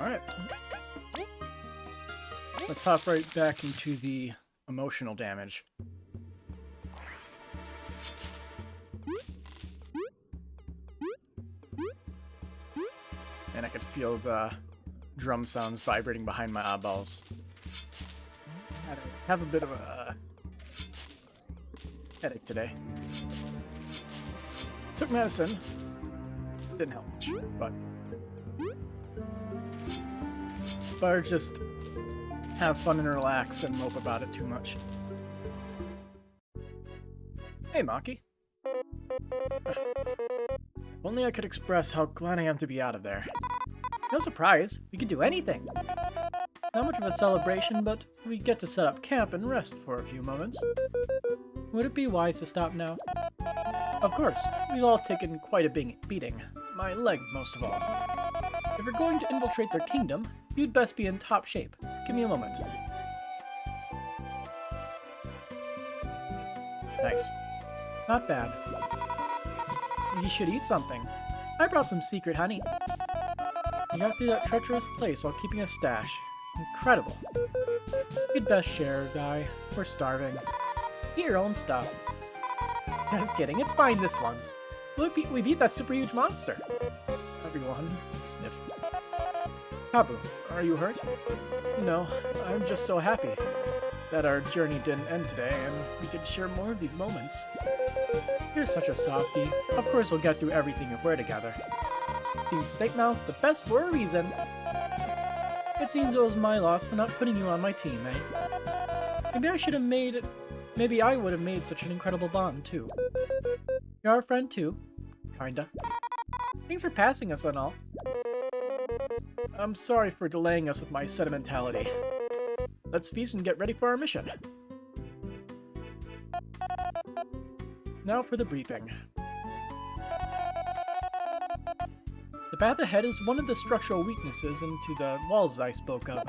Alright. Let's hop right back into the emotional damage. And I could feel the drum sounds vibrating behind my eyeballs. I have a bit of a headache today. Took medicine. Didn't help much, but better just have fun and relax and mope about it too much. Hey, Maki. Only I could express how glad I am to be out of there. No surprise, we could do anything. Not much of a celebration, but we get to set up camp and rest for a few moments. Would it be wise to stop now? Of course, we've all taken quite a beating. My leg, most of all. If you're going to infiltrate their kingdom, you'd best be in top shape. Give me a moment. Nice. Not bad. You should eat something. I brought some secret honey. You got through that treacherous place while keeping a stash. Incredible. You'd best share, guy. We're starving. Eat your own stuff. Just kidding, it's fine this once. We beat that super huge monster. Everyone, sniff. Habu, are you hurt? No, I'm just so happy that our journey didn't end today and we could share more of these moments. You're such a softie. Of course we'll get through everything if we're together. Team Snake Mouse, the best for a reason. It seems it was my loss for not putting you on my team, eh? Maybe I would have made such an incredible bond, too. You're our friend, too. Kinda. Thanks for passing us and all. I'm sorry for delaying us with my sentimentality. Let's feast and get ready for our mission. Now for the briefing. The path ahead is one of the structural weaknesses into the walls I spoke of.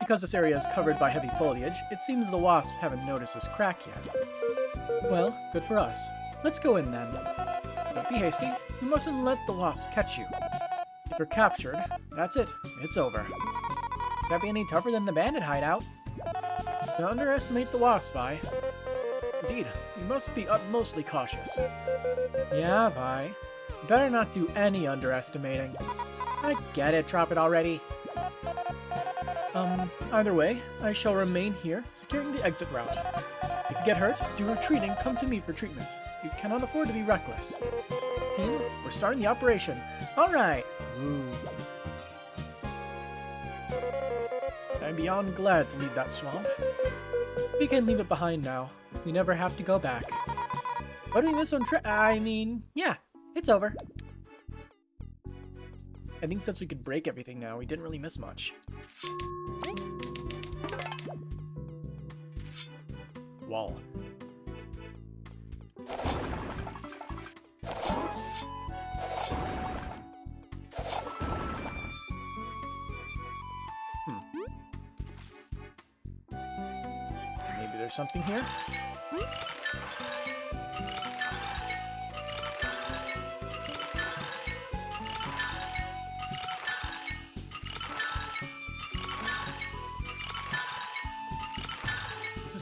Because this area is covered by heavy foliage, it seems the wasps haven't noticed this crack yet. Well, good for us. Let's go in then. Don't be hasty. You mustn't let the wasps catch you. If you're captured, that's it. It's over. Can't be any tougher than the bandit hideout. Don't underestimate the wasp, Vi. Indeed, you must be utmostly cautious. Yeah, Vi. Better not do any underestimating. I get it, drop it already. Either way, I shall remain here, securing the exit route. If you get hurt, do retreat and come to me for treatment. You cannot afford to be reckless. Team, we're starting the operation. Alright! Woo. I'm beyond glad to leave that swamp. We can leave it behind now. We never have to go back. What did we miss on yeah, it's over. I think since we could break everything now, we didn't really miss much. Wall. Maybe there's something here?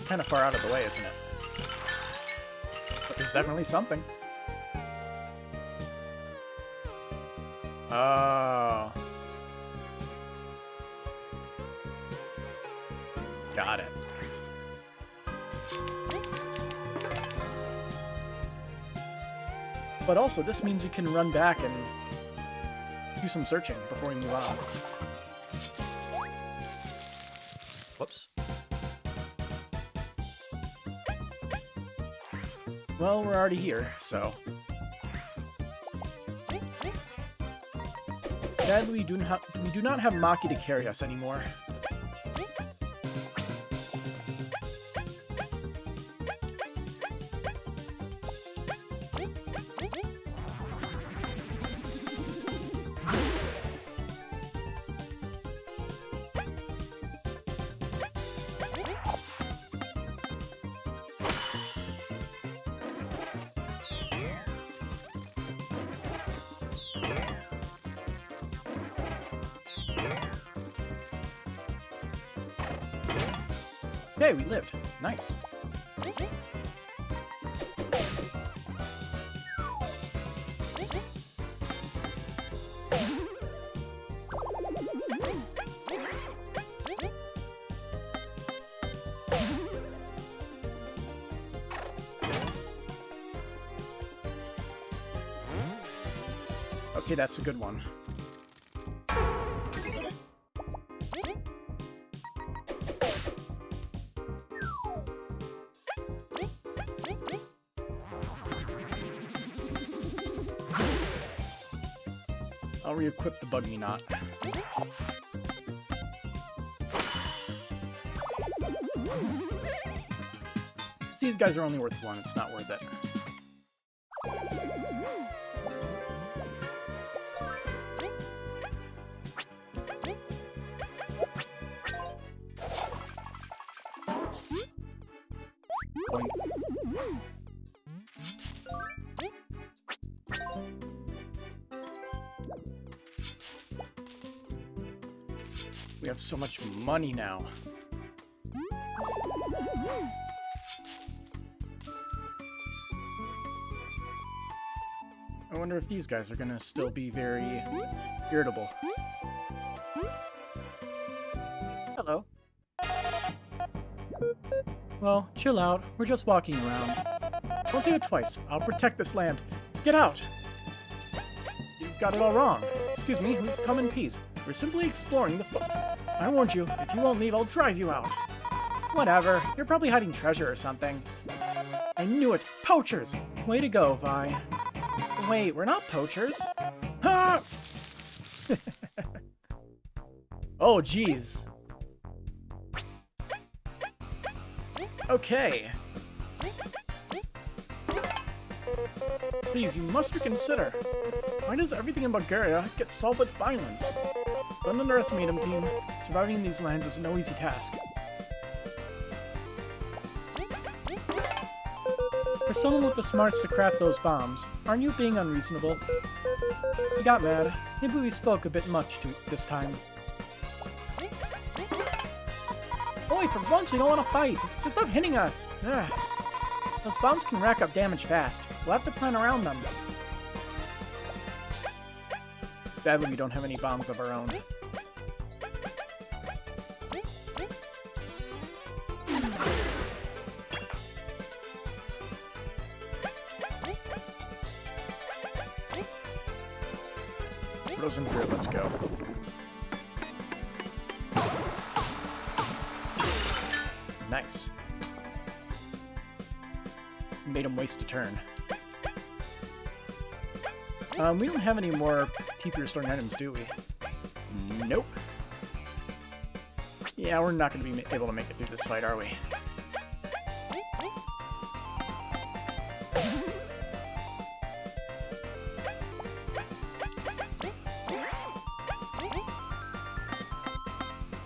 Kind of far out of the way, isn't it? But there's definitely something. Oh. Got it. But also, this means we can run back and do some searching before we move on. Whoops. Well, we're already here, so... Sadly, we do not have Maki to carry us anymore. Hey, we lived. Nice. Okay, that's a good one. I'll re-equip the Bug Me Not. These guys are only worth one, it's not worth it. Boink. We have so much money now. I wonder if these guys are gonna still be very irritable. Hello. Well, chill out. We're just walking around. Don't say it twice. I'll protect this land. Get out! You've got it all wrong. Excuse me, we've come in peace. We're simply exploring the I warned you. If you won't leave, I'll drive you out. Whatever. You're probably hiding treasure or something. I knew it. Poachers! Way to go, Vi. Wait, we're not poachers. Ah! Oh, jeez. Okay. Please, you must reconsider. Why does everything in Bulgaria get solved with violence? Don't underestimate him, team. Surviving these lands is no easy task. For someone with the smarts to craft those bombs, aren't you being unreasonable? He got mad. Maybe we spoke a bit much this time. Boy, for once we don't want to fight. Just stop hitting us. Ugh. Those bombs can rack up damage fast. We'll have to plan around them. Sadly, we don't have any bombs of our own. Frozen Grid, let's go. Nice. Made him waste a turn. We don't have any more TP restoring items, do we? Nope. Yeah, we're not going to be able to make it through this fight, are we?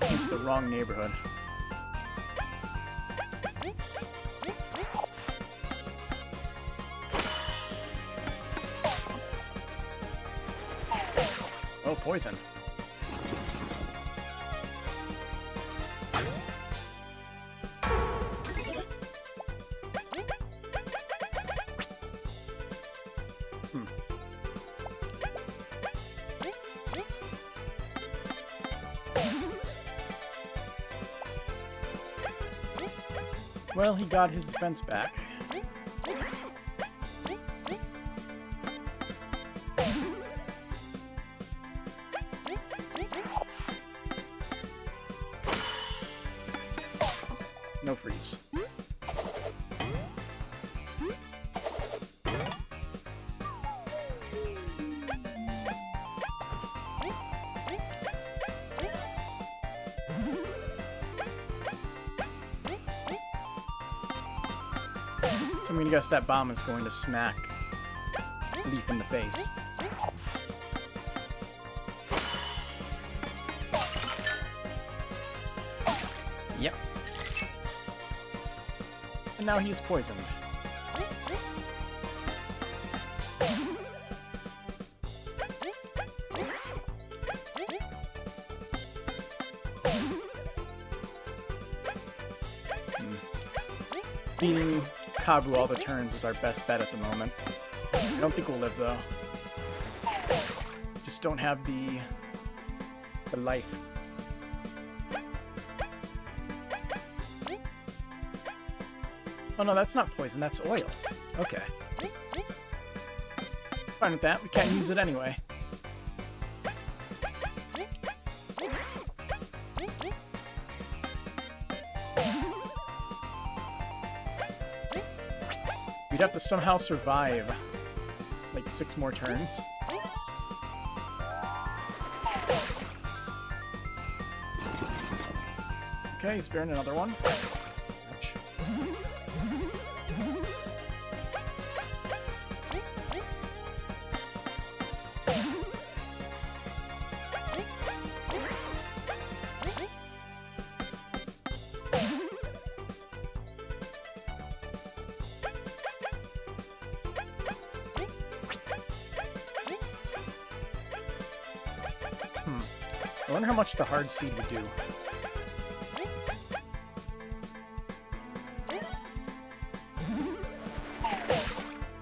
It's the wrong neighborhood. Oh, poison. Well, he got his defense back. No freeze. So I'm gonna guess that bomb is going to smack Leaf in the face. Yep. And now he's poisoned. beating Kabu all the turns is our best bet at the moment. I don't think we'll live, though. Just don't have the life. Oh no, that's not poison, that's oil. Okay. Fine with that, we can't use it anyway. We'd have to somehow survive like 6 more turns. Okay, he's sparing another one. Ouch. I wonder how much the hard seed would do.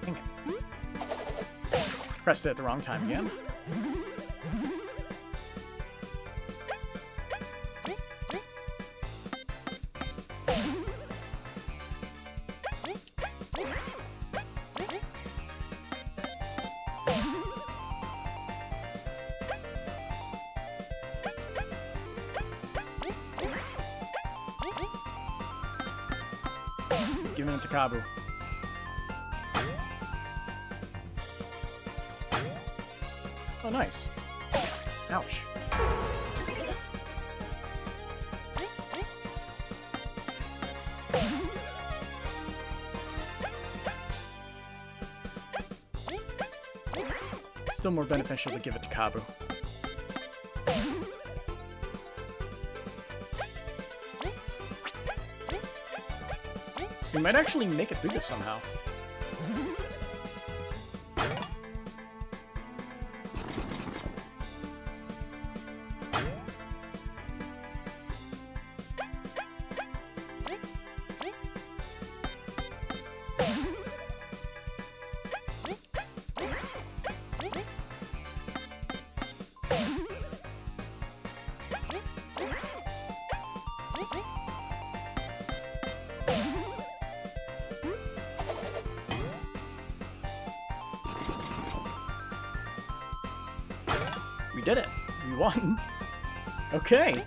Dang it. Pressed it at the wrong time again. Giving it to Kabu. Oh, nice. Ouch. It's still more beneficial to give it to Kabu. We might actually make it through this somehow. We did it. We won. Okay.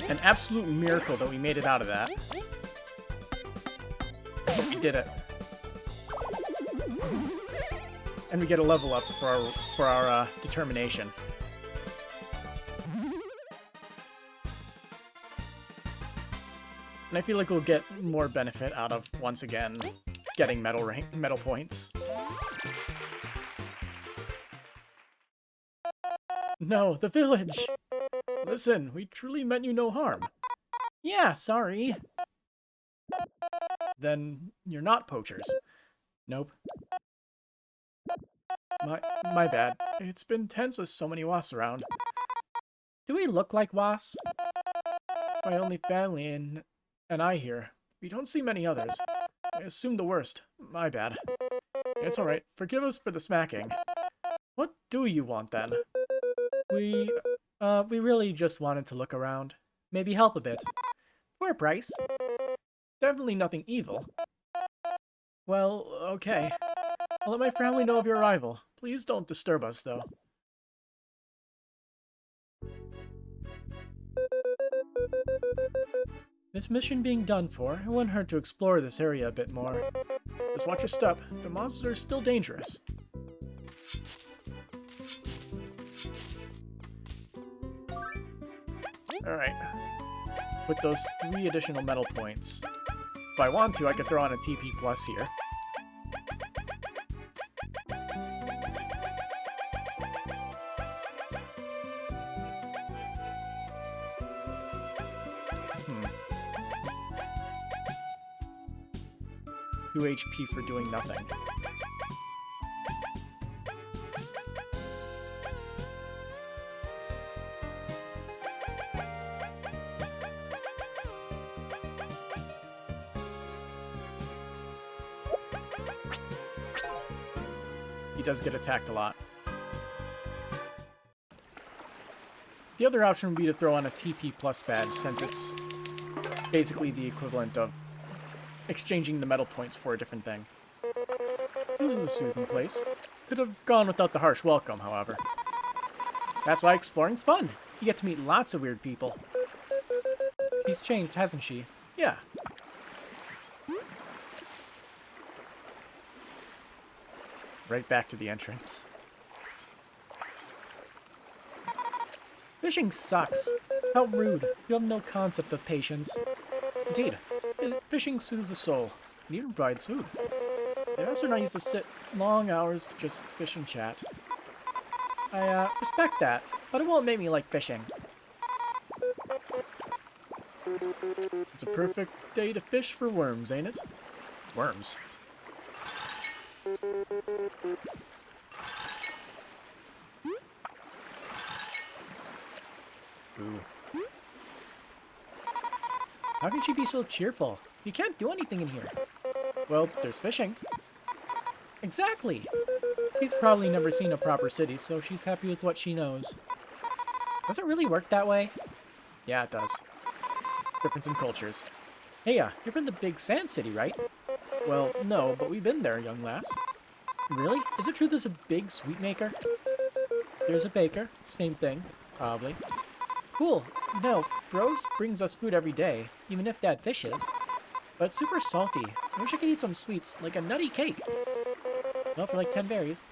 An absolute miracle that we made it out of that. But we did it. And we get a level up for our determination. And I feel like we'll get more benefit out of, once again, getting medal points. No, the village! Listen, we truly meant you no harm. Yeah, sorry. Then you're not poachers. Nope. My bad. It's been tense with so many wasps around. Do we look like wasps? It's my only family and I here. We don't see many others. I assumed the worst. My bad. It's alright. Forgive us for the smacking. What do you want then? We really just wanted to look around. Maybe help a bit. For a price. Definitely nothing evil. Well, okay. I'll let my family know of your arrival. Please don't disturb us, though. This mission being done for, it wouldn't hurt to explore this area a bit more. Just watch your step. The monsters are still dangerous. Alright. With those 3 additional medal points. If I want to, I could throw on a TP plus here. HP for doing nothing. does get attacked a lot. The other option would be to throw on a TP plus badge, since it's basically the equivalent of exchanging the metal points for a different thing. This is a soothing place. Could have gone without the harsh welcome, however. That's why exploring's fun. You get to meet lots of weird people. She's changed, hasn't she? Yeah. Right back to the entrance. Fishing sucks. How rude. You have no concept of patience. Indeed, fishing soothes the soul, and even provides food. They also not used to sit long hours to just fish and chat. I respect that, but it won't make me like fishing. It's a perfect day to fish for worms, ain't it? Worms. Ooh. How can she be so cheerful? You can't do anything in here. Well, there's fishing. Exactly! She's probably never seen a proper city, so she's happy with what she knows. Does it really work that way? Yeah, it does. Difference in cultures. Hey, you're from the big sand city, right? Well, no, but we've been there, young lass. Really? Is it true there's a big sweet maker? There's a baker. Same thing, probably. Cool. No, Bros brings us food every day, even if Dad fishes. But it's super salty. I wish I could eat some sweets, like a nutty cake. Well, for like 10 berries.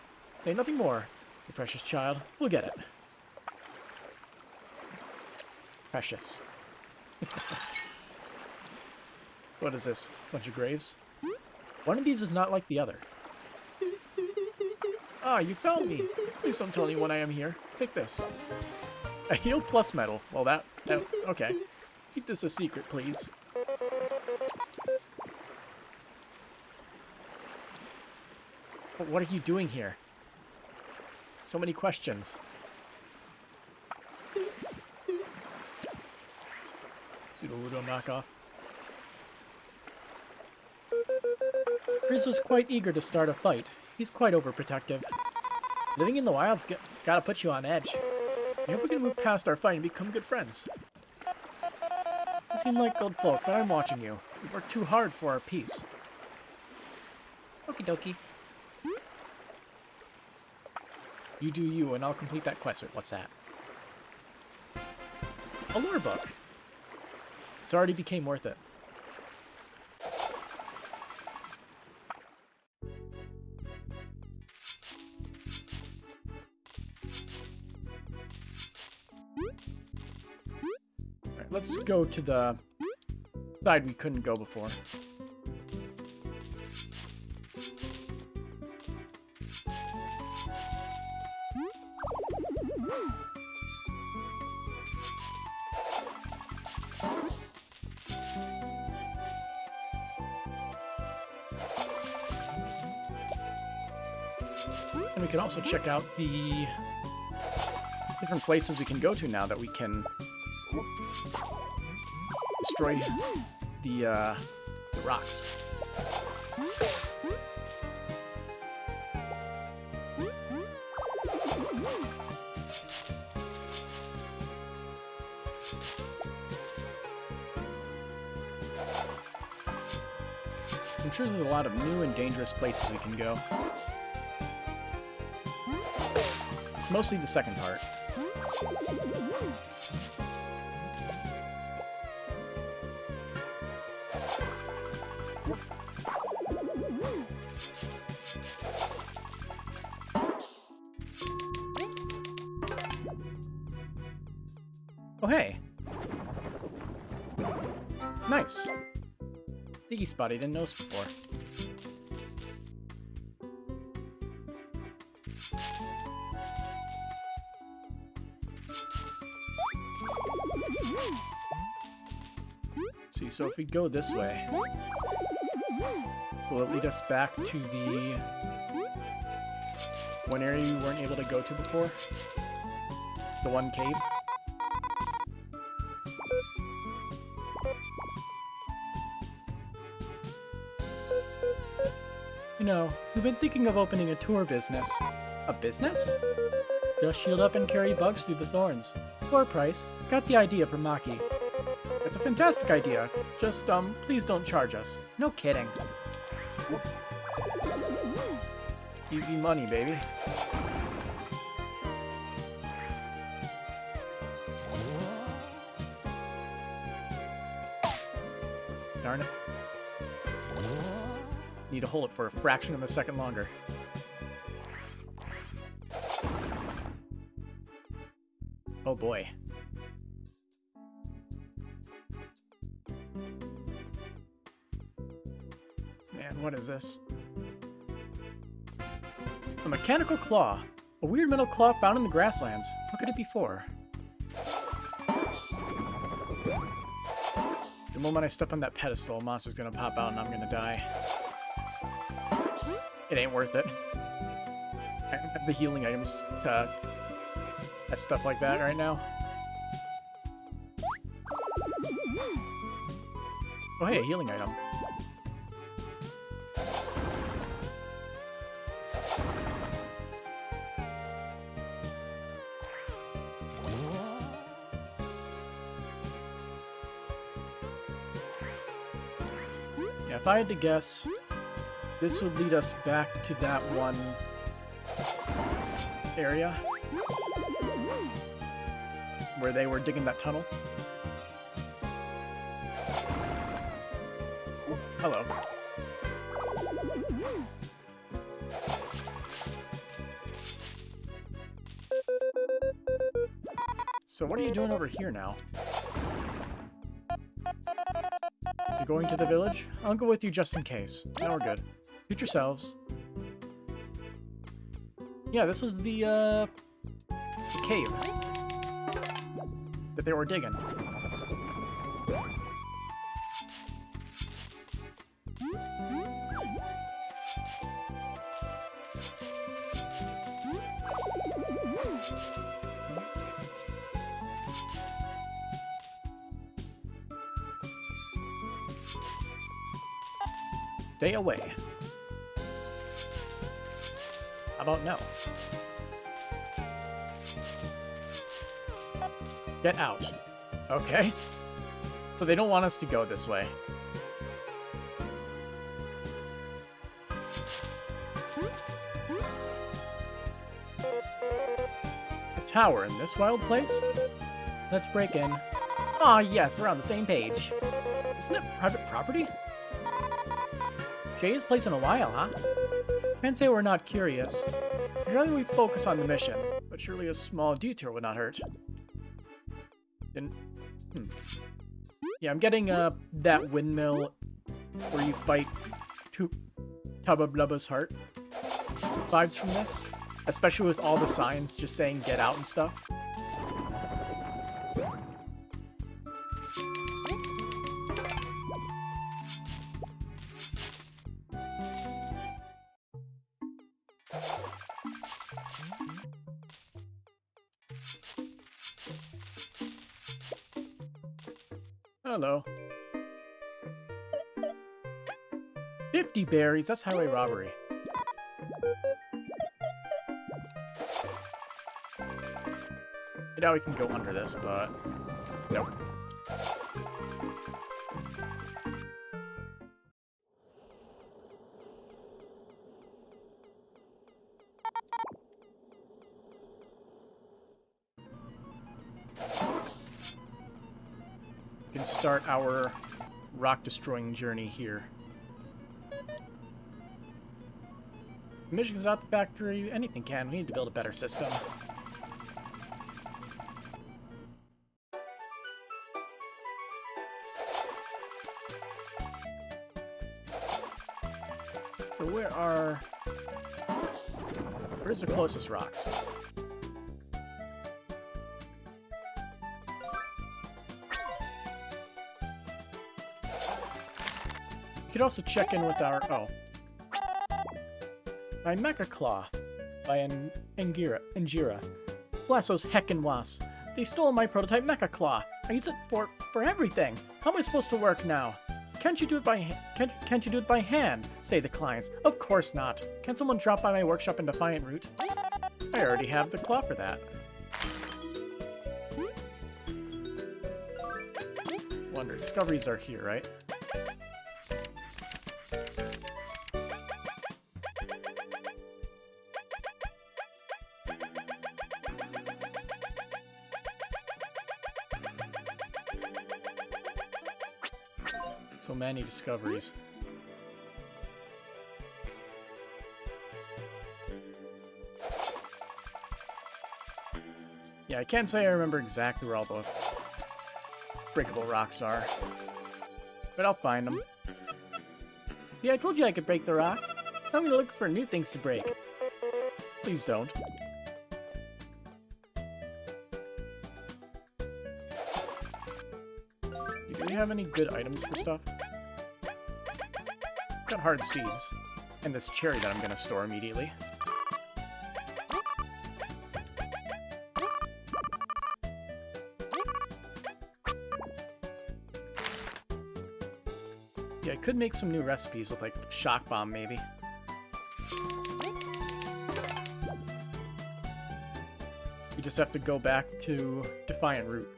Say nothing more, you precious child. We'll get it. Precious. What is this? Bunch of graves? One of these is not like the other. Ah, you found me. Please don't tell anyone I am here. Take this. A heal plus medal. Well, that okay. Keep this a secret, please. But what are you doing here? So many questions. Pseudo-Ludo knockoff. Riz was quite eager to start a fight. He's quite overprotective. Living in the wild's gotta put you on edge. I hope we can move past our fight and become good friends. You seem like good folk, but I'm watching you. We work too hard for our peace. Okie dokie. You do you, and I'll complete that quest. Wait, what's that? A lore book. This already became worth it. Alright, let's go to the side we couldn't go before. And we can also check out the different places we can go to now that we can destroy the rocks. I'm sure there's a lot of new and dangerous places we can go. Mostly the second part. Oh, hey. Nice. Diggy spot I didn't notice before. Let's see, so if we go this way, will it lead us back to the one area we weren't able to go to before? The one cave? No, we've been thinking of opening a tour business. A business? Just shield up and carry bugs through the thorns. Floor price. Got the idea from Maki. It's a fantastic idea. Just, please don't charge us. No kidding. Easy money, baby. Darn it. Need to hold it for a fraction of a second longer. Oh boy. Man, what is this? A mechanical claw. A weird metal claw found in the grasslands. What could it be for? The moment I step on that pedestal, a monster's gonna pop out and I'm gonna die. It ain't worth it. I don't have the healing items to test stuff like that right now. Oh hey, a healing item. Yeah, if I had to guess, this would lead us back to that one area where they were digging that tunnel. Oh, hello. So what are you doing over here now? You going to the village? I'll go with you just in case. Now we're good. Suit yourselves. Yeah, this was the cave that they were digging. Stay away. How about no? Get out. Okay. So they don't want us to go this way. A tower in this wild place? Let's break in. Ah, yes, we're on the same page. Isn't it private property? Jay's place in a while, huh? Can't say we're not curious. I'd rather we focus on the mission, but surely a small detour would not hurt. Yeah, I'm getting that windmill where you fight Tubba Blubba's heart vibes from this, especially with all the signs just saying get out and stuff. Hello. 50 berries, that's highway robbery. I doubt we can go under this, but nope. We can start our rock-destroying journey here. Missions out the factory, anything can. We need to build a better system. So where's the closest rocks? We could also check in with our, my Mecha Claw by Angira. Blast those heckin' wasps. They stole my prototype Mecha Claw. I use it for everything. How am I supposed to work now? Can't you do it by can't you do it by hand? Say the clients. Of course not. Can someone drop by my workshop in Defiant Root? I already have the claw for that. Wonder, discoveries are here, right? So many discoveries. Yeah, I can't say I remember exactly where all the breakable rocks are, but I'll find them. Yeah, I told you I could break the rock. I'm gonna look for new things to break. Please don't. Do we have any good items for stuff? Got hard seeds, and this cherry that I'm gonna store immediately. Yeah, I could make some new recipes with, like, shock bomb, maybe. We just have to go back to Defiant Root.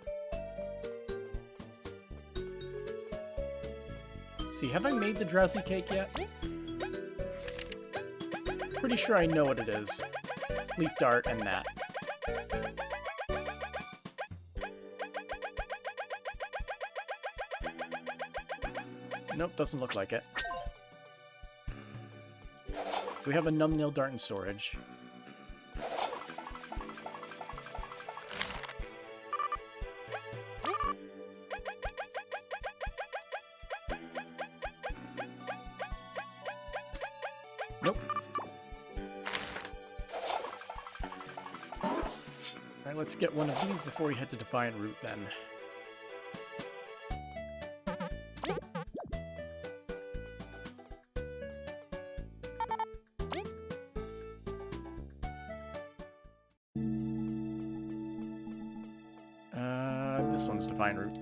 See, have I made the drowsy cake yet? Pretty sure I know what it is. Leaf dart and that. Nope, doesn't look like it. We have a numbnail dart in storage. Nope. Alright, let's get one of these before we head to Defiant Root then. This one's Defiant Root.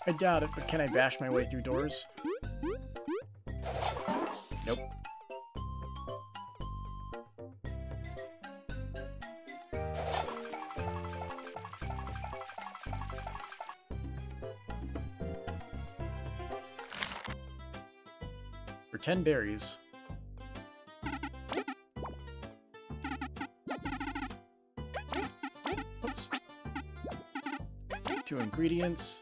I doubt it, but can I bash my way through doors? Nope. For 10 berries. Oops. 2 ingredients.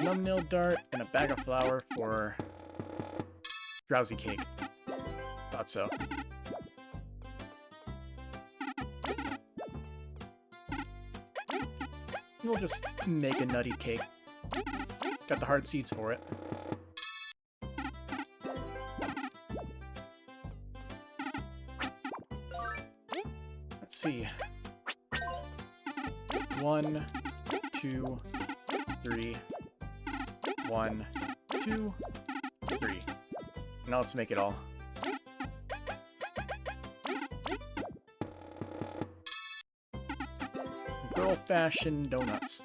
Numbnail dart and a bag of flour for drowsy cake. Thought so. We'll just make a nutty cake. Got the hard seeds for it. Let's see. 1, 2, 3. 1, 2, 3. Now let's make it all. Good old-fashioned donuts.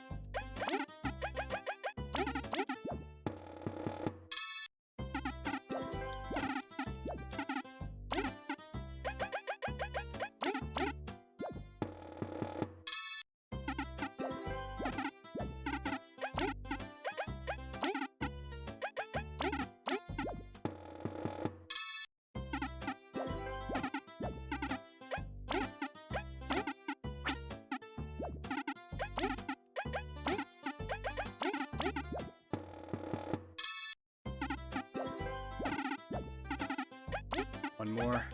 One more.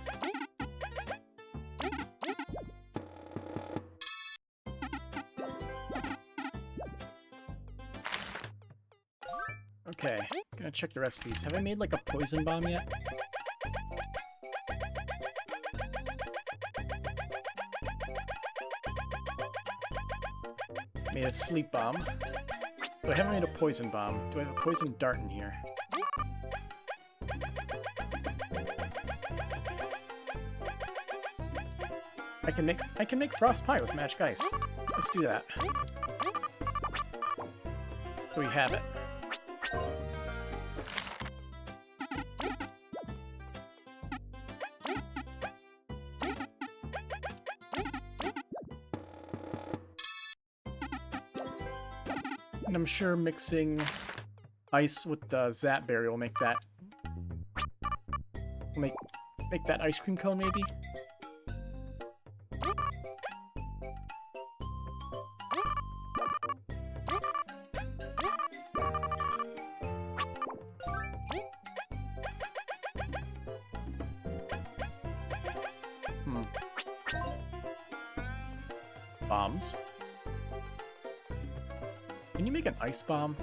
Okay, gonna check the recipes. Have I made like a poison bomb yet? Made a sleep bomb. But I haven't made a poison bomb. Do I have a poison dart in here? I can make frost pie with magic ice. Let's do that. So we have it. And I'm sure mixing ice with the Zap Berry will make that make that ice cream cone maybe. Bombs. Can you make an ice bomb?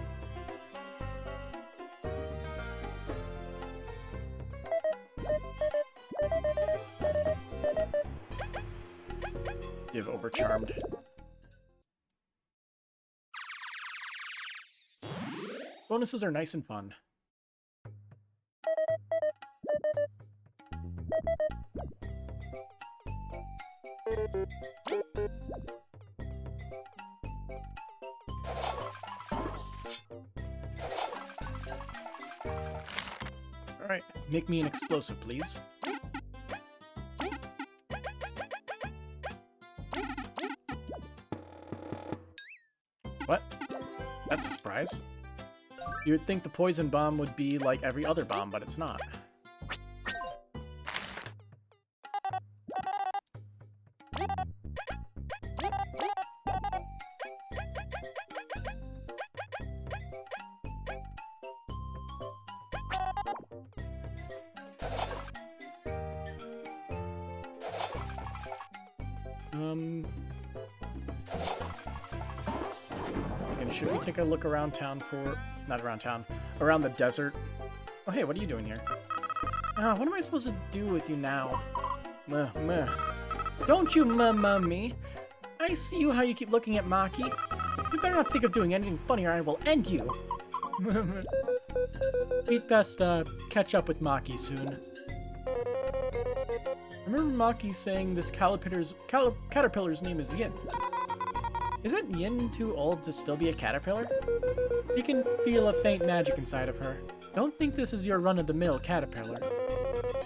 Give overcharmed. Bonuses are nice and fun. Alright, make me an explosive, please. What? That's a surprise. You would think the poison bomb would be like every other bomb, but it's not. And should we take a look around town for... Not around town. Around the desert. Oh, hey, what are you doing here? What am I supposed to do with you now? Meh. Don't you me. I see you how you keep looking at Maki. You better not think of doing anything funny or I will end you. We'd best, catch up with Maki soon. Remember Maki saying this caterpillar's name is Yin. Isn't Yin too old to still be a caterpillar? You can feel a faint magic inside of her. Don't think this is your run-of-the-mill caterpillar.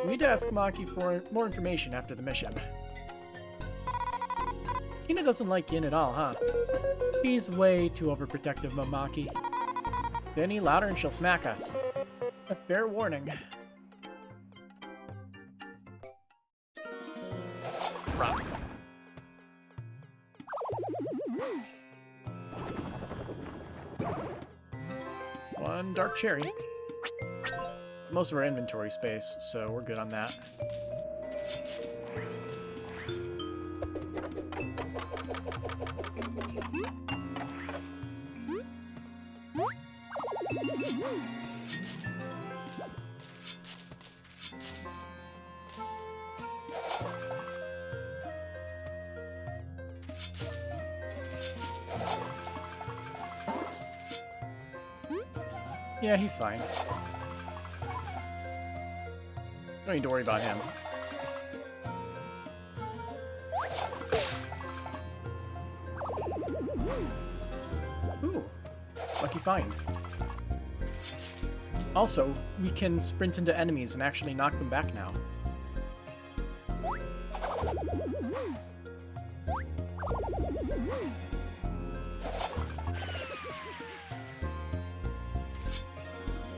We need to ask Maki for more information after the mission. Tina doesn't like Yin at all, huh? He's way too overprotective, Mamaki. Say any louder and she'll smack us. A fair warning. Rock. One dark cherry. Most of our inventory space, so we're good on that. Yeah, he's fine. Don't need to worry about him. Ooh, lucky find. Also, we can sprint into enemies and actually knock them back now.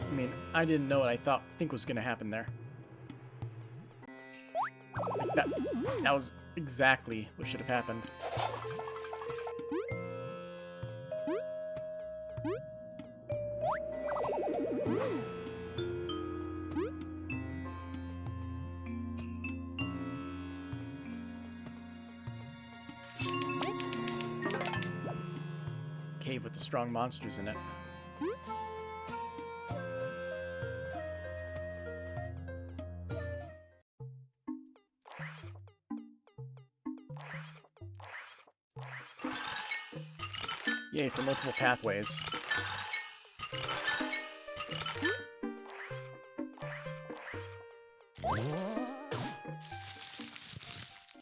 I mean, I didn't know what I think was gonna happen there. Like that was exactly what should have happened. Cave with the strong monsters in it. Yay for multiple pathways.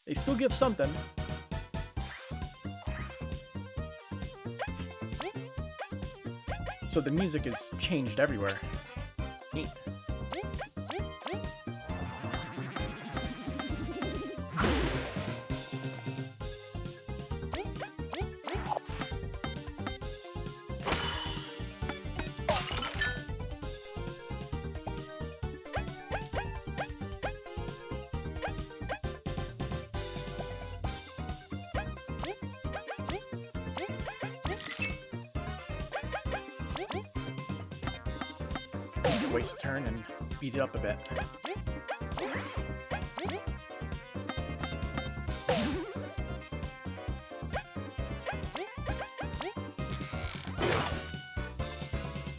They still give something. So the music is changed everywhere. Neat. Waste a turn and beat it up a bit.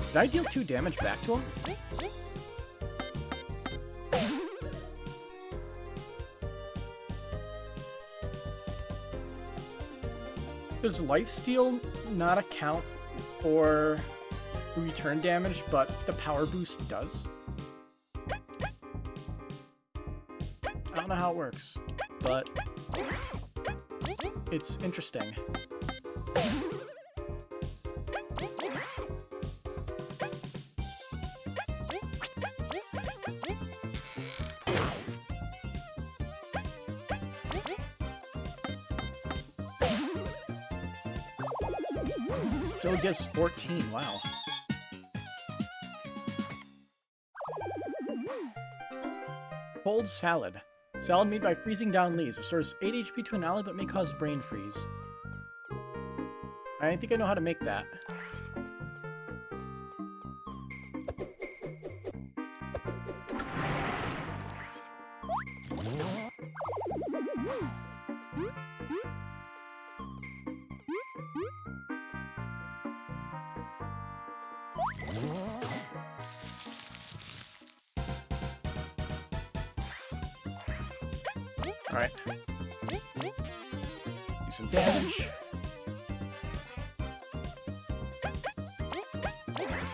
Did I deal 2 damage back to him? Does lifesteal not account for return damage, but the power boost does? I don't know how it works, but it's interesting. It still gives 14, wow. Cold salad. Salad made by freezing down leaves. Restores 8 HP to an ally, but may cause brain freeze. I think I know how to make that. Alright. Do some damage.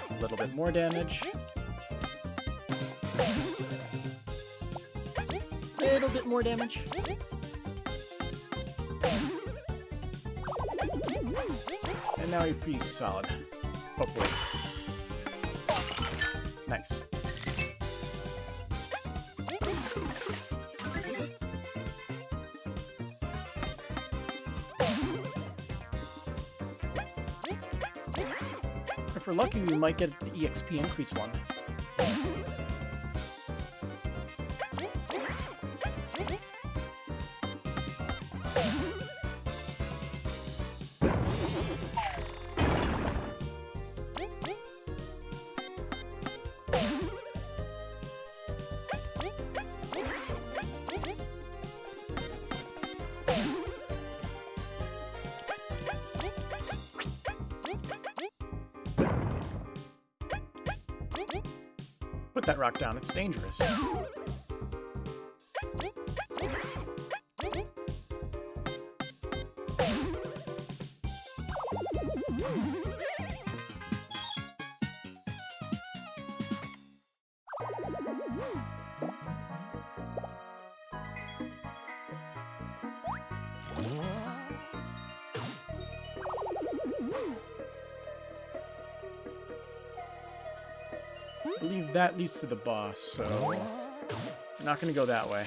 A little bit more damage. A little bit more damage. And now he freezes solid. Hopefully. Nice. If we're lucky, we might get the EXP increase one. Put that rock down, it's dangerous. I believe that leads to the boss, so I'm not going to go that way.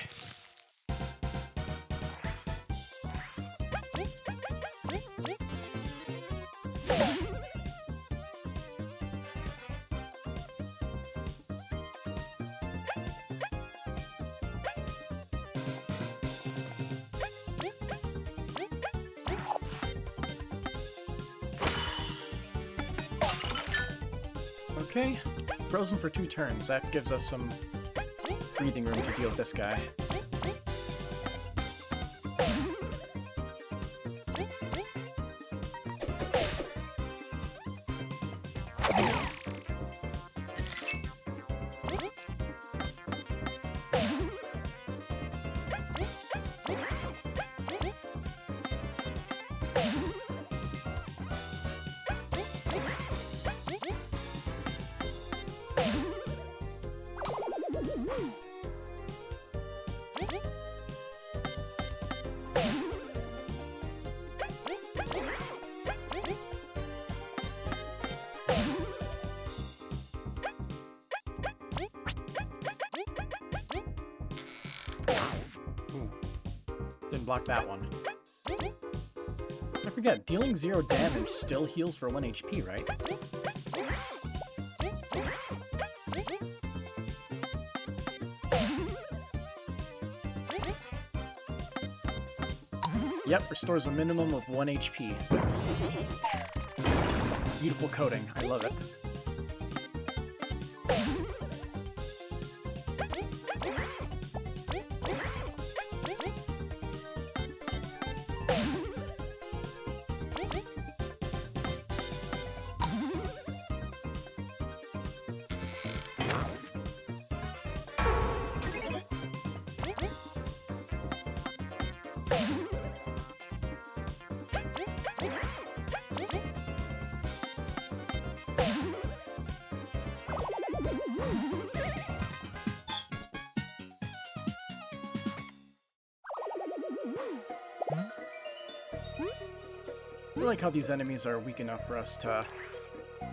Okay. Frozen for 2 turns. That gives us some breathing room to deal with this guy. Ooh. Didn't block that one. I forget, dealing 0 damage still heals for 1 HP, right? Yep, restores a minimum of 1 HP. Beautiful coding, I love it. I like how these enemies are weak enough for us to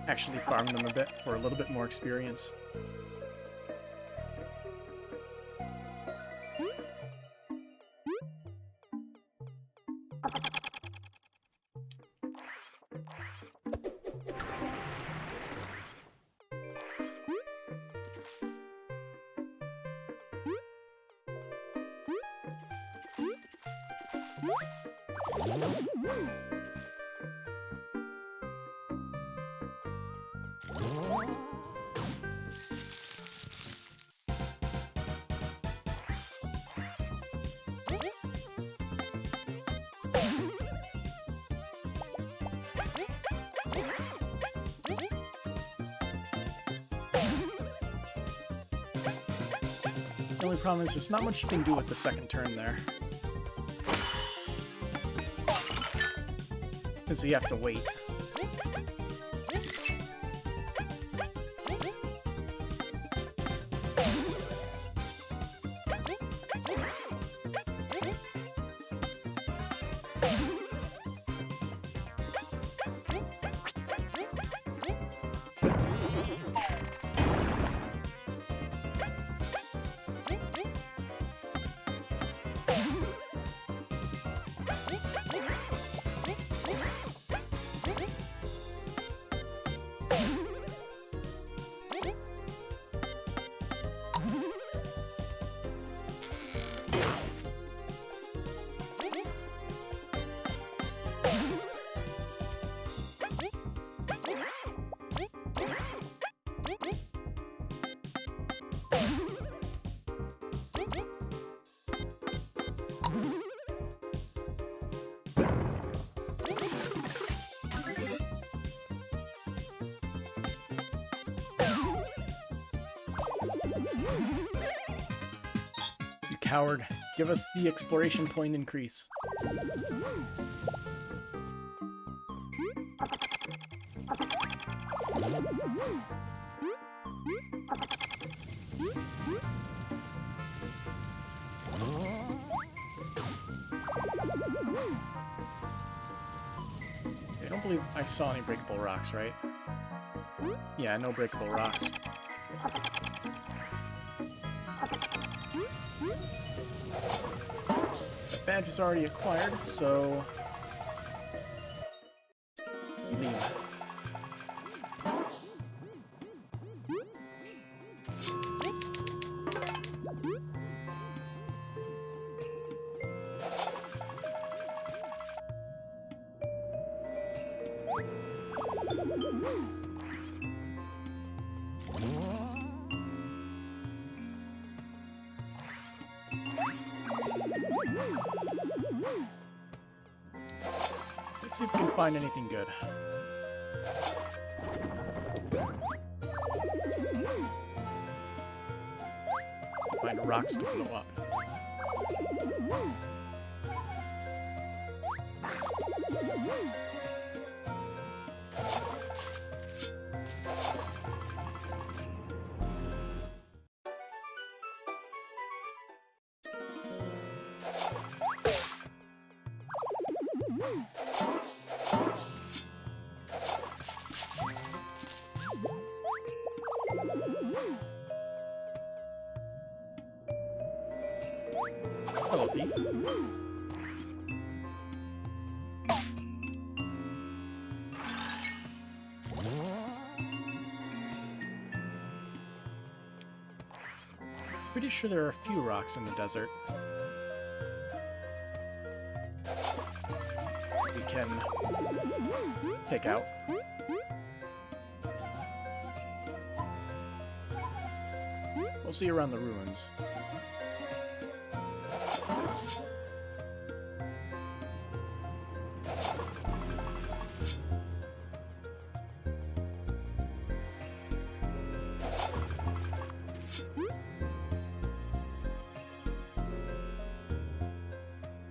actually farm them a bit for a little bit more experience. The only problem is there's not much you can do with the second turn there. Because you have to wait. Coward, give us the exploration point increase. I don't believe I saw any breakable rocks, right? Yeah, no breakable rocks. The badge is already acquired, so... leave. Let's see if we can find anything good. Find rocks to blow up. Hello, thief. Pretty sure there are a few rocks in the desert. We can take out. We'll see you around the ruins.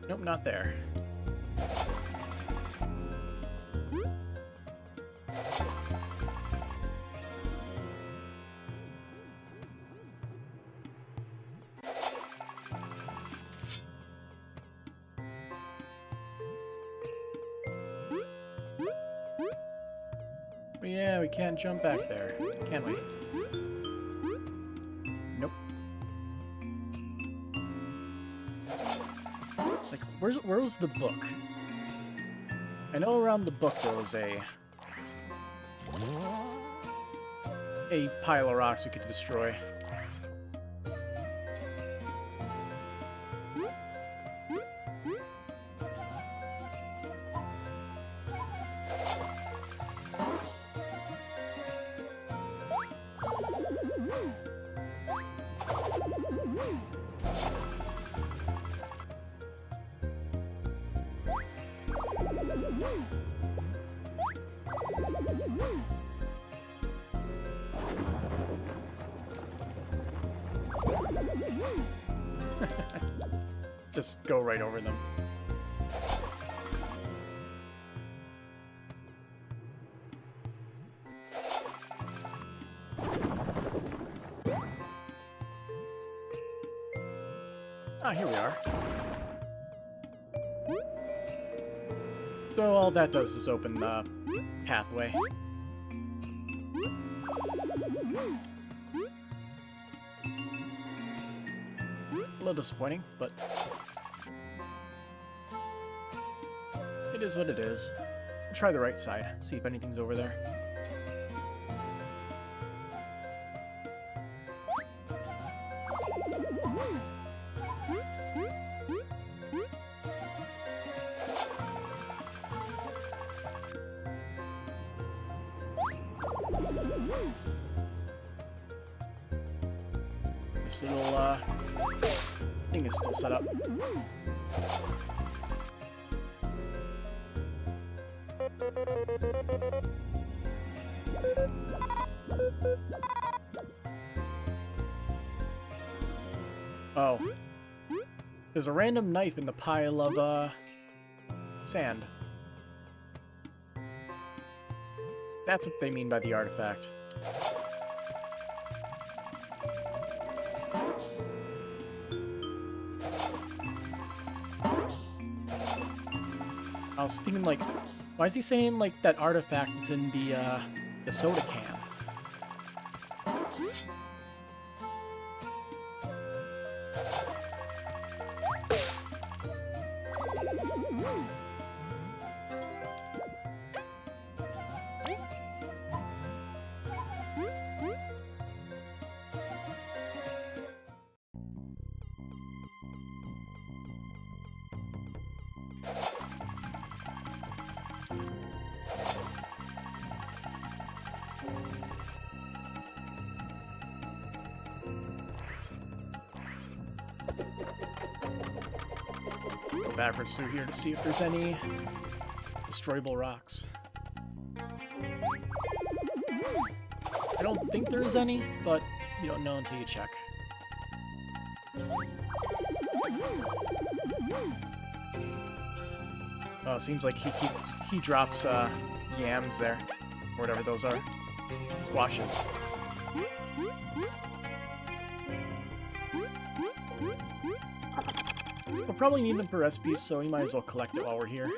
Nope, not there. Yeah, we can't jump back there, can we? Nope. Like, where was the book? I know around the book there was a pile of rocks we could destroy. Just go right over them. Ah, here we are. So all that does is open the pathway. A little disappointing, but it is what it is. We'll try the right side, see if anything's over there. This little thing is still set up. Oh. There's a random knife in the pile of, sand. That's what they mean by the artifact. I was thinking, like, why is he saying, like, that artifact is in the soda can? Go backwards through here to see if there's any destroyable rocks. I don't think there's any, but you don't know until you check. Oh, it seems like he drops yams there, or whatever those are. Squashes. We'll probably need them for recipes, so we might as well collect it while we're here.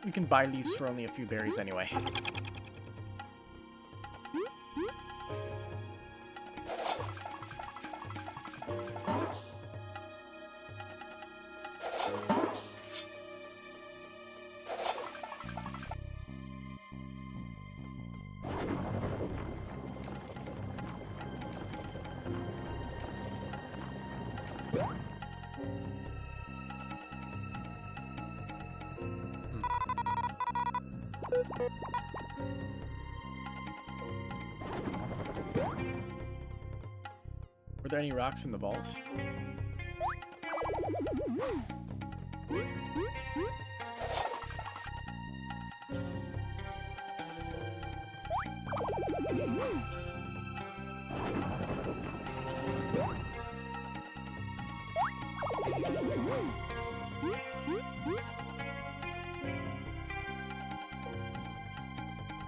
We can buy these for only a few berries anyway. there any rocks in the vault?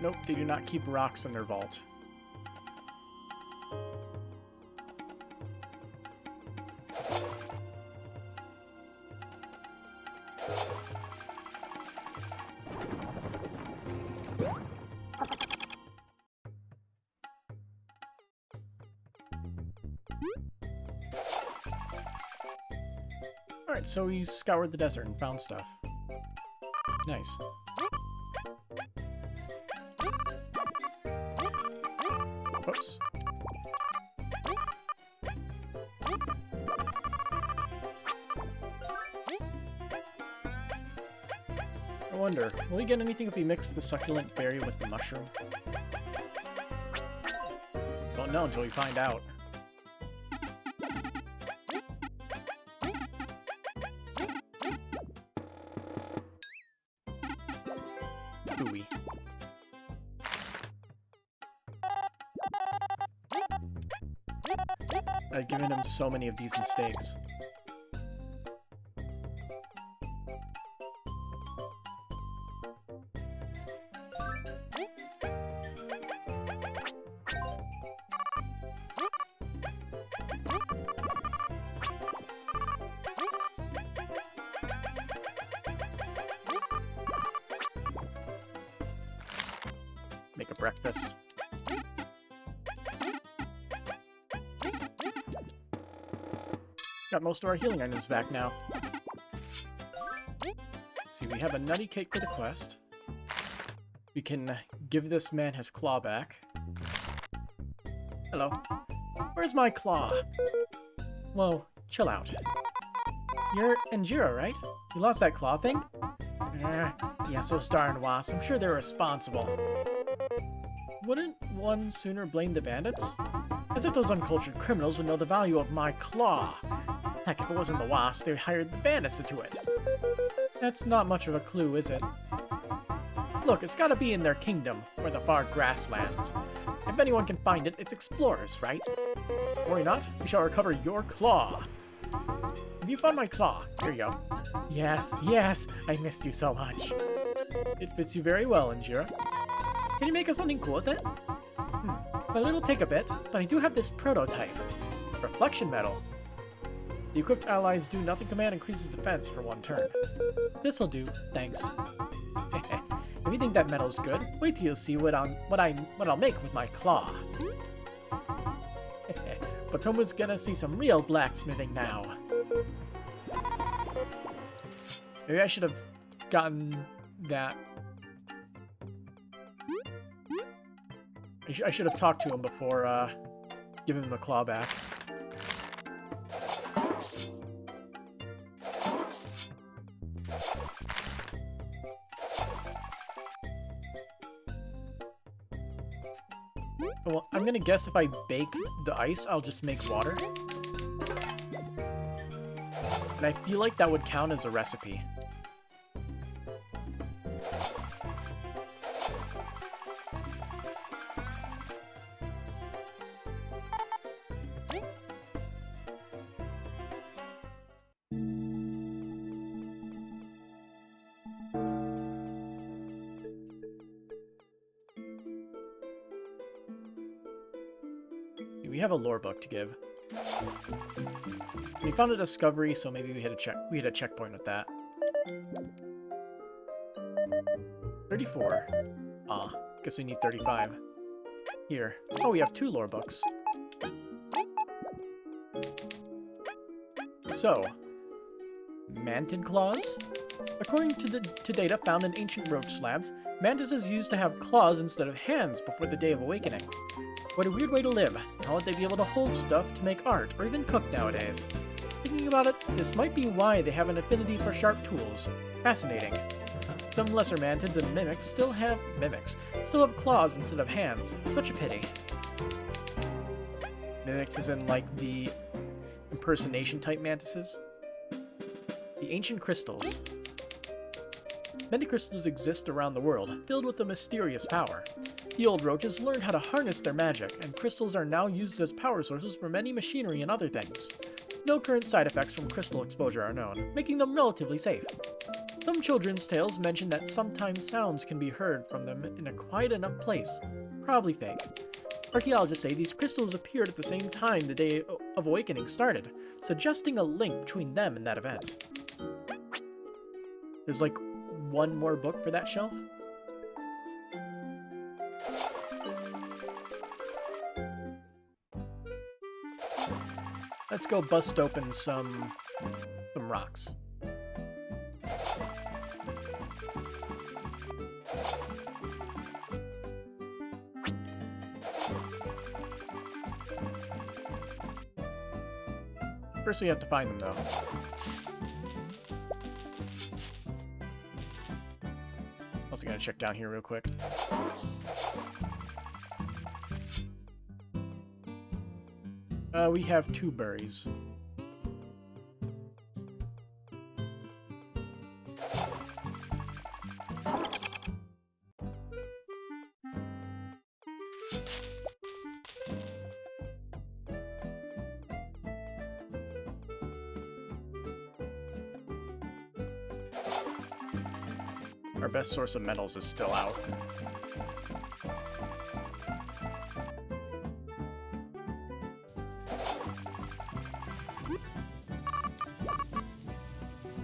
Nope, they do not keep rocks in their vault. Alright, so we scoured the desert and found stuff. Nice. Oops. I wonder, will we get anything if we mix the succulent berry with the mushroom? Don't know until we find out. Ooey. I've given him so many of these mistakes. Make a breakfast. Got most of our healing items back now. See, we have a nutty cake for the quest. We can give this man his claw back. Hello. Where's my claw? Whoa, chill out. You're Anjira, right? You lost that claw thing? Yeah, those darn wasps. I'm sure they're responsible. Wouldn't one sooner blame the bandits? As if those uncultured criminals would know the value of my claw. Heck, if it wasn't the wasps, they hired the bandits to do it. That's not much of a clue, is it? Look, it's gotta be in their kingdom, or the far grasslands. If anyone can find it, it's explorers, right? Worry not, we shall recover your claw. Have you found my claw? Here you go. Yes, I missed you so much. It fits you very well, Anjira. Can you make us something cool with it? Well, it'll take a bit, but I do have this prototype. Reflection metal. The equipped allies do nothing command increases defense for 1 turn. This'll do, thanks. If you think that metal's good, wait till you see what I'll make with my claw. But Tomo's gonna see some real blacksmithing now. Maybe I should have gotten that. I should have talked to him before giving him the claw back. Well, I'm gonna guess if I bake the ice, I'll just make water. And I feel like that would count as a recipe. We have a lore book to give. We found a discovery, so maybe we hit a checkpoint with that. 34. Guess we need 35. Here. Oh, we have 2 lore books. So, Mantis claws? According to data found in ancient roach slabs, mantises used to have claws instead of hands before the Day of Awakening. What a weird way to live. How would they be able to hold stuff to make art or even cook nowadays? Thinking about it, this might be why they have an affinity for sharp tools. Fascinating. Some lesser mantids and mimics still have claws instead of hands. Such a pity. Mimics is in like the impersonation type mantises. The ancient crystals. Many crystals exist around the world, filled with a mysterious power. The old roaches learned how to harness their magic, and crystals are now used as power sources for many machinery and other things. No current side effects from crystal exposure are known, making them relatively safe. Some children's tales mention that sometimes sounds can be heard from them in a quiet enough place. Probably fake. Archaeologists say these crystals appeared at the same time the Day of Awakening started, suggesting a link between them and that event. There's like one more book for that shelf? Let's go bust open some rocks. First we have to find them, though. Also gotta check down here real quick. We have 2 berries. Our best source of metals is still out.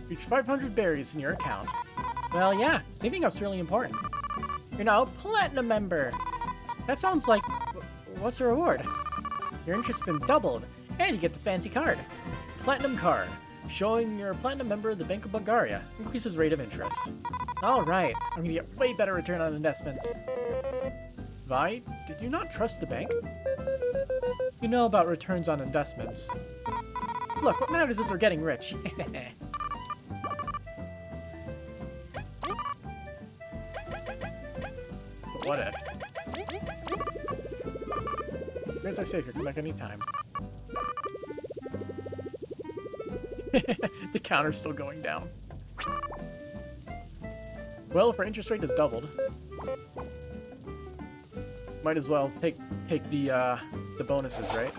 Reach 500 berries in your account. Well, yeah, saving up's really important. You're now a Platinum member! That sounds like... what's the reward? Your interest's been doubled, and you get this fancy card. Platinum card. Showing you're a Platinum member of the Bank of Bulgaria. Increases rate of interest. Alright, I'm gonna get way better return on investments. Vi, did you not trust the bank? You know about returns on investments. Look, what matters is we're getting rich. But what if? Where's our savior? Come back anytime. The counter's still going down. Well, if our interest rate is doubled, might as well take the bonuses, right?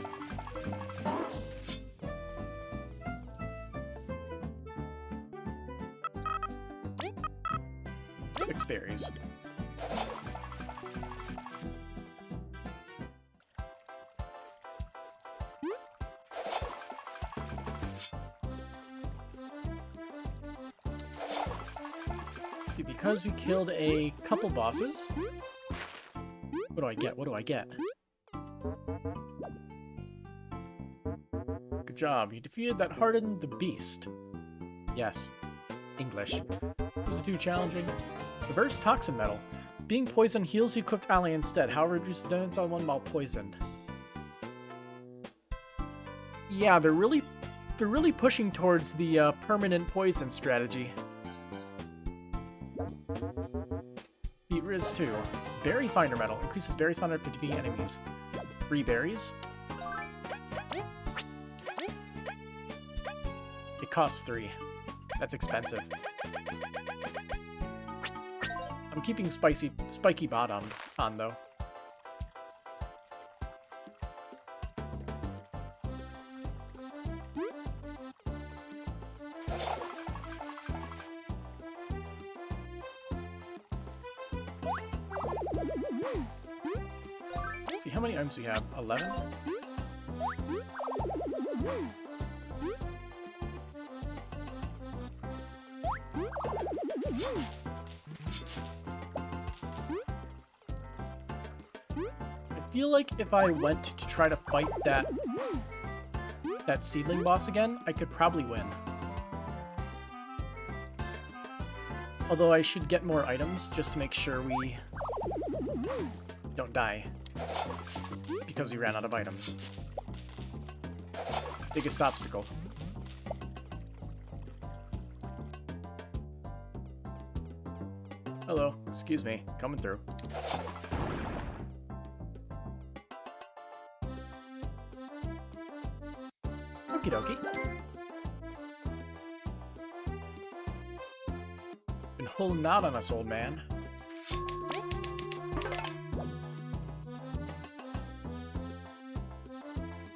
6 berries. Because we killed a couple bosses. What do I get? What do I get? Good job. You defeated that hardened the beast. Yes. English. Is it too challenging? Reverse toxin metal. Being poisoned heals you cooked ally instead. However, reduces damage on one while poisoned. Yeah, they're really pushing towards the permanent poison strategy. Beat Riz 2. Berry Finder Metal. Increases berries found after defeating enemies. 3 berries. It costs 3. That's expensive. I'm keeping Spiky Bot on though. Let's see how many items we have. 11? I feel like if I went to try to fight that seedling boss again, I could probably win. Although I should get more items just to make sure we don't die because we ran out of items. Biggest obstacle. Hello, excuse me, coming through. Okie dokie. Been holding out on us, old man.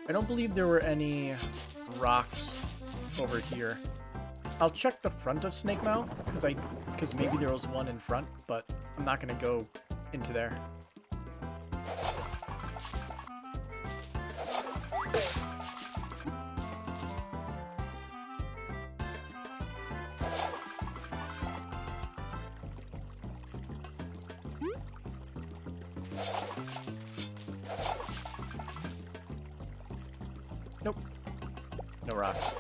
I don't believe there were any rocks over here. I'll check the front of Snake Mouth, because maybe there was one in front, but I'm not going to go into there. Nope. No rocks.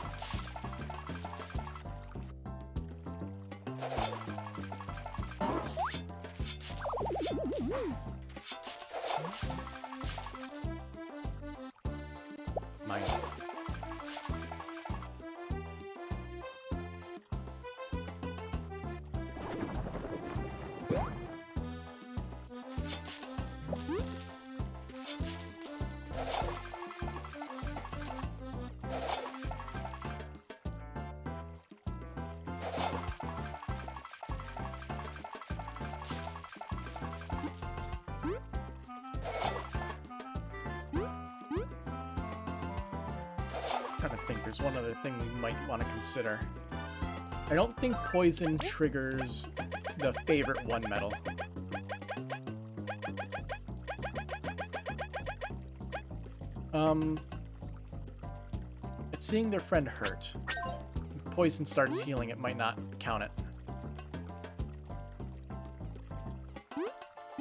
Mine. I think there's one other thing we might want to consider. I don't think poison triggers the favorite one medal. It's seeing their friend hurt. If poison starts healing, it might not count it.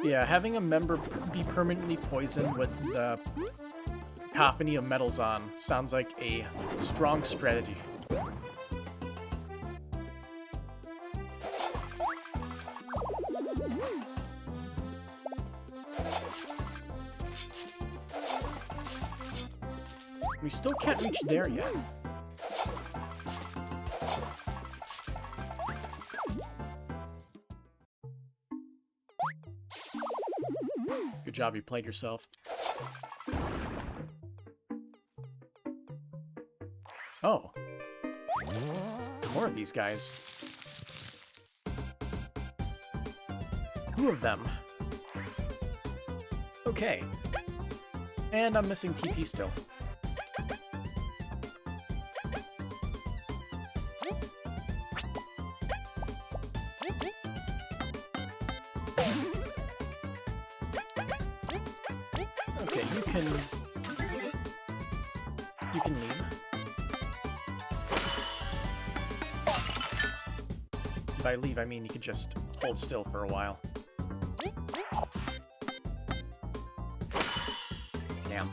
Yeah, having a member be permanently poisoned with the cacophony of medals on sounds like a strong strategy. We still can't reach there yet. Good job, you played yourself. Oh. More of these guys. 2 of them. Okay. And I'm missing TP still. Okay, you can leave. By leave, I mean you could just hold still for a while. Damn.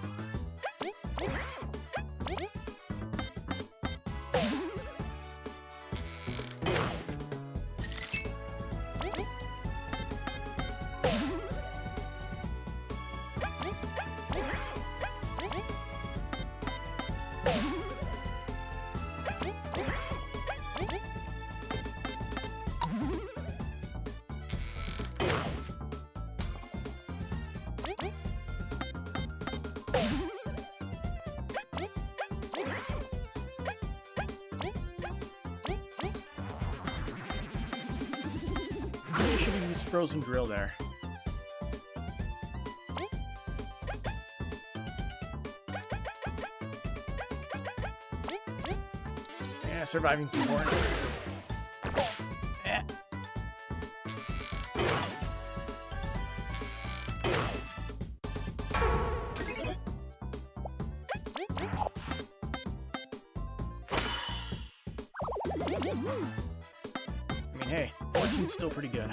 Maybe I should have used Frozen Grill there. Yeah, surviving's important. Eh. I mean, hey, 14's still pretty good.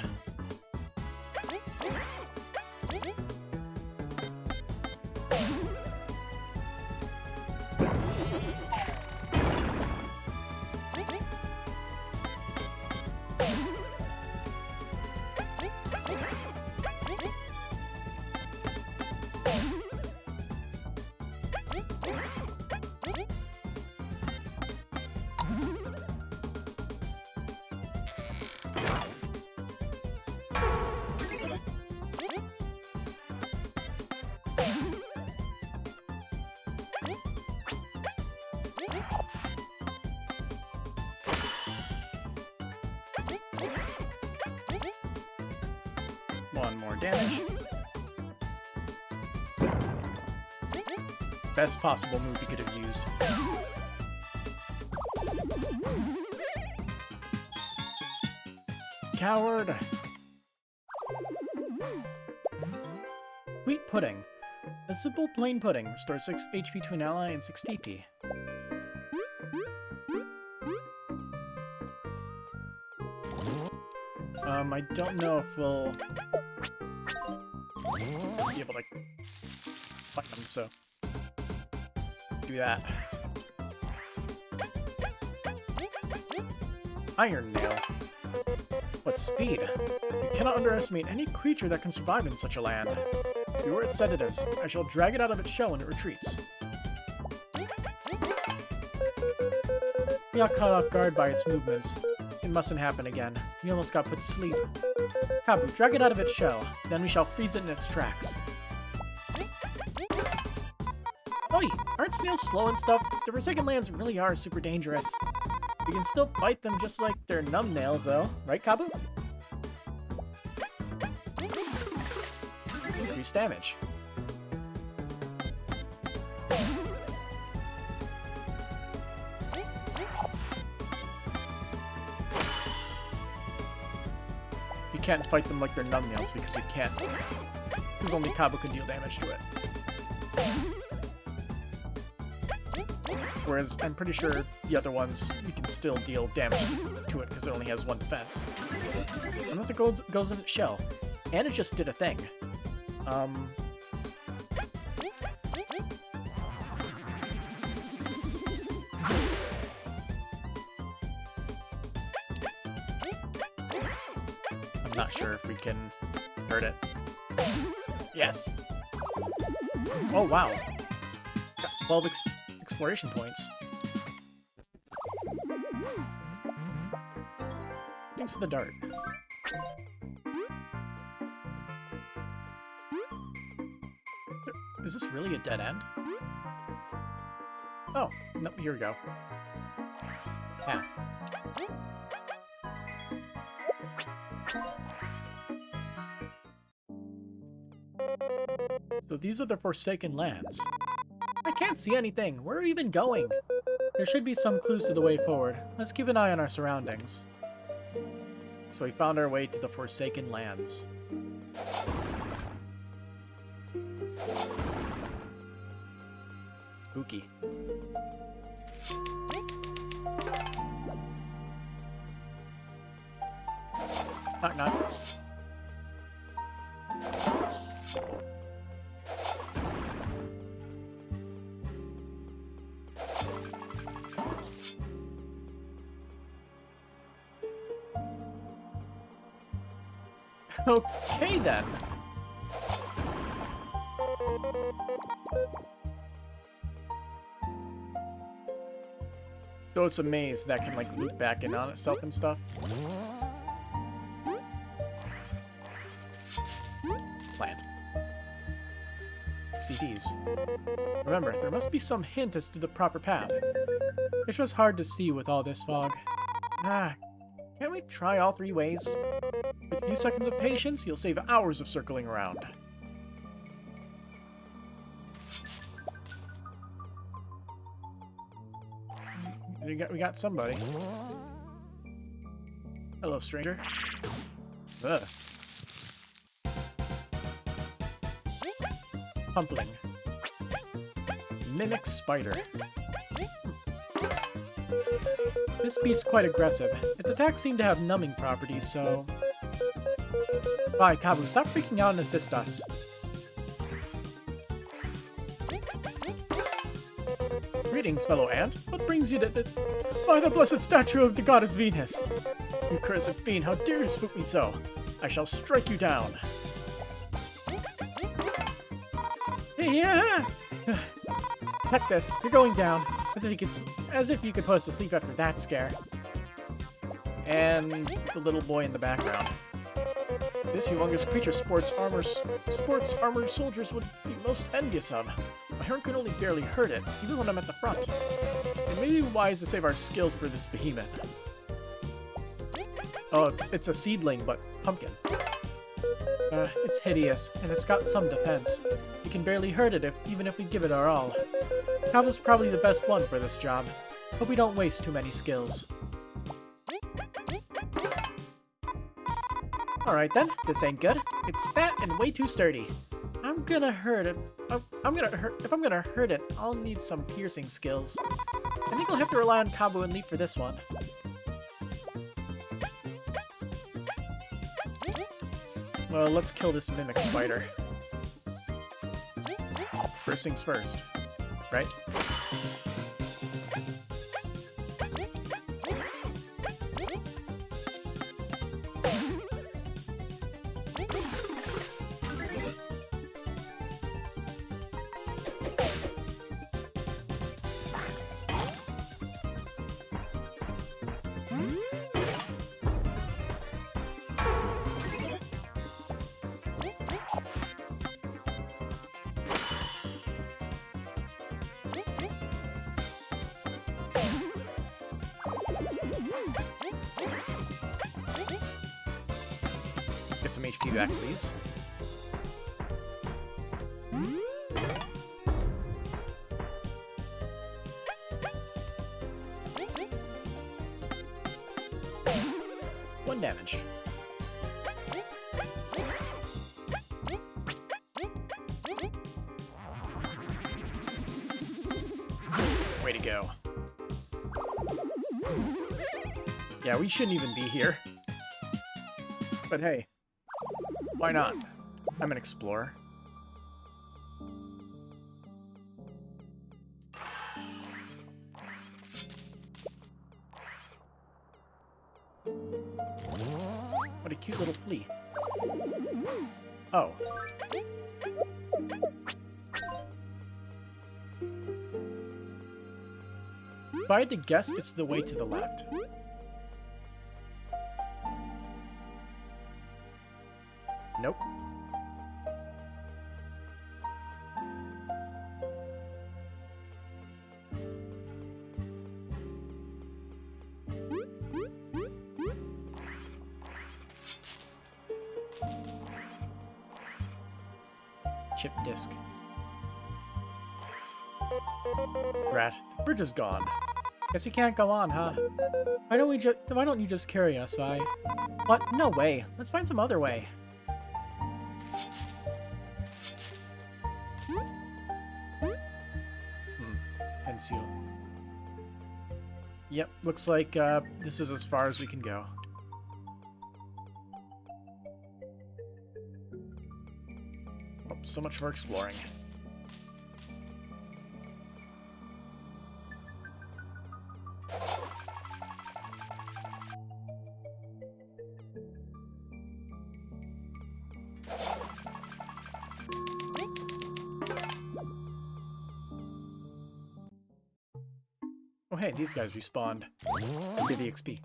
best possible move he could have used. Coward! Sweet pudding. A simple plain pudding restores 6 HP to an ally and 6 DP. I don't know if we'll be able to fight them, so do that. Iron Nail. What speed! You cannot underestimate any creature that can survive in such a land. Beware its sedatives. I shall drag it out of its shell when it retreats. We got caught off guard by its movements. It mustn't happen again. We almost got put to sleep. Kabu, drag it out of its shell. Then we shall freeze it in its tracks. Oi! Aren't snails slow and stuff? The Forsaken Lands really are super dangerous. We can still fight them just like they're numbnails, though. Right, Kabu? Increased damage. You can't fight them like they're numbnails because we can't. Because only Kabu can deal damage to it. Whereas I'm pretty sure the other ones, you can still deal damage to it because it only has one defense. Unless it goes in its shell. And it just did a thing. I'm not sure if we can hurt it. Yes! Oh, wow. Got 12 exploration points. Thanks to the dart. Is this really a dead end? Oh, no, here we go. Path. So these are the Forsaken Lands. I can't see anything. Where are we even going? There should be some clues to the way forward. Let's keep an eye on our surroundings. So we found our way to the Forsaken Lands. Spooky. Knock knock. Okay then. So it's a maze that can like loop back in on itself and stuff. Plant. CDs. Remember, there must be some hint as to the proper path. It's just hard to see with all this fog. Can't we try all 3 ways? With a few seconds of patience, you'll save hours of circling around. We got somebody. Hello, stranger. Ugh. Pumpling. Mimic spider. This beast's quite aggressive. Its attacks seem to have numbing properties, so... Bye, Kabu, stop freaking out and assist us. Greetings, fellow ant. What brings you to this? By the blessed statue of the goddess Venus! You cursed fiend, how dare you spook me so? I shall strike you down. Yeah! Heck this, you're going down. As if you could put us to sleep after that scare. And the little boy in the background. This humongous creature sports armor soldiers would be most envious of. My horn can only barely hurt it, even when I'm at the front. It may be wise to save our skills for this behemoth. Oh, it's a seedling, but pumpkin. It's hideous, and it's got some defense. We can barely hurt it even if we give it our all. Kabu's probably the best one for this job. Hope we don't waste too many skills. Alright then, this ain't good. It's fat and way too sturdy. I'm gonna hurt it. If I'm gonna hurt it, I'll need some piercing skills. I think I'll have to rely on Kabu and Leap for this one. Well, let's kill this mimic spider. First things first, right? Get some HP back, please. One damage. Way to go. Yeah, we shouldn't even be here. But hey, why not? I'm an explorer. What a cute little flea. Oh. If I had to guess, it's the way to the left. Nope. Chip disc. Rat, the bridge is gone. Guess you can't go on, huh? Why don't you just carry us? What? No way. Let's find some other way. Seal. Yep, looks like this is as far as we can go. Oh, so much for exploring. Oh hey, these guys respawned. Give the XP.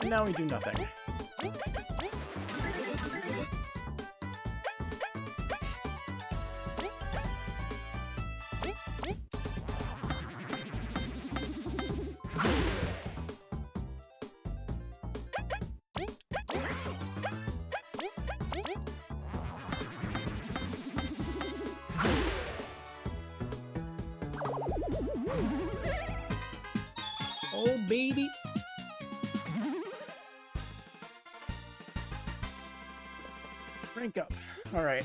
And now we do nothing. Oh, baby. Rank up. All right.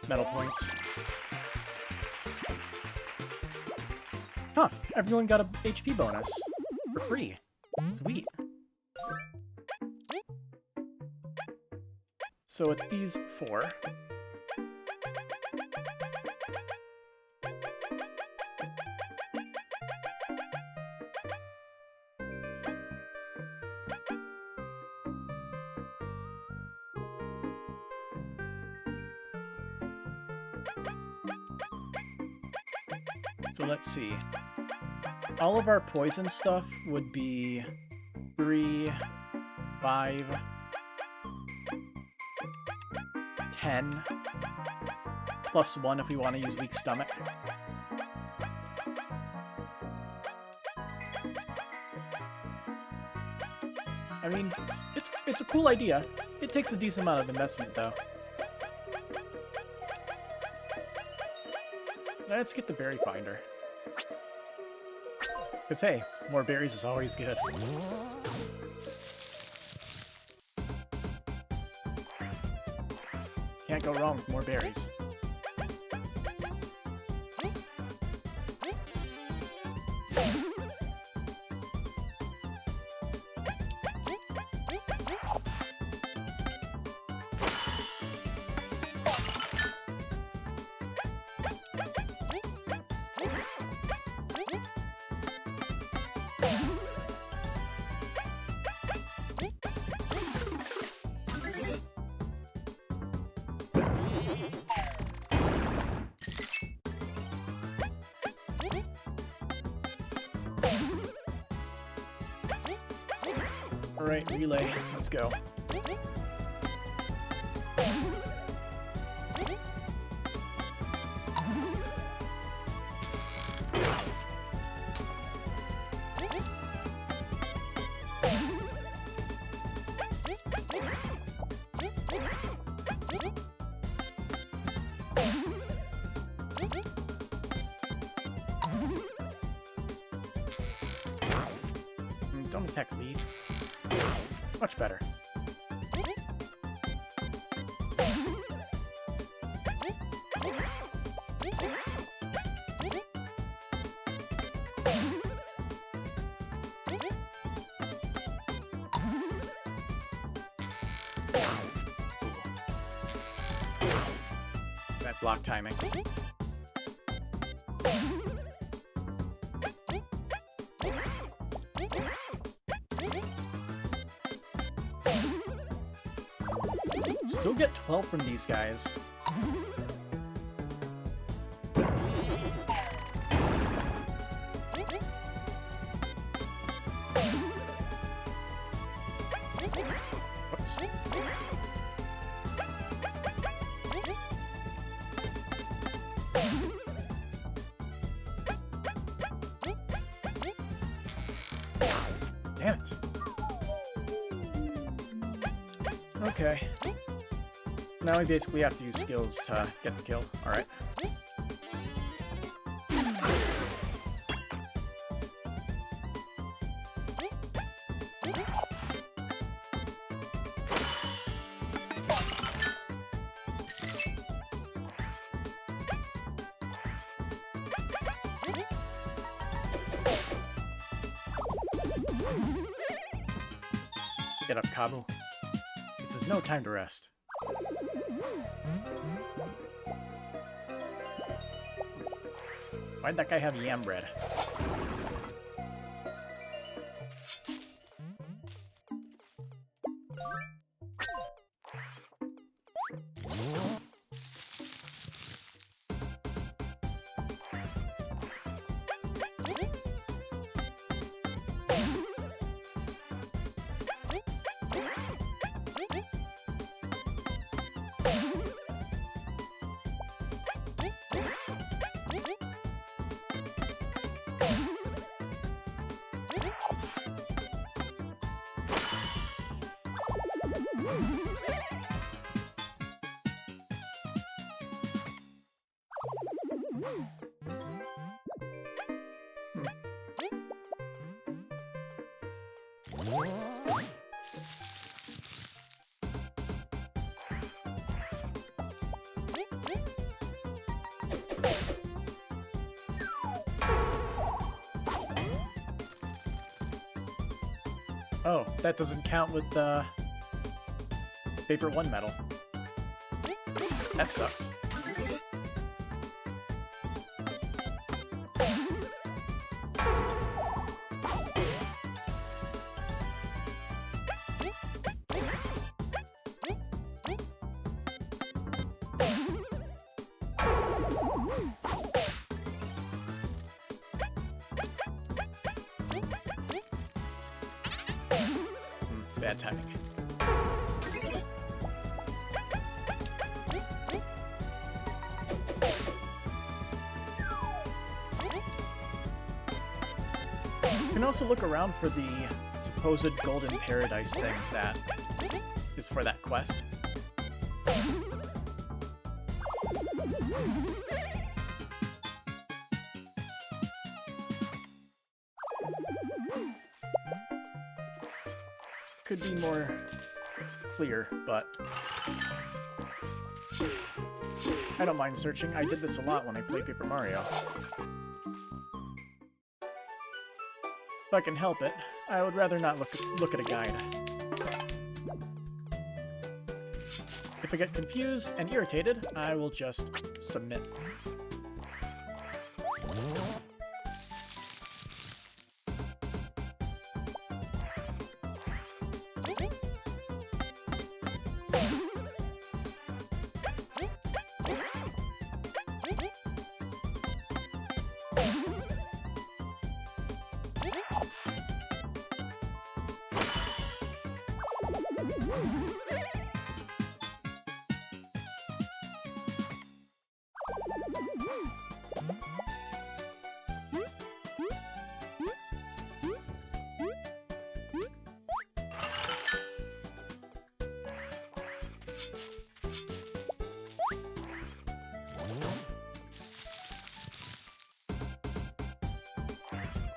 Medal points. Huh. Everyone got a HP bonus. For free. Sweet. So with these 4... So let's see. all of our poison stuff would be 3, 5, 10, plus 1 if we want to use weak stomach. I mean, it's a cool idea. It takes a decent amount of investment, though. Let's get the berry finder. Because, hey, more berries is always good. Can't go wrong with more berries. Alright, relay. Let's go. Don't attack lead. Much better. That block timing. Still get 12 from these guys. Whoops. Damn it. Okay. Now we basically have to use skills to get the kill. Alright. Get up, Kabu. This is no time to rest. Why'd that guy have yam bread? Oh, that doesn't count with the Vapor 1 medal. That sucks. Bad timing. You can also look around for the supposed golden paradise thing that is for that quest. Could be more clear, but I don't mind searching. I did this a lot when I played Paper Mario. If I can help it, I would rather not look at a guide. If I get confused and irritated, I will just submit.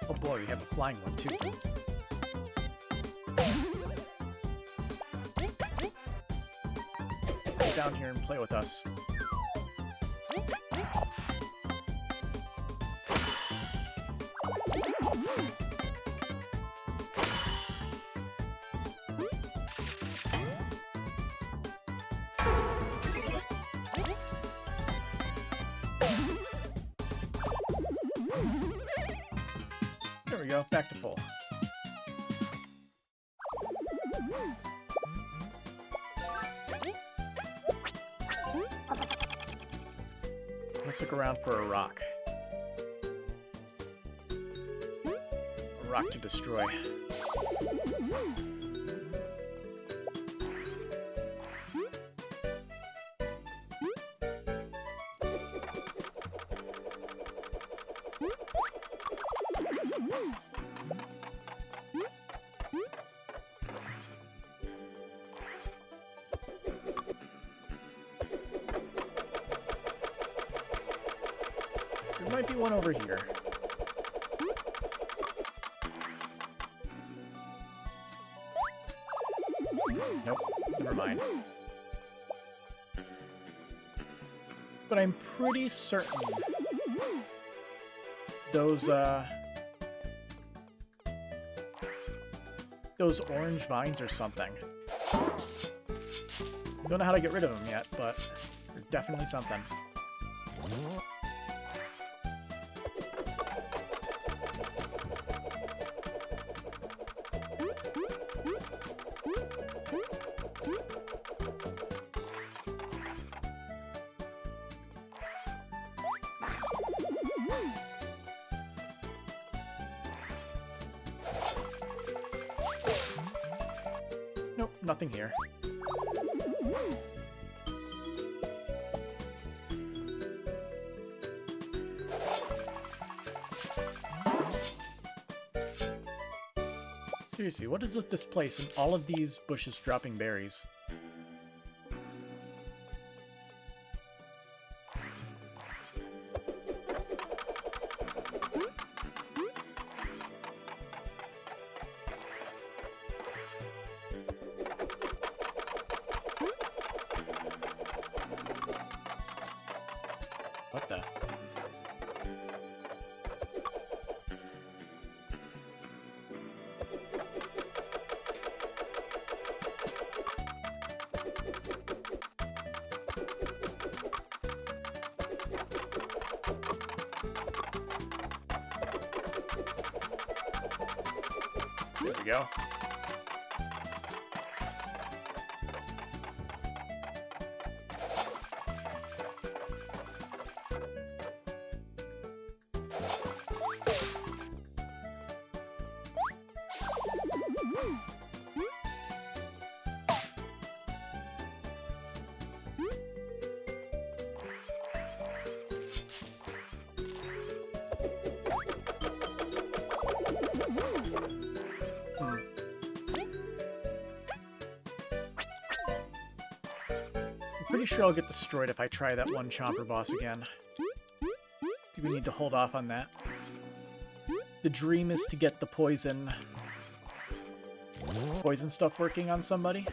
Oh boy, we have a flying one too. Get down here and play with us. There we go, back to full. Let's look around for a rock. A rock to destroy. There might be one over here. Nope, never mind. But I'm pretty certain those orange vines or something. Don't know how to get rid of them yet, but they're definitely something. Nope, nothing here. Seriously, what is this place and all of these bushes dropping berries? What the? There we go. pretty sure I'll get destroyed if I try that one Chomper boss again. I think we need to hold off on that. The dream is to get the poison stuff working on somebody.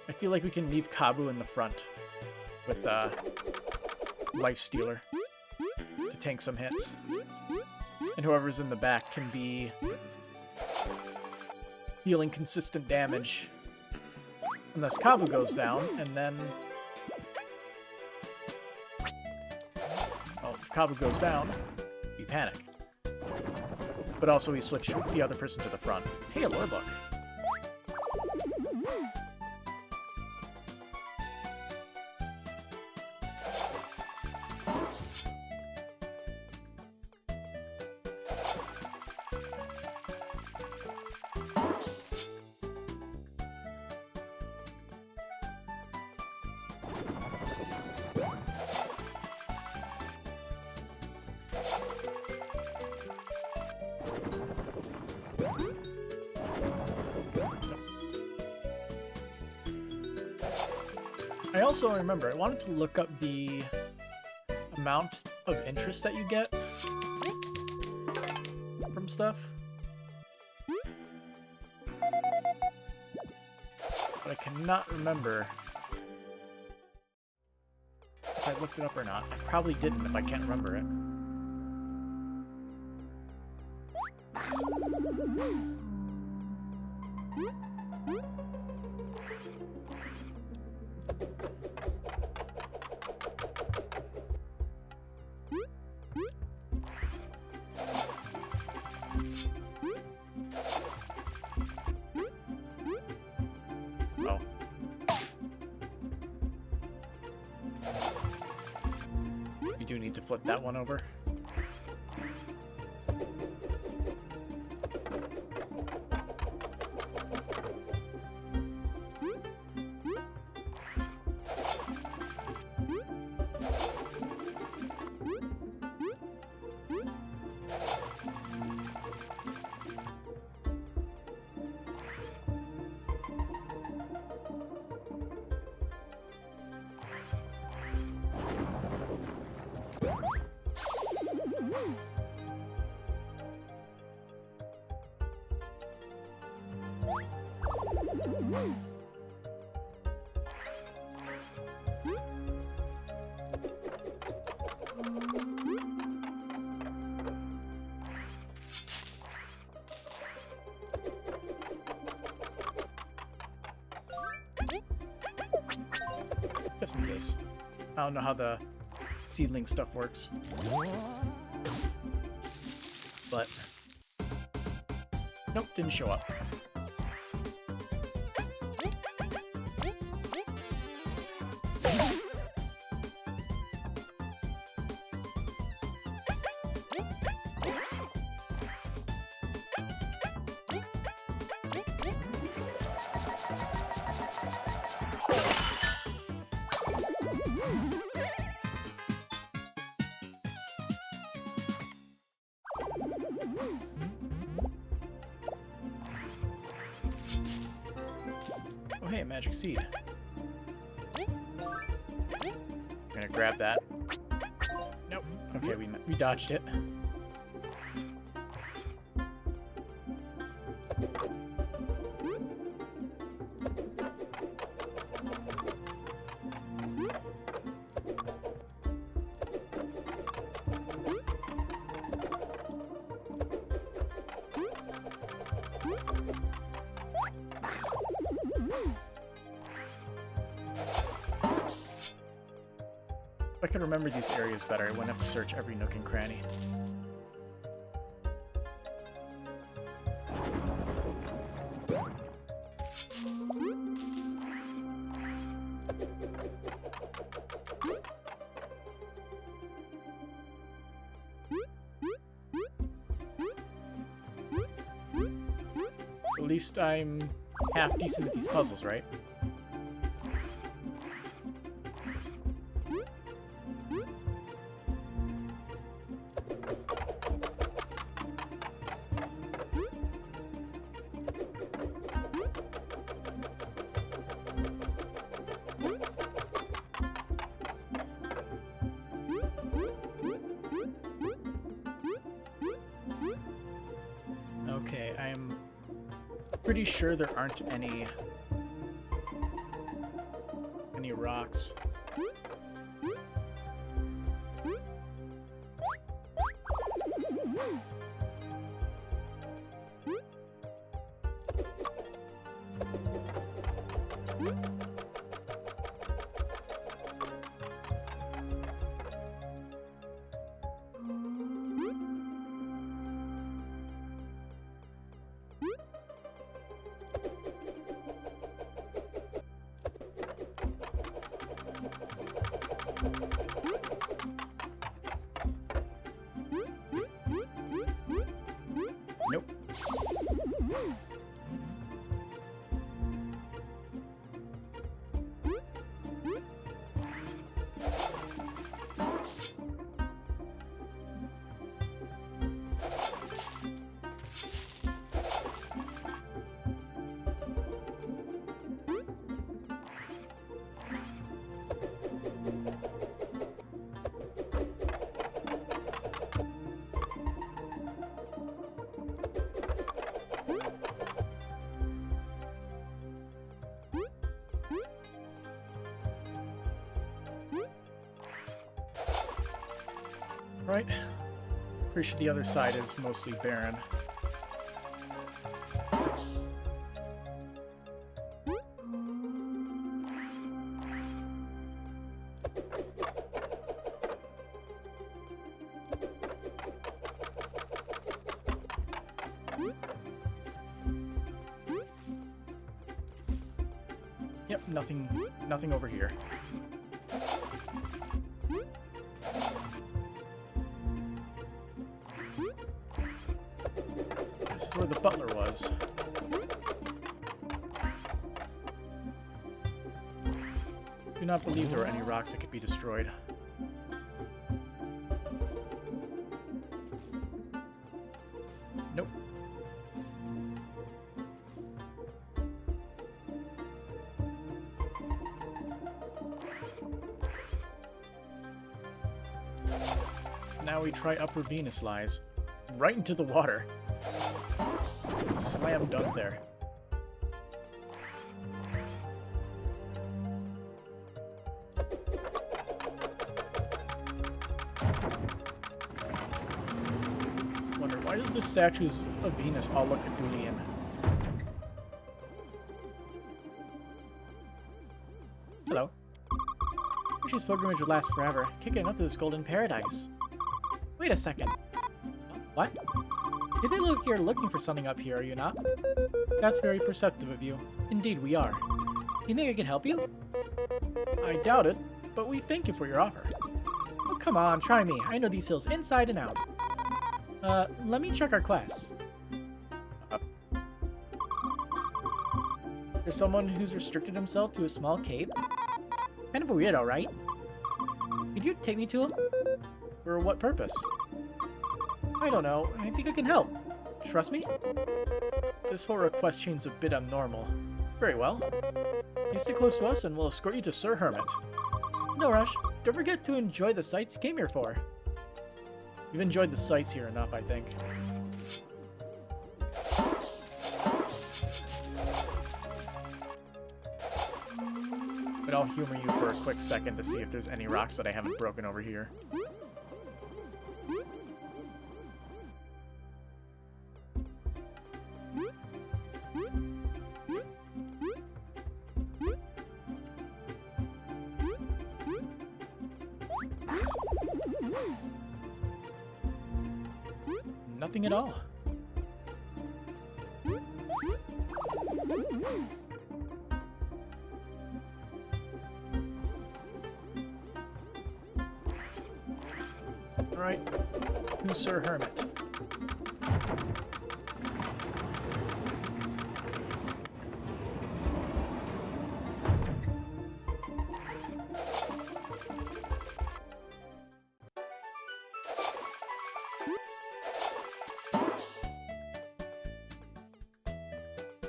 I feel like we can leave Kabu in the front with Life Stealer to tank some hits. And whoever's in the back can be dealing consistent damage unless Kabu goes down, and then... Well, if Kabu goes down, we panic. But also we switch the other person to the front. Hey, a lore book. I also remember, I wanted to look up the amount of interest that you get from stuff. But I cannot remember if I looked it up or not. I probably didn't if I can't remember it. Oh. We do need to flip that one over. Just in case. I don't know how the seedling stuff works. But... Nope, didn't show up. Oh hey, a magic seed. I'm gonna grab that. Nope. Okay, we dodged it. If I could remember these areas better, I wouldn't have to search every nook and cranny. At least I'm half decent at these puzzles, right? Okay, I'm pretty sure there aren't any rocks. Nope. Right. Pretty sure the other side is mostly barren. Yep, nothing over here. This is where the butler was. Do not believe there were any rocks that could be destroyed. Nope. Now we try Upper Venus lies. Right into the water. Slam dunk there. Wonder, why does the statues of Venus all look Cthulhian? Hello. Rishi's pilgrimage would last forever, kicking up to this golden paradise. Wait a second. What? You think you're looking for something up here, are you not? That's very perceptive of you. Indeed, we are. You think I can help you? I doubt it, but we thank you for your offer. Oh, come on, try me. I know these hills inside and out. Let me check our quests. There's someone who's restricted himself to a small cave? Kind of a weirdo, right? Could you take me to him? For what purpose? I don't know. I think I can help. Trust me? This whole request seems a bit abnormal. Very well. You stay close to us and we'll escort you to Sir Hermit. No rush. Don't forget to enjoy the sights you came here for. You've enjoyed the sights here enough, I think. But I'll humor you for a quick second to see if there's any rocks that I haven't broken over here. Nothing at all. Alright, who's Sir Hermit?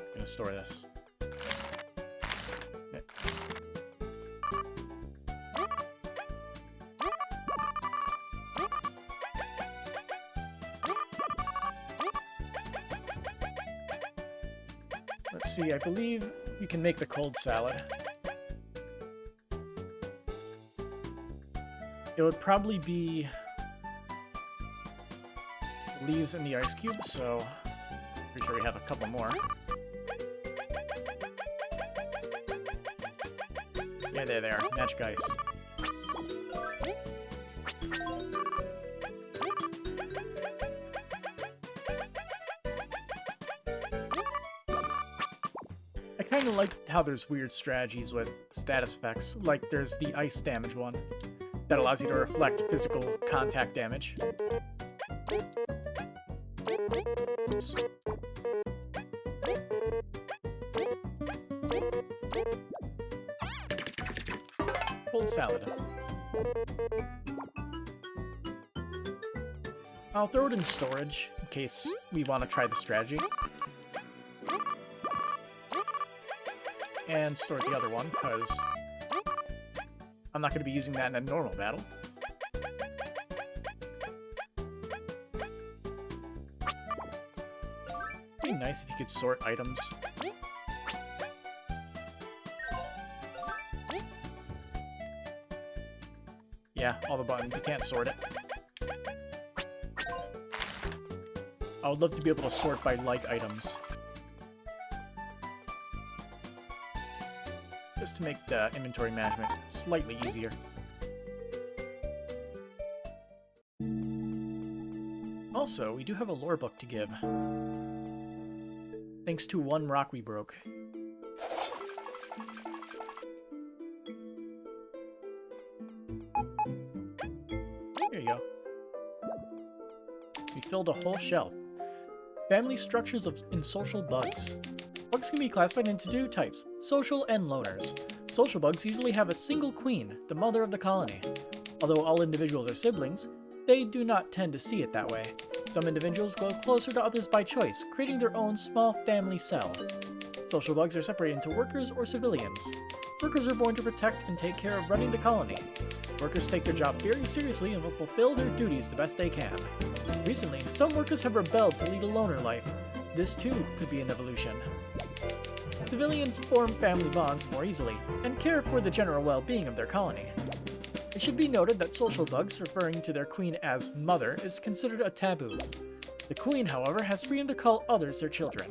I'm gonna store this. Okay. Let's see, I believe you can make the cold salad. It would probably be leaves in the ice cube, so pretty sure we have a couple more. Yeah, there they are. Magic ice. I kind of like how there's weird strategies with status effects, like there's the ice damage one that allows you to reflect physical contact damage. Oops. Cold salad. I'll throw it in storage in case we want to try the strategy. And store the other one, because I'm not going to be using that in a normal battle. It'd be nice if you could sort items. Yeah, all the buttons. You can't sort it. I would love to be able to sort by like items. Just to make the inventory management slightly easier. Also, we do have a lore book to give. Thanks to one rock we broke. Here you go. We filled a whole shelf. Family structures in social bugs. Bugs can be classified into two types, social and loners. Social bugs usually have a single queen, the mother of the colony. Although all individuals are siblings, they do not tend to see it that way. Some individuals grow closer to others by choice, creating their own small family cell. Social bugs are separated into workers or civilians. Workers are born to protect and take care of running the colony. Workers take their job very seriously and will fulfill their duties the best they can. Recently, some workers have rebelled to lead a loner life. This too could be an evolution. Civilians form family bonds more easily, and care for the general well-being of their colony. It should be noted that social bugs referring to their queen as mother is considered a taboo. The queen, however, has freedom to call others their children.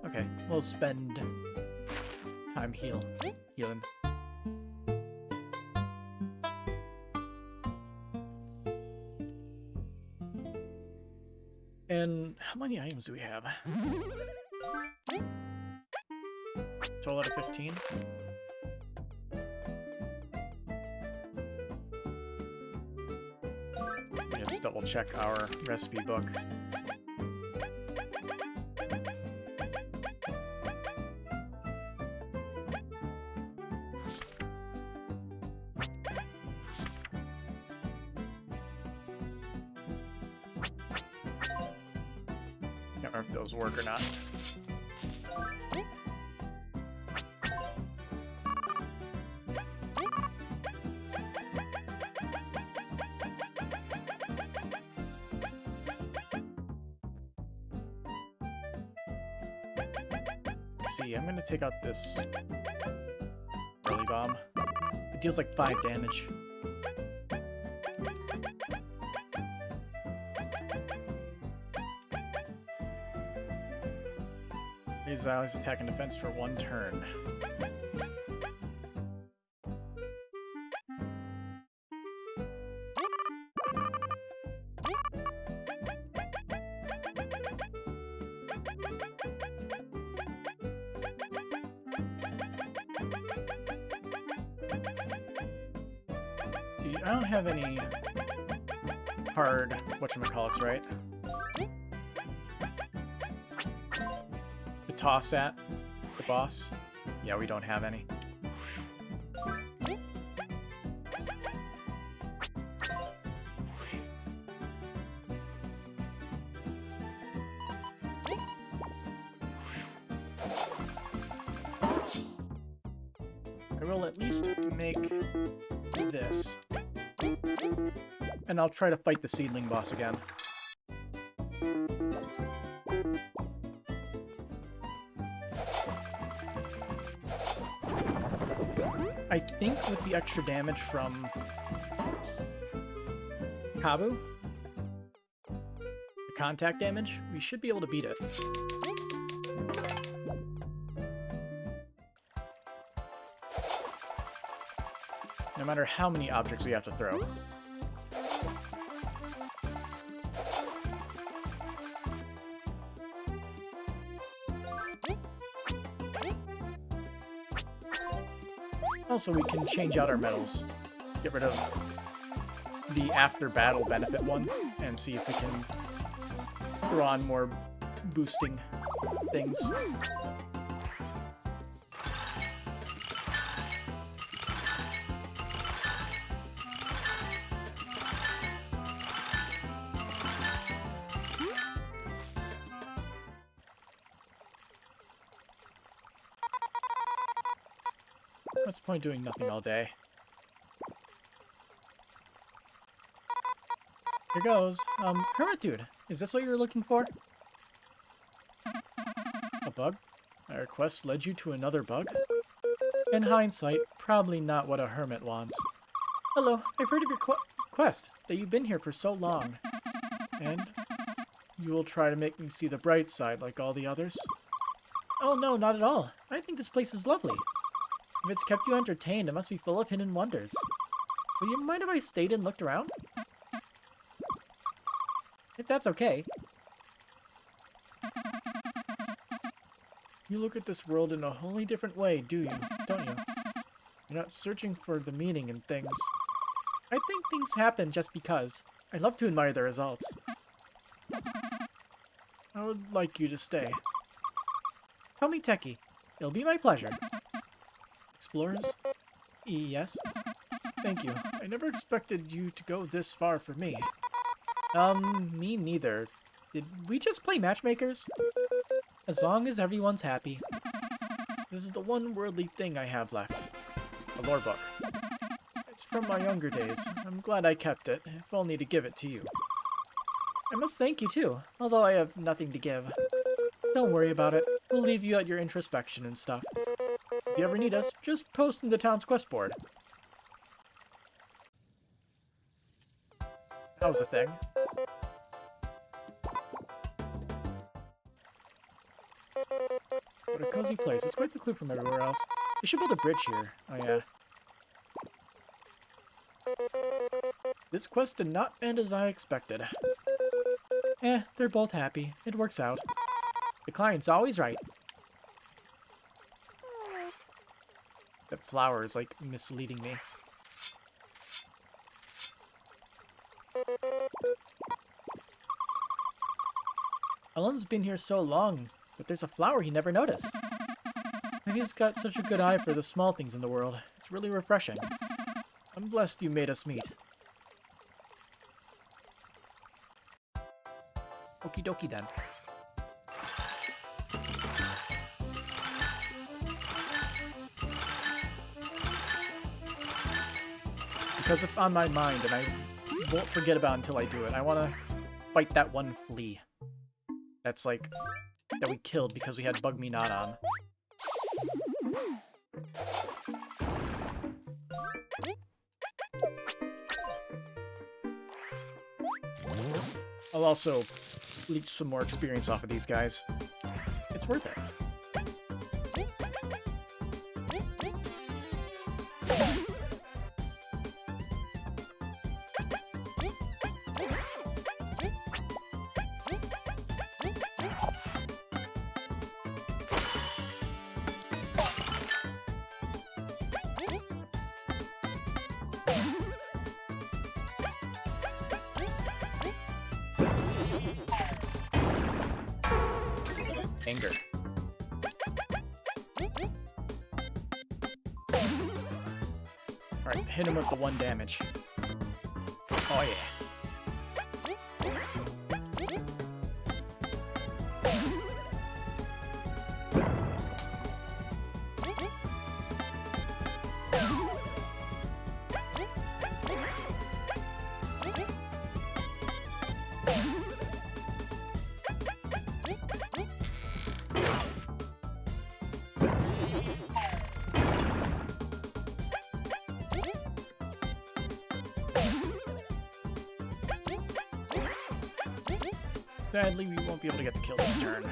Okay, we'll spend time healing. And how many items do we have? 12 out of 15? Let's double check our recipe book. Can't remember if those work or not. See, I'm gonna take out this early bomb. It deals like 5 damage. These allies attack and defense for 1 turn. I don't have any hard whatchamacallits, right? To toss at the boss? Yeah, we don't have any. I will at least make this. And I'll try to fight the seedling boss again. I think with the extra damage from Kabu, the contact damage, we should be able to beat it. No matter how many objects we have to throw. Also, we can change out our medals. Get rid of the after-battle benefit one, and see if we can throw on more boosting things. What's the point doing nothing all day? Here goes. Hermit dude, is this what you were looking for? A bug? My request led you to another bug? In hindsight, probably not what a hermit wants. Hello, I've heard of your quest, that you've been here for so long. And you will try to make me see the bright side like all the others? Oh no, not at all. I think this place is lovely. If it's kept you entertained, it must be full of hidden wonders. Would you mind if I stayed and looked around? If that's okay. You look at this world in a wholly different way, don't you? You're not searching for the meaning in things. I think things happen just because. I love to admire the results. I would like you to stay. Tell me, Techie. It'll be my pleasure. Explorers? Yes? Thank you. I never expected you to go this far for me. Me neither. Did we just play matchmakers? As long as everyone's happy. This is the one worldly thing I have left. A lore book. It's from my younger days. I'm glad I kept it, if only to give it to you. I must thank you too, although I have nothing to give. Don't worry about it. We'll leave you at your introspection and stuff. If you ever need us, just post in the town's quest board. That was a thing. What a cozy place. It's quite the clue from everywhere else. We should build a bridge here. Oh yeah. This quest did not end as I expected. They're both happy. It works out. The client's always right. That flower is, like, misleading me. Alan's been here so long, but there's a flower he never noticed. Maybe he's got such a good eye for the small things in the world. It's really refreshing. I'm blessed you made us meet. Okie dokie then. Because it's on my mind and I won't forget about it until I do it. I want to fight that one flea. That's like, that we killed because we had Bug Me Not on. I'll also leech some more experience off of these guys. It's worth it. Anger. Alright, hit him with the 1 damage. Oh yeah. Sadly, we won't be able to get the kill this turn.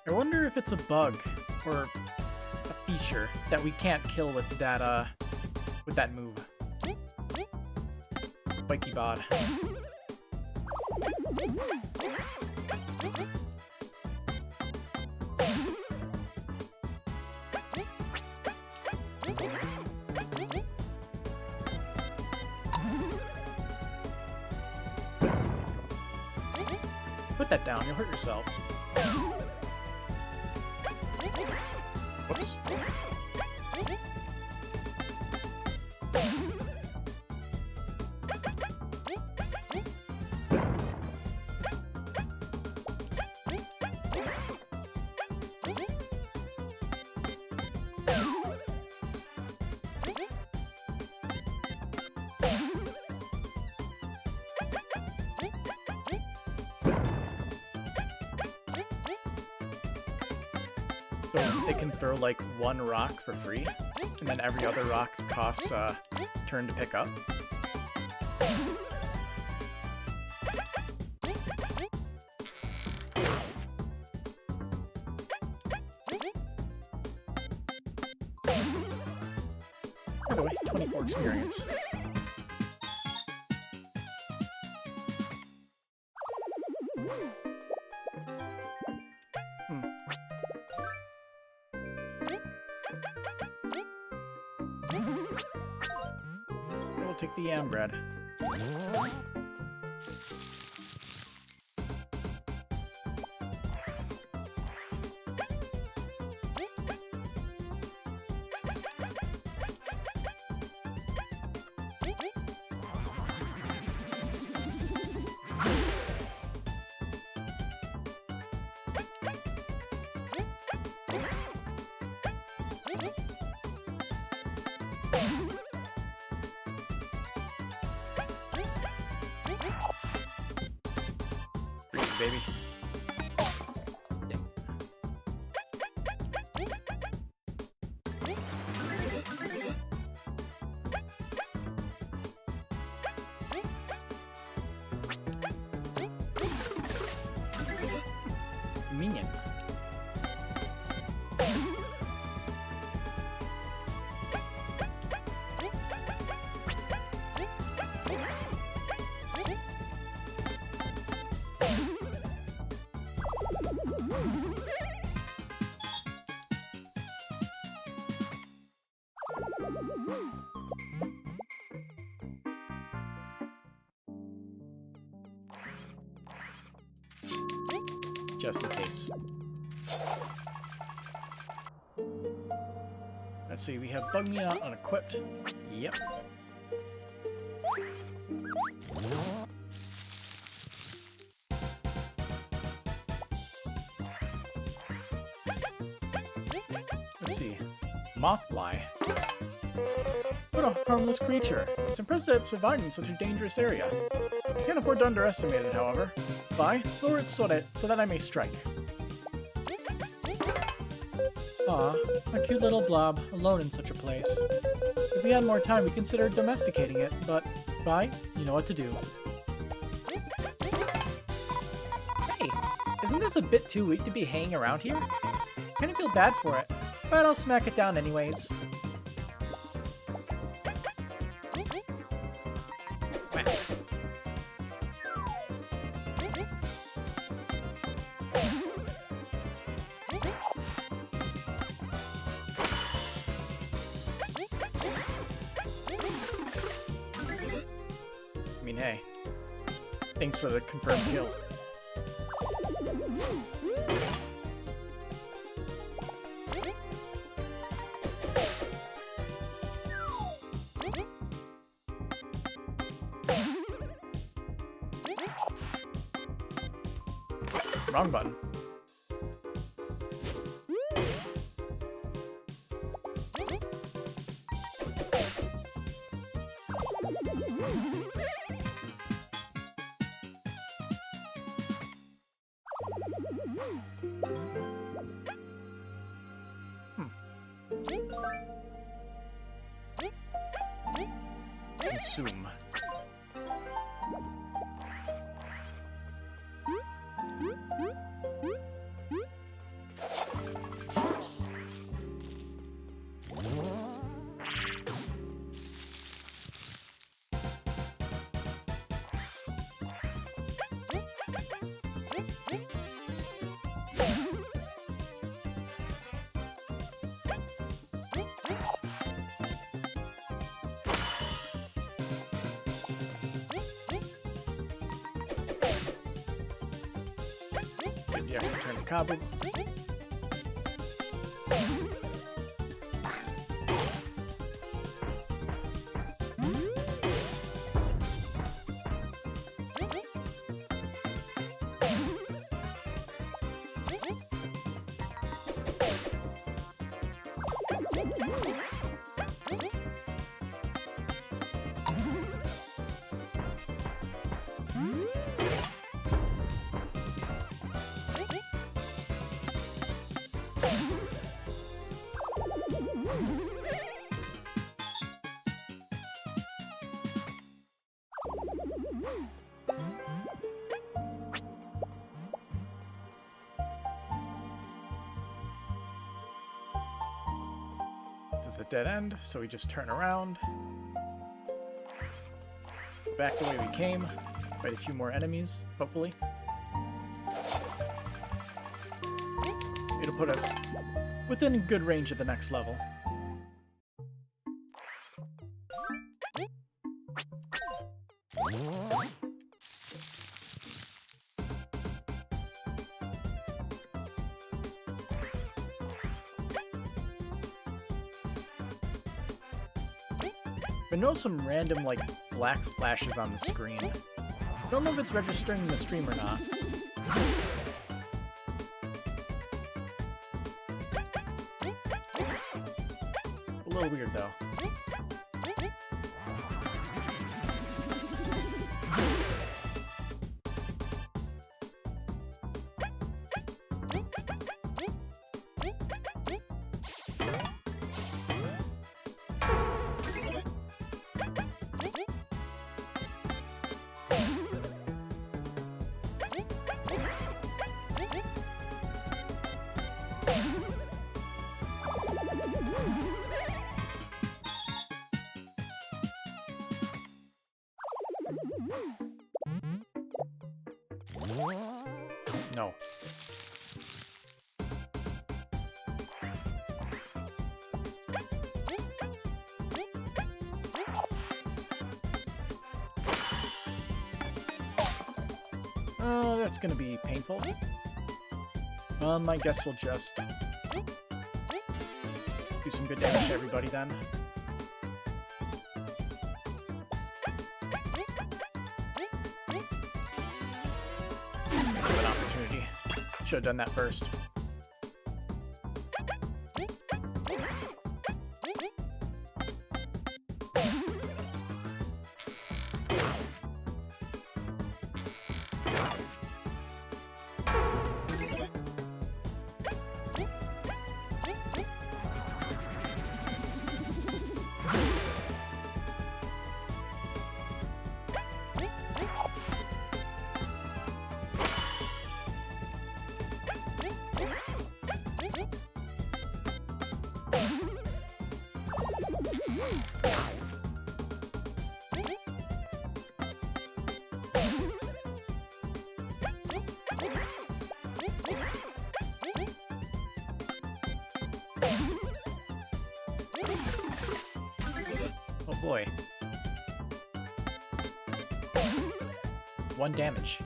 I wonder if it's a bug or a feature that we can't kill with that move. Spiky bod. Put that down, you'll hurt yourself. Whoops. So they can throw like one rock for free, and then every other rock costs a turn to pick up. By the way, 24 experience. We'll take the yam bread. Baby. Minion. Just in case. Let's see, we have Bug Me Out unequipped. Yep. Let's see. Mothfly. What a harmless creature. It's impressive that it survived in such a dangerous area. Can't afford to underestimate it, however. Vi, lower it so that I may strike. Aw, a cute little blob, alone in such a place. If we had more time, we'd consider domesticating it, but, Vi, you know what to do. Hey, isn't this a bit too weak to be hanging around here? Kinda feel bad for it, but I'll smack it down anyways. I mean, hey, thanks for the confirmed kill. Wrong button. Consume. Yeah, return the cobble. This is a dead end, so we just turn around. Back the way we came. Fight a few more enemies, hopefully. It'll put us within good range of the next level. I know some random, like, black flashes on the screen. I don't know if it's registering in the stream or not. A little weird, though. No. That's gonna be painful. I guess we'll just do some good damage to everybody then. An opportunity. Should have done that first. Oh boy. 1 damage.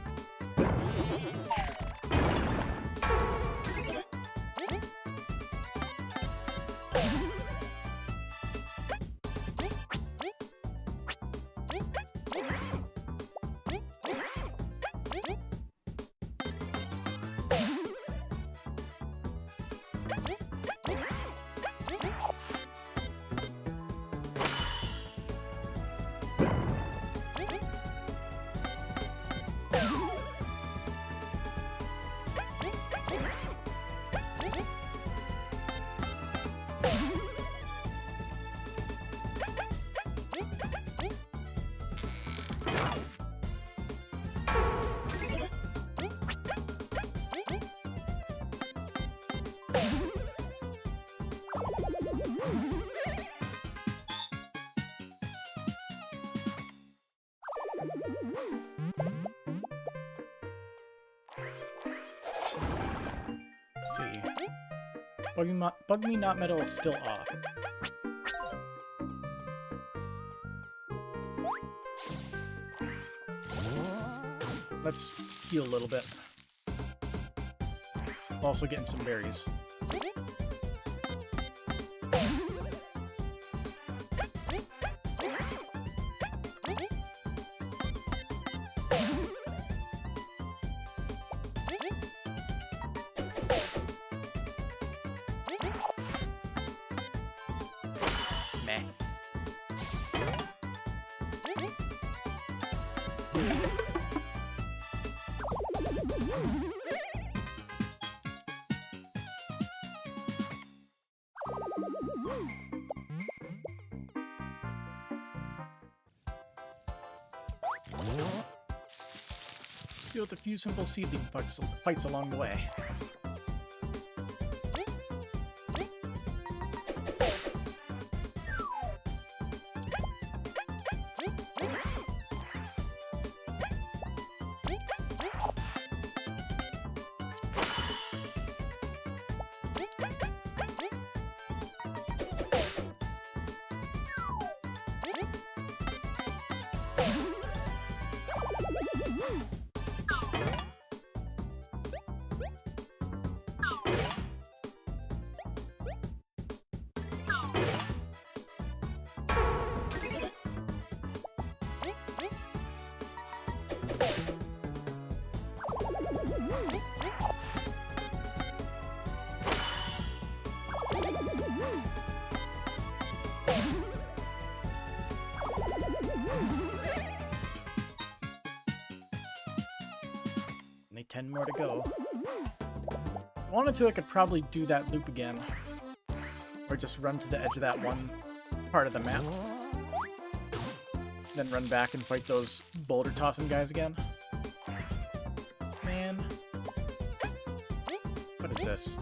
Let's see. Bug Me Not Metal is still off. Let's heal a little bit. Also getting some berries. Meh. Deal with a few simple seedling fights along the way. Only 10 more to go. If I wanted to, I could probably do that loop again. Or just run to the edge of that one part of the map. Then run back and fight those boulder tossing guys again. Man. What is this?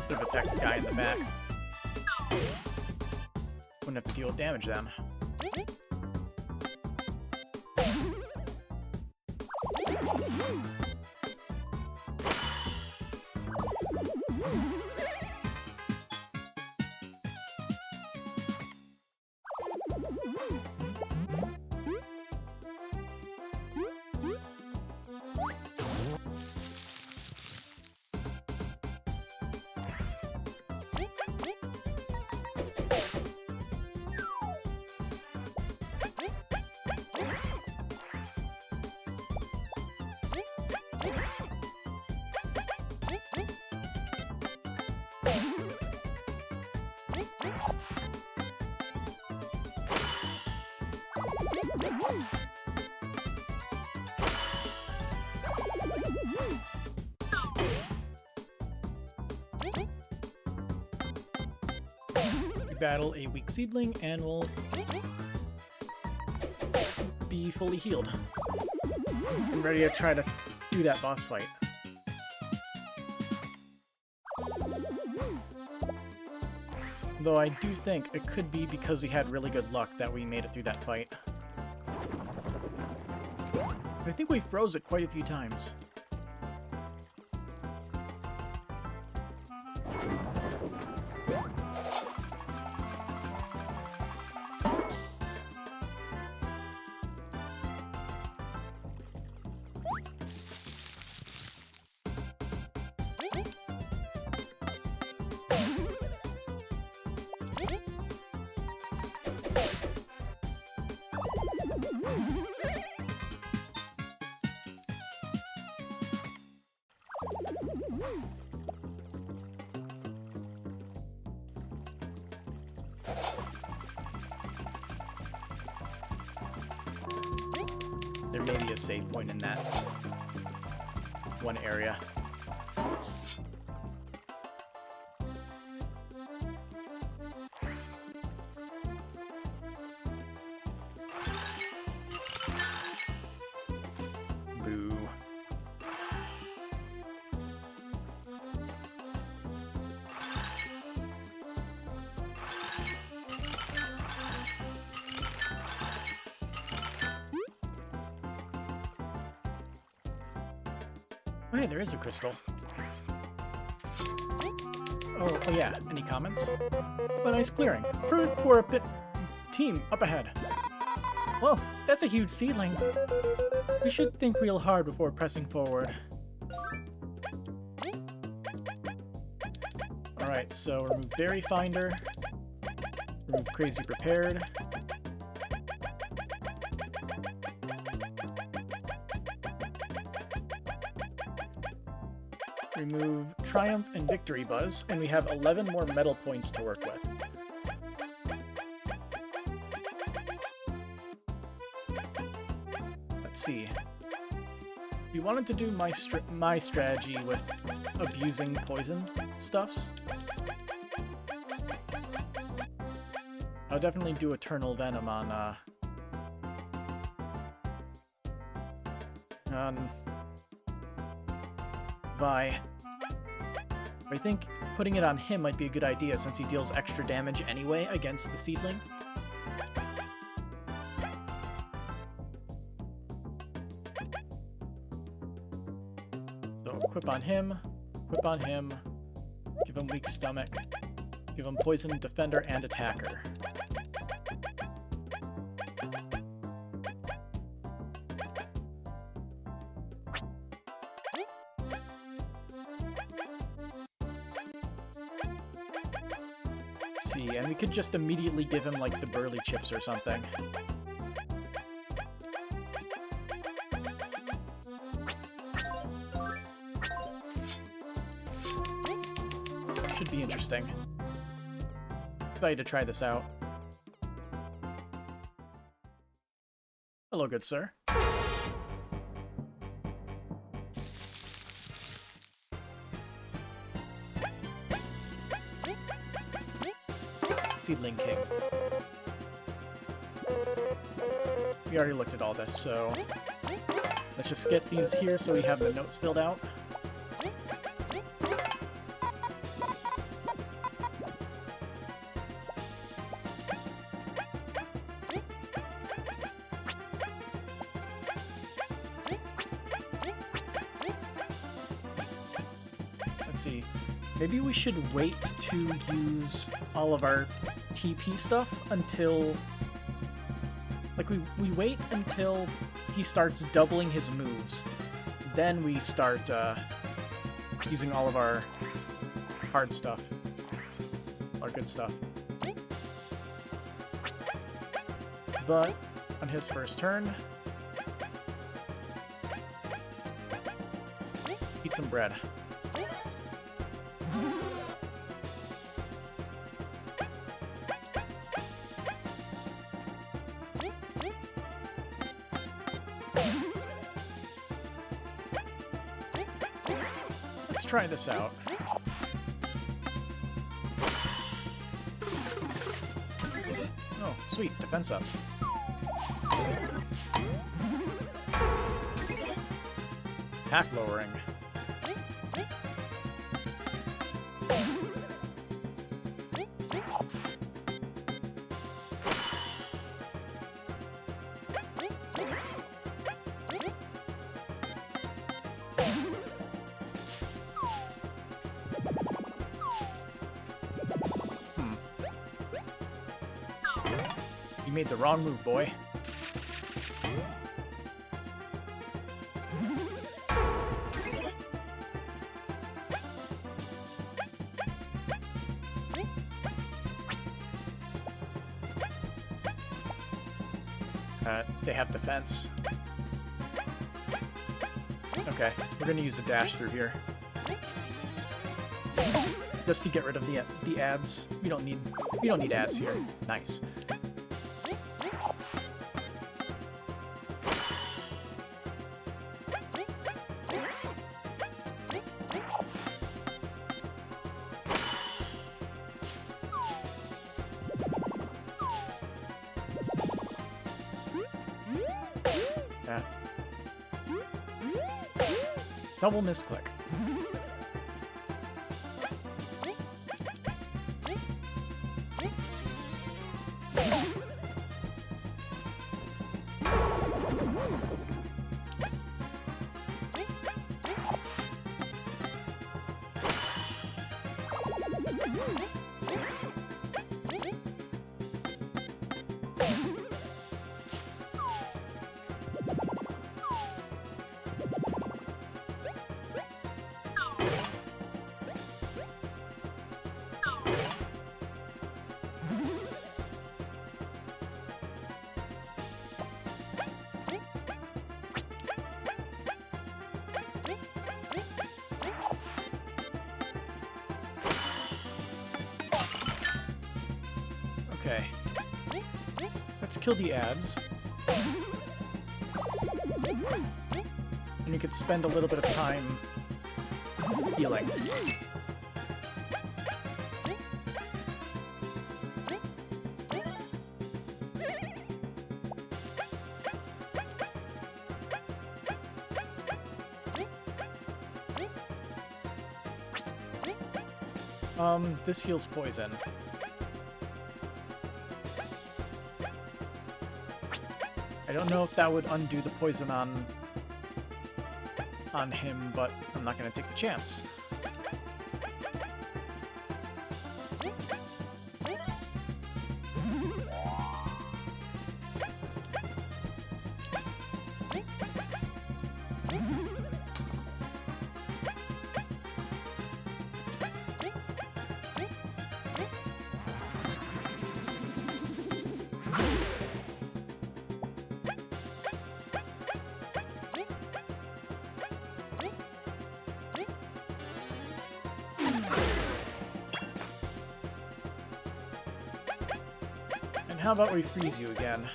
Should have attacked the guy in the back. Wouldn't have to deal with damage then. We battle a weak seedling and we'll be fully healed. I'm ready to try to do that boss fight. Though I do think it could be because we had really good luck that we made it through that fight. I think we froze it quite a few times. There may be a save point in that one area. Boo. Oh, hey, there is a crystal. Oh yeah, any comments? A nice clearing. For a pit team up ahead. Whoa, that's a huge seedling. We should think real hard before pressing forward. Alright, so remove Berry Finder. Remove Crazy Prepared. Remove Triumph and Victory Buzz, and we have 11 more metal points to work with. Let's see. We wanted to do my strategy with abusing poison stuffs. I'll definitely do Eternal Venom on Vi. I think putting it on him might be a good idea since he deals extra damage anyway against the seedling. So equip on him, give him weak stomach, give him poison, defender, and attacker. And we could just immediately give him, like, the burly chips or something. Should be interesting. Excited to try this out. Hello, good sir. Seedling King. We already looked at all this, so let's just get these here so we have the notes filled out. Let's see. Maybe we should wait to use all of our TP stuff until... Like, we wait until he starts doubling his moves. Then we start using all of our hard stuff. Our good stuff. But, on his first turn... Eat some bread. Try this out. Oh, sweet. Defense up. Attack lowering. You made the wrong move, boy. They have defense. Okay, we're gonna use the dash through here. Just to get rid of the ads. We don't need ads here. Nice. that. Double misclick. Okay. Let's kill the ads. And you could spend a little bit of time healing. This heals poison. I don't know if that would undo the poison on him, but I'm not going to take the chance. How about we freeze you again?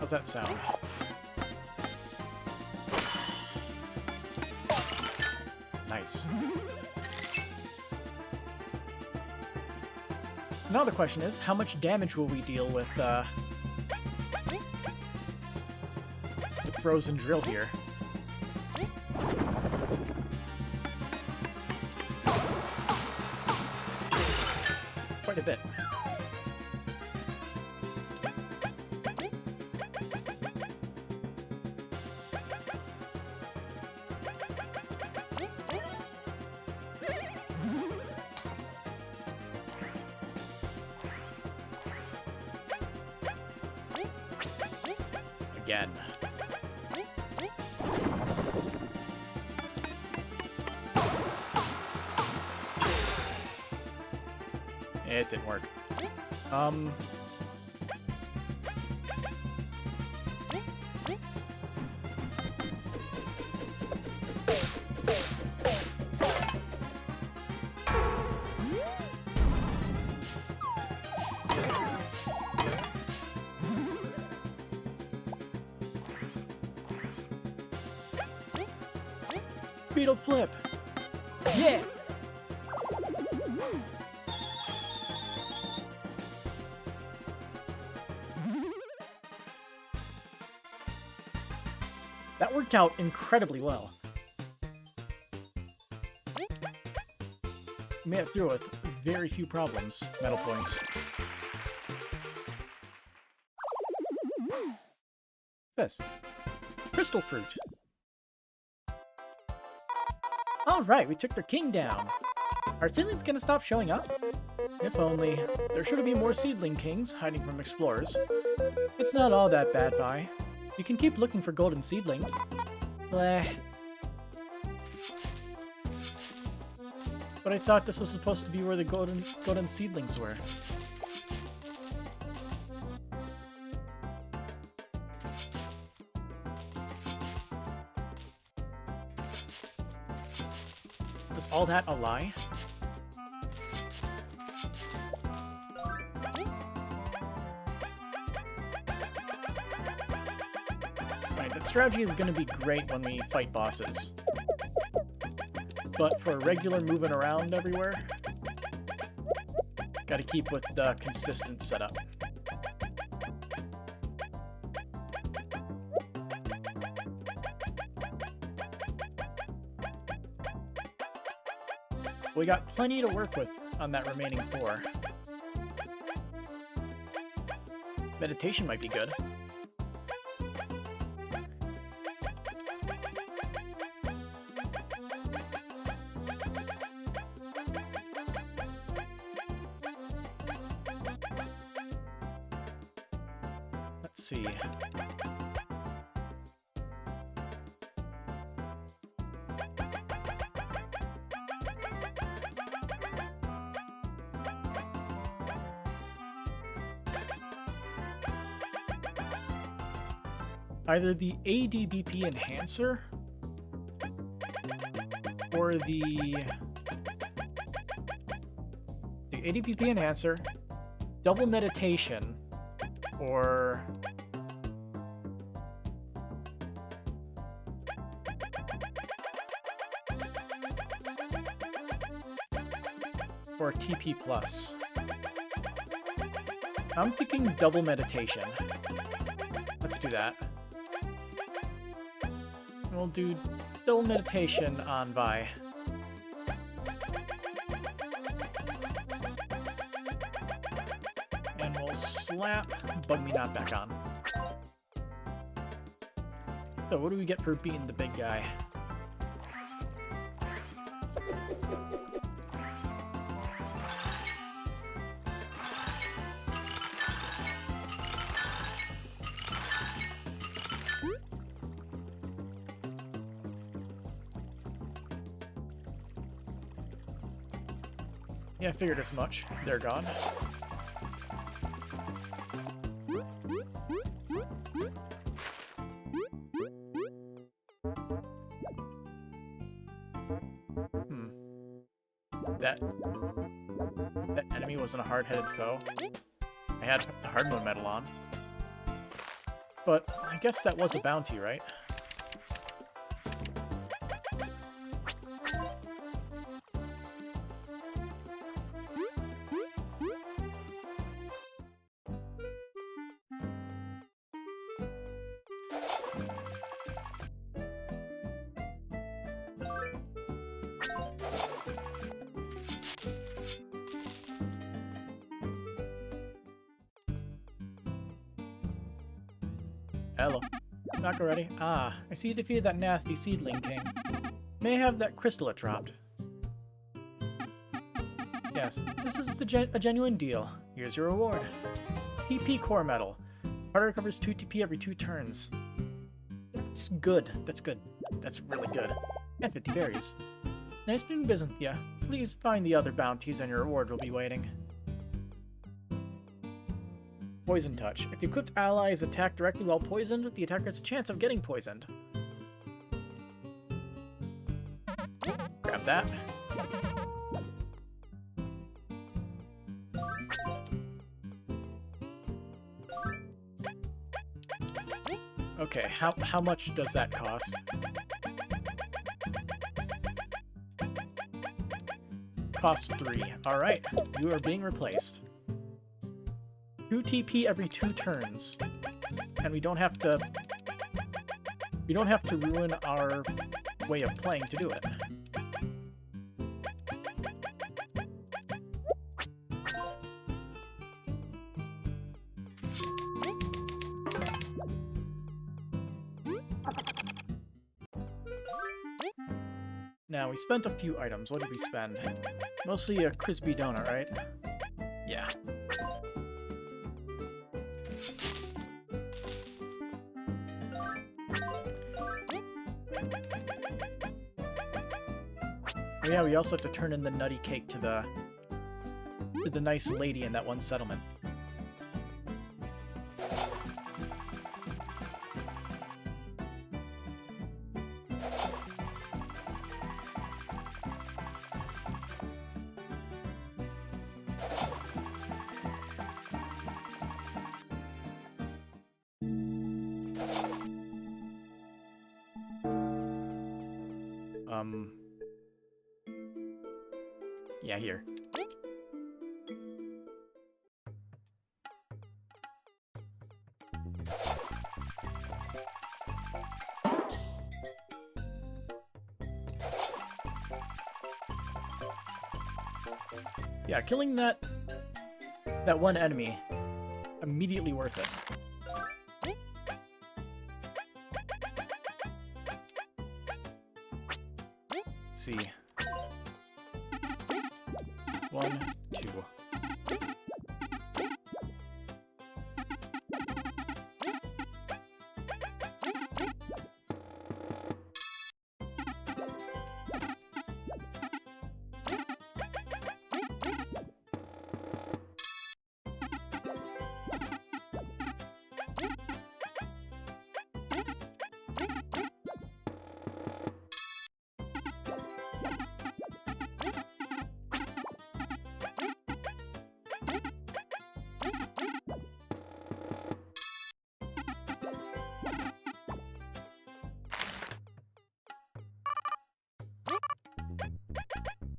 How's that sound? Nice. Now the question is, how much damage will we deal with the frozen drill here? Quite a bit. Again. It didn't work. Beetle flip! Yeah! That worked out incredibly well. Made it through with very few problems. Metal points. What's this? Crystal fruit. Alright, we took their king down. Are seedlings gonna stop showing up? If only. There should be more seedling kings hiding from explorers. It's not all that bad, Vi. You can keep looking for golden seedlings. Bleh. But I thought this was supposed to be where the golden seedlings were. Was all that a lie? Right, that strategy is going to be great when we fight bosses. But for regular moving around everywhere, gotta keep with the consistent setup. We got plenty to work with on that remaining 4. Meditation might be good. Let's see. Either the ADBP enhancer or the ADBP enhancer, double meditation, or TP plus. I'm thinking double meditation. Let's do that. We'll do double meditation on Vi. And we'll slap Bug Me Not back on. So what do we get for beating the big guy? Yeah, I figured as much. They're gone. That enemy wasn't a hard-headed foe. I had the hard mode medal on. But I guess that was a bounty, right? Hello. Back already? Ah, I see you defeated that nasty seedling king. May I have that crystal it dropped? Yes, this is a genuine deal. Here's your reward. TP core medal. Party recovers 2 TP every 2 turns. That's good. That's good. That's really good. And 50 berries. Nice doing business with ya. Please find the other bounties and your reward will be waiting. Poison Touch. If the equipped ally is attacked directly while poisoned, the attacker has a chance of getting poisoned. Grab that. Okay, how much does that cost? Cost 3. Alright, you are being replaced. 2 TP every 2 turns. And we don't have to ruin our way of playing to do it. Now, we spent a few items. What did we spend? Mostly a crispy donut, right? Yeah. Oh yeah, we also have to turn in the nutty cake to the nice lady in that one settlement. Yeah, here. Yeah, killing that one enemy, immediately worth it. Let's see. 1, 2.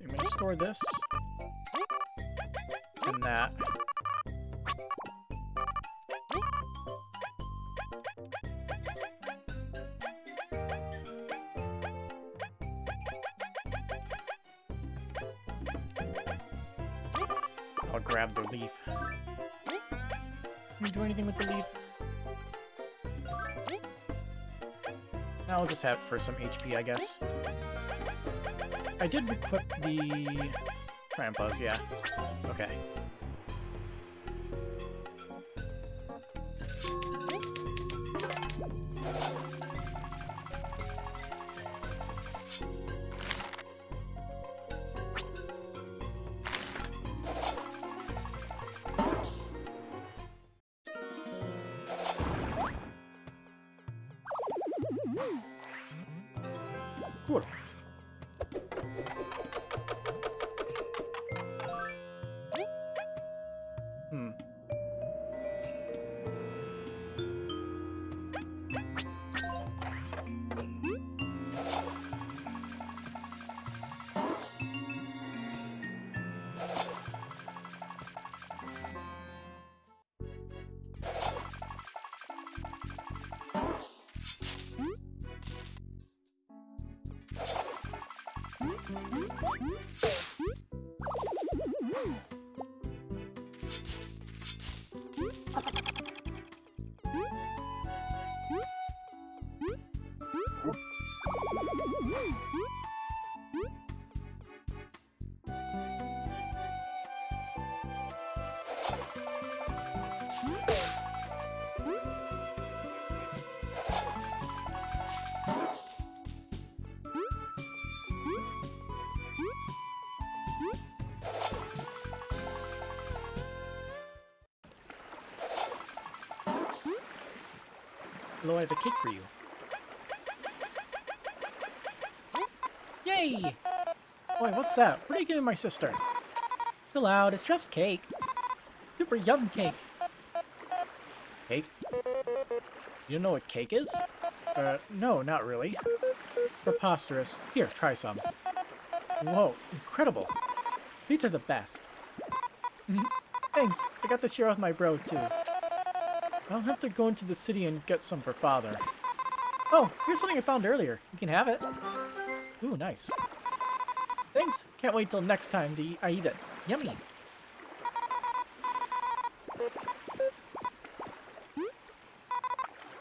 I'm gonna store this and that. I'll grab the leaf. Can we do anything with the leaf? Now I'll just have it for some HP, I guess. I did equip the Trampas, yeah. Okay. Cool. Hello, I have a cake for you. Yay! Boy, what's that? What are you giving my sister? Chill out, it's just cake. Super yum cake. Cake? You know what cake is? No, not really. Preposterous. Here, try some. Whoa, incredible. These are the best. Thanks, I got to share with my bro, too. I'll have to go into the city and get some for father. Oh, here's something I found earlier. You can have it. Ooh, nice. Thanks. Can't wait till next time I eat it. Yummy.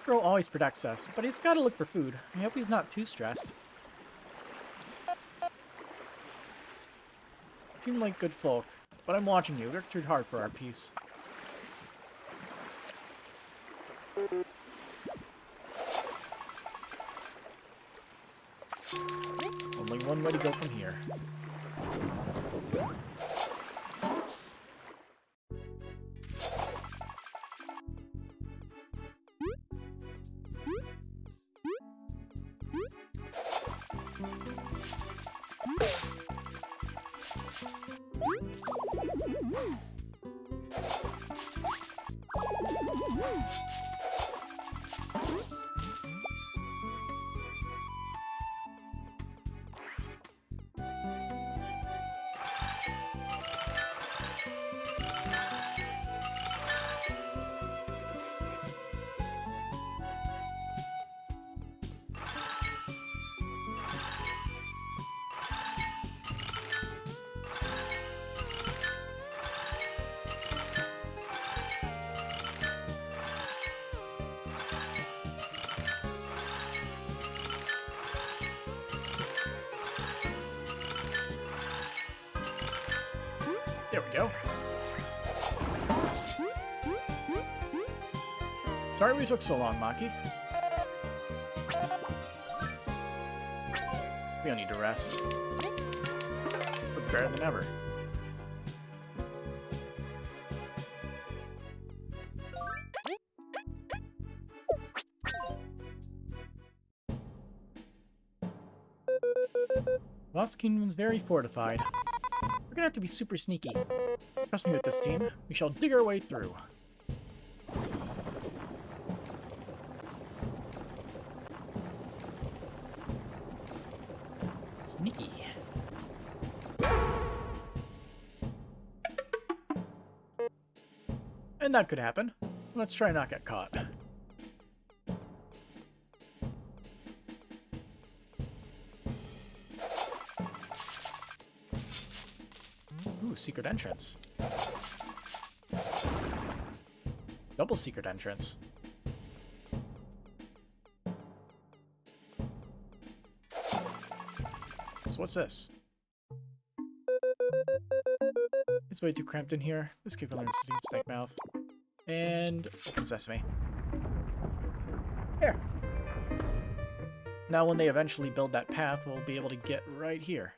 Bro always protects us, but he's gotta look for food. I hope he's not too stressed. Seem like good folk, but I'm watching you. Work too hard for our peace. Only one way to go from here. There we go. Sorry we took so long, Maki. We don't need to rest. Look better than ever. Lost Kingdom's very fortified. We're gonna have to be super sneaky. Trust me with this team. We shall dig our way through. Sneaky. And that could happen. Let's try not get caught. Ooh, secret entrance. Double secret entrance. So what's this? It's way too cramped in here. This kid can learn to see snake mouth. And open sesame. Here. Now when they eventually build that path, we'll be able to get right here.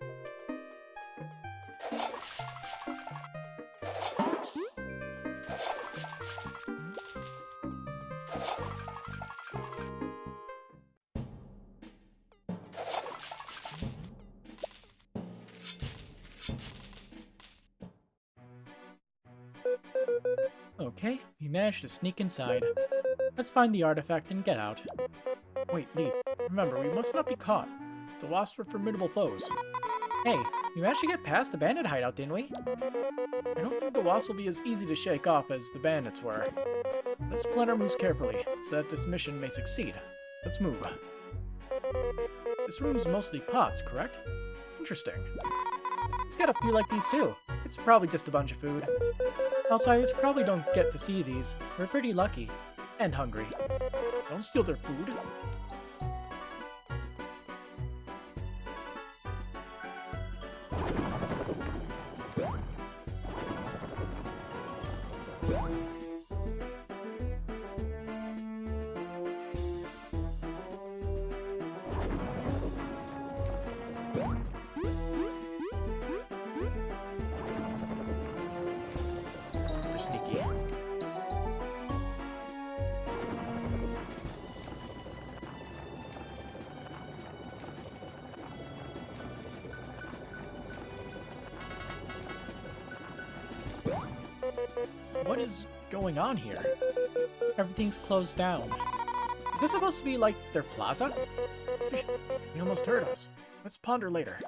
Okay, we managed to sneak inside. Let's find the artifact and get out. Wait, leave. Remember, we must not be caught. The Wasps were formidable foes. Hey, we managed to get past the bandit hideout, didn't we? I don't think the Wasps will be as easy to shake off as the bandits were. Let's plan our moves carefully, so that this mission may succeed. Let's move. This room's mostly pots, correct? Interesting. It's gotta feel like these too. It's probably just a bunch of food. Outsiders probably don't get to see these. We're pretty lucky. And hungry. Don't steal their food. Sneaky. What is going on here? Everything's closed down. Is this supposed to be like their plaza? He almost heard us. Let's ponder later.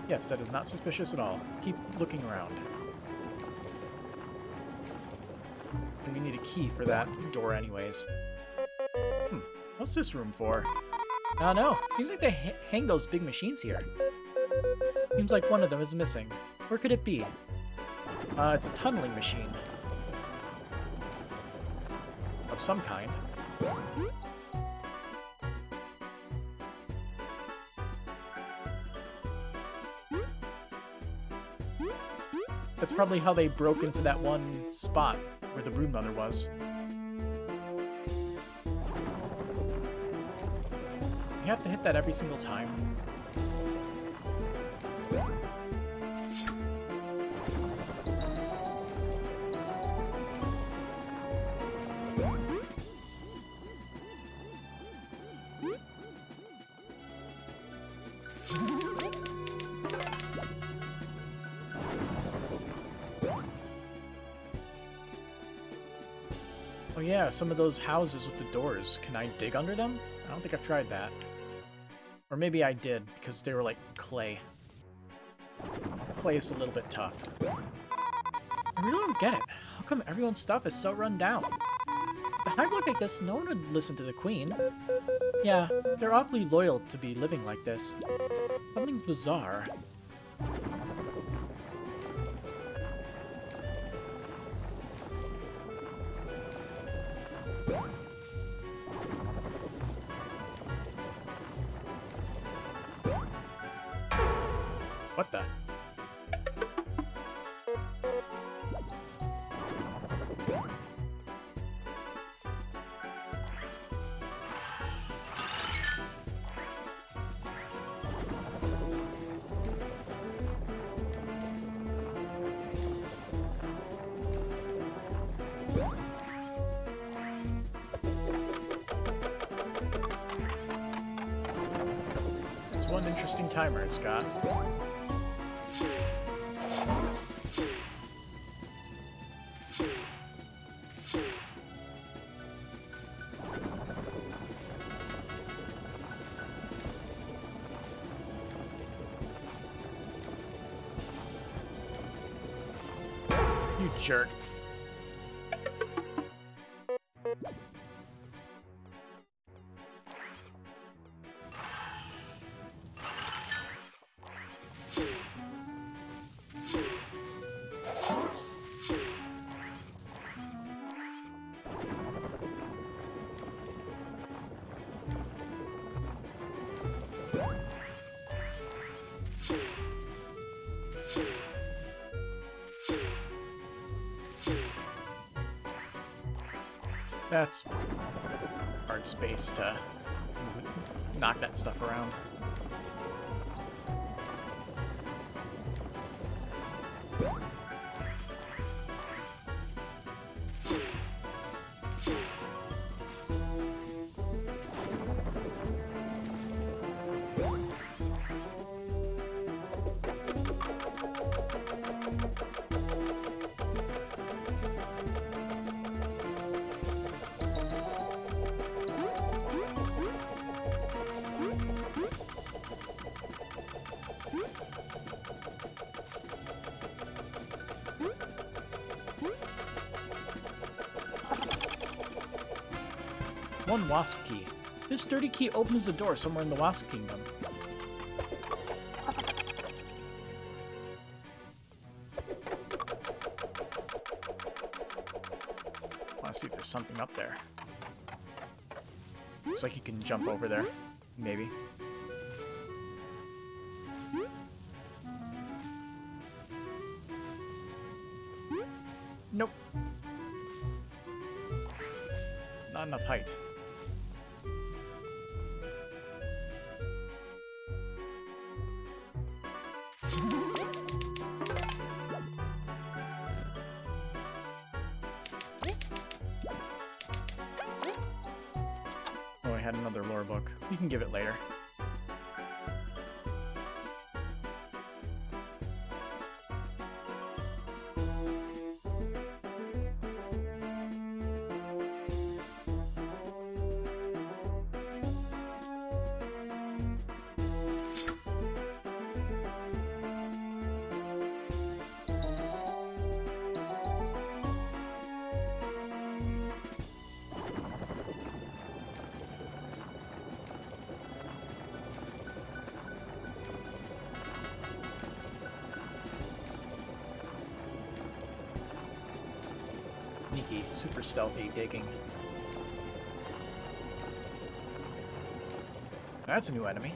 Yes, that is not suspicious at all. Keep looking around. And we need a key for that door anyways. What's this room for? I don't know. Seems like they hang those big machines here. Seems like one of them is missing. Where could it be? It's a tunneling machine. Of some kind. That's probably how they broke into that one spot where the Broodmother was. You have to hit that every single time. Oh yeah, some of those houses with the doors. Can I dig under them? I don't think I've tried that. Or maybe I did, because they were like clay. Clay is a little bit tough. I really don't get it. How come everyone's stuff is so run down? If I look like this, no one would listen to the Queen. Yeah, they're awfully loyal to be living like this. Something's bizarre. What the? It's one interesting timer it's got. You jerk. That's hard space to knock that stuff around. One Wasp key. This dirty key opens the door somewhere in the Wasp Kingdom. I want to see if there's something up there. Looks like you can jump over there. Maybe. Nope. Not enough height. Oh, I had another lore book. You can give it later. Sneaky, super stealthy digging. That's a new enemy.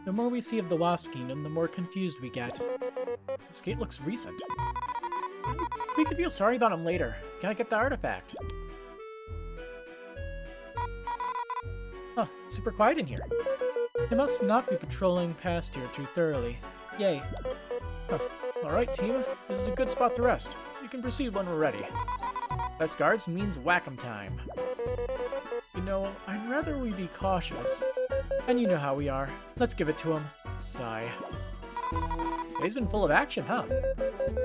The more we see of the Wasp Kingdom, the more confused we get. This gate looks recent. We could feel sorry about him later. Can I get the artifact? Huh, super quiet in here. I must not be patrolling past here too thoroughly. Yay. Huh. Alright, team. This is a good spot to rest. You can proceed when we're ready. Best guards means whack-em time. You know, I'd rather we be cautious. And you know how we are. Let's give it to him. Sigh. Today's been full of action, huh?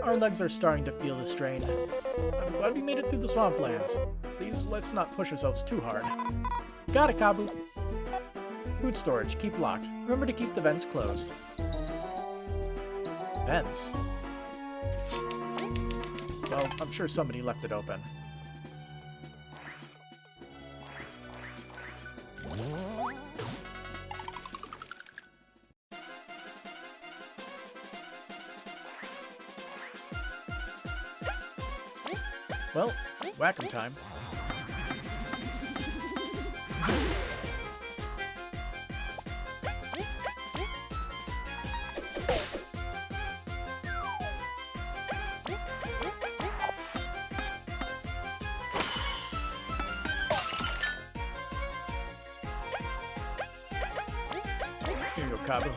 Our legs are starting to feel the strain. I'm glad we made it through the swamplands. Please, let's not push ourselves too hard. Got it, Kabu. Food storage, keep locked. Remember to keep the vents closed. Vents? Well, I'm sure somebody left it open. Well, whack 'em time. Here you go, Kabu.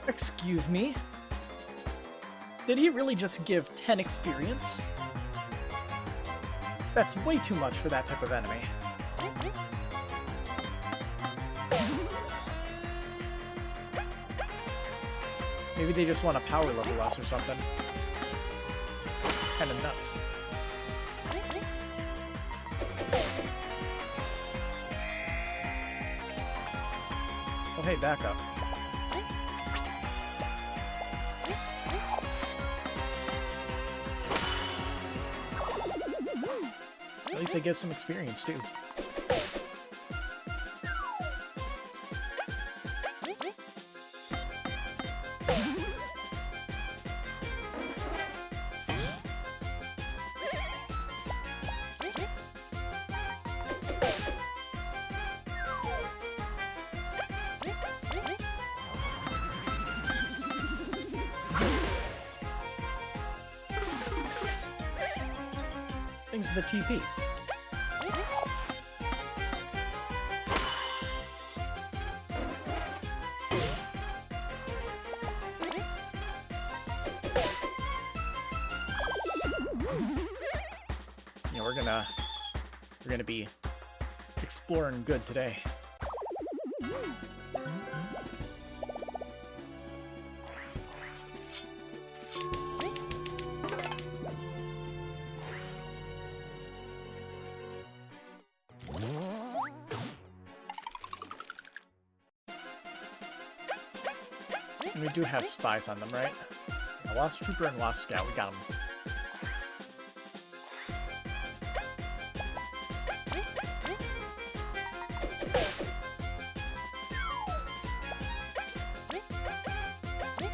Excuse me? Did he really just give 10 experience? That's way too much for that type of enemy. Maybe they just want to power level us or something. Kinda nuts. Oh hey, back up. At least they get some experience, too. Things to the TP. Yeah, we're gonna be exploring good today. And we do have spies on them, right? Yeah, Wasp Trooper and Wasp Scout, we got them.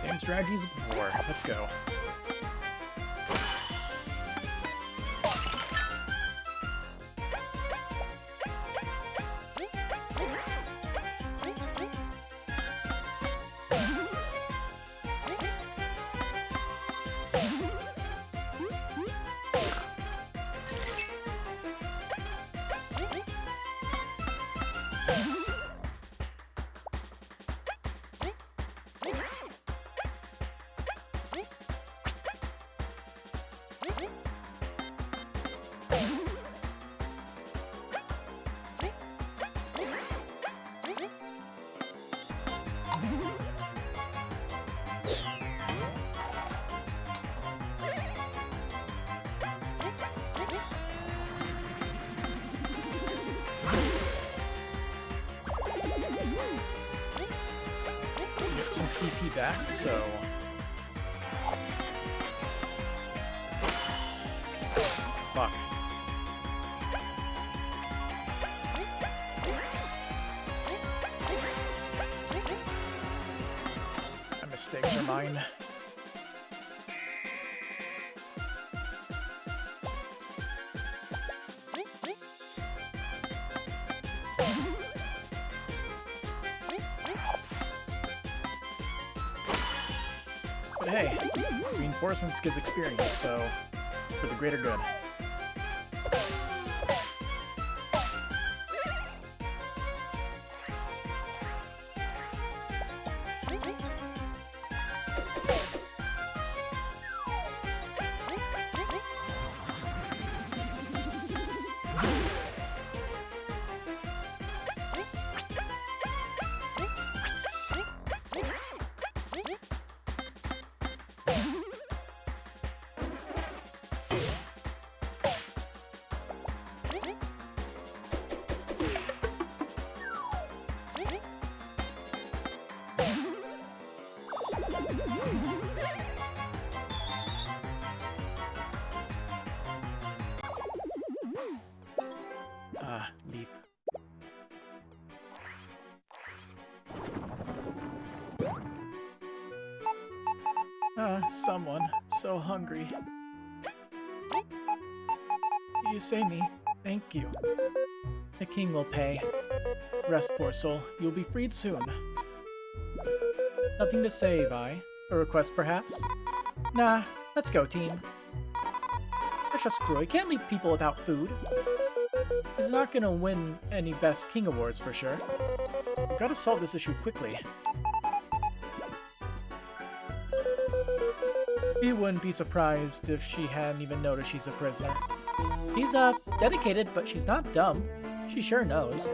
Same strategies before. Let's go. Get some PP back, so... Fuck. My mistakes are mine. But hey, reinforcements gives experience, so for the greater good. Ah, leaf. Someone. So hungry. You say me. Thank you. The king will pay. Rest, poor soul. You'll be freed soon. Nothing to say, Vi? A request, perhaps? Nah, let's go, team. Precious Screw, he can't leave people without food. He's not gonna win any Best King awards for sure. We've gotta solve this issue quickly. He wouldn't be surprised if she hadn't even noticed she's a prisoner. He's, dedicated, but she's not dumb. She sure knows.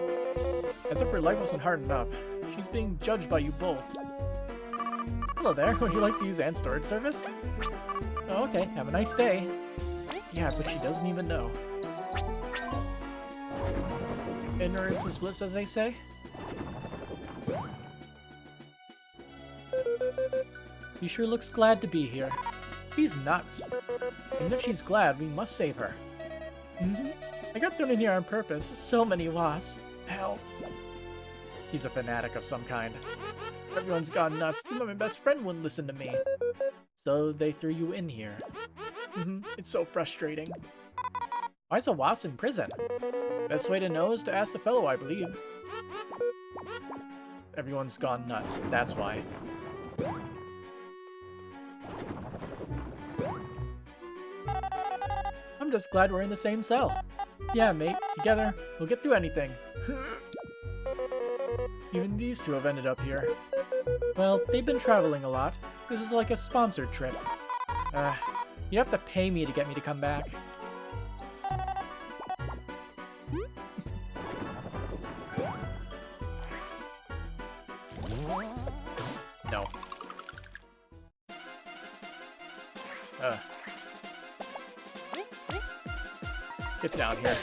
As if her life wasn't hard enough. She's being judged by you both. Hello there, would you like to use Ant's storage service? Oh, okay, have a nice day. Yeah, it's like she doesn't even know. Ignorance is bliss, as they say. He sure looks glad to be here. He's nuts. Even if she's glad, we must save her. I got thrown in here on purpose. So many wasps. Help. He's a fanatic of some kind. Everyone's gone nuts. Even my best friend wouldn't listen to me. So they threw you in here. It's so frustrating. Why is a wasp in prison? Best way to know is to ask the fellow, I believe. Everyone's gone nuts. That's why. I'm just glad we're in the same cell. Yeah, mate. Together, we'll get through anything. Even these two have ended up here. Well, they've been traveling a lot. This is like a sponsored trip. You have to pay me to get me to come back. No. Get down here.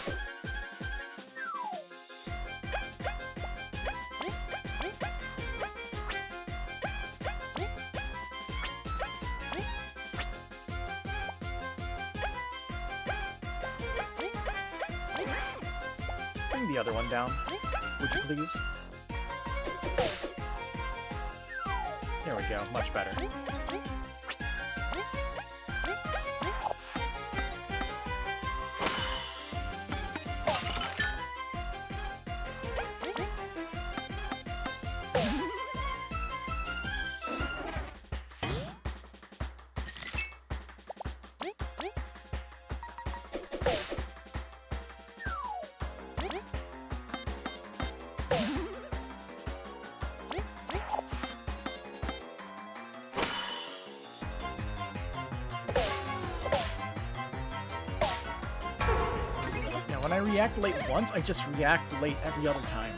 Bring the other one down, would you please? There we go, much better. When I react late once, I just react late every other time.